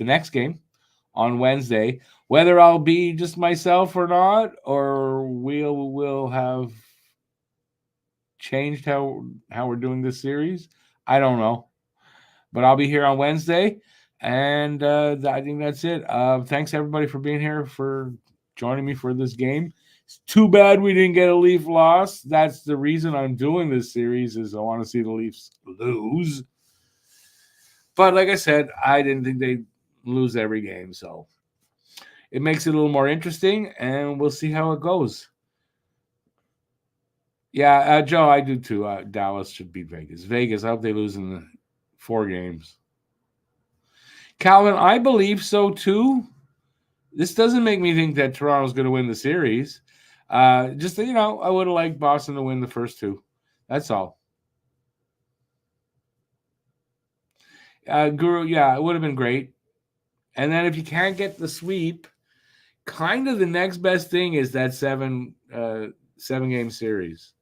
next game on Wednesday. Whether I'll be just myself or not, or we'll have changed how we're doing this series, I don't know. But I'll be here on Wednesday. And I think that's it. Thanks, everybody, for being here, for joining me for this game. It's too bad we didn't get a Leaf loss. That's the reason I'm doing this series, is I want to see the Leafs lose. But like I said, I didn't think they'd lose every game. So it makes it a little more interesting, and we'll see how it goes. Yeah, Joe, I do too. Dallas should beat Vegas. Vegas, I hope they lose in the 4 games. Calvin, I believe so too. This doesn't make me think that Toronto's going to win the series. Just, I would have liked Boston to win the first 2. That's all. Guru, yeah, it would have been great. And then if you can't get the sweep, kind of the next best thing is that 7-game series.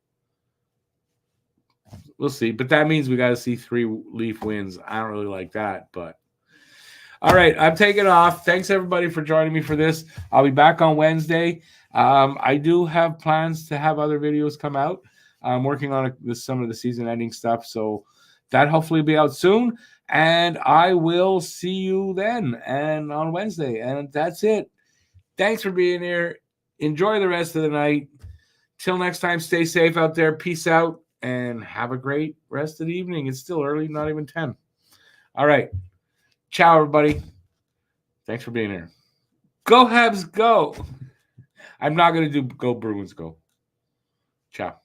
We'll see. But that means we got to see 3 Leaf wins. I don't really like that, but. All right, I'm taking off. Thanks, everybody, for joining me for this. I'll be back on Wednesday. I do have plans to have other videos come out. I'm working on some of the season-ending stuff, so that hopefully will be out soon. And I will see you then and on Wednesday. And that's it. Thanks for being here. Enjoy the rest of the night. Till next time, stay safe out there. Peace out, and have a great rest of the evening. It's still early, not even 10. All right. Ciao, everybody. Thanks for being here. Go Habs, go. I'm not going to do Go Bruins, go. Ciao.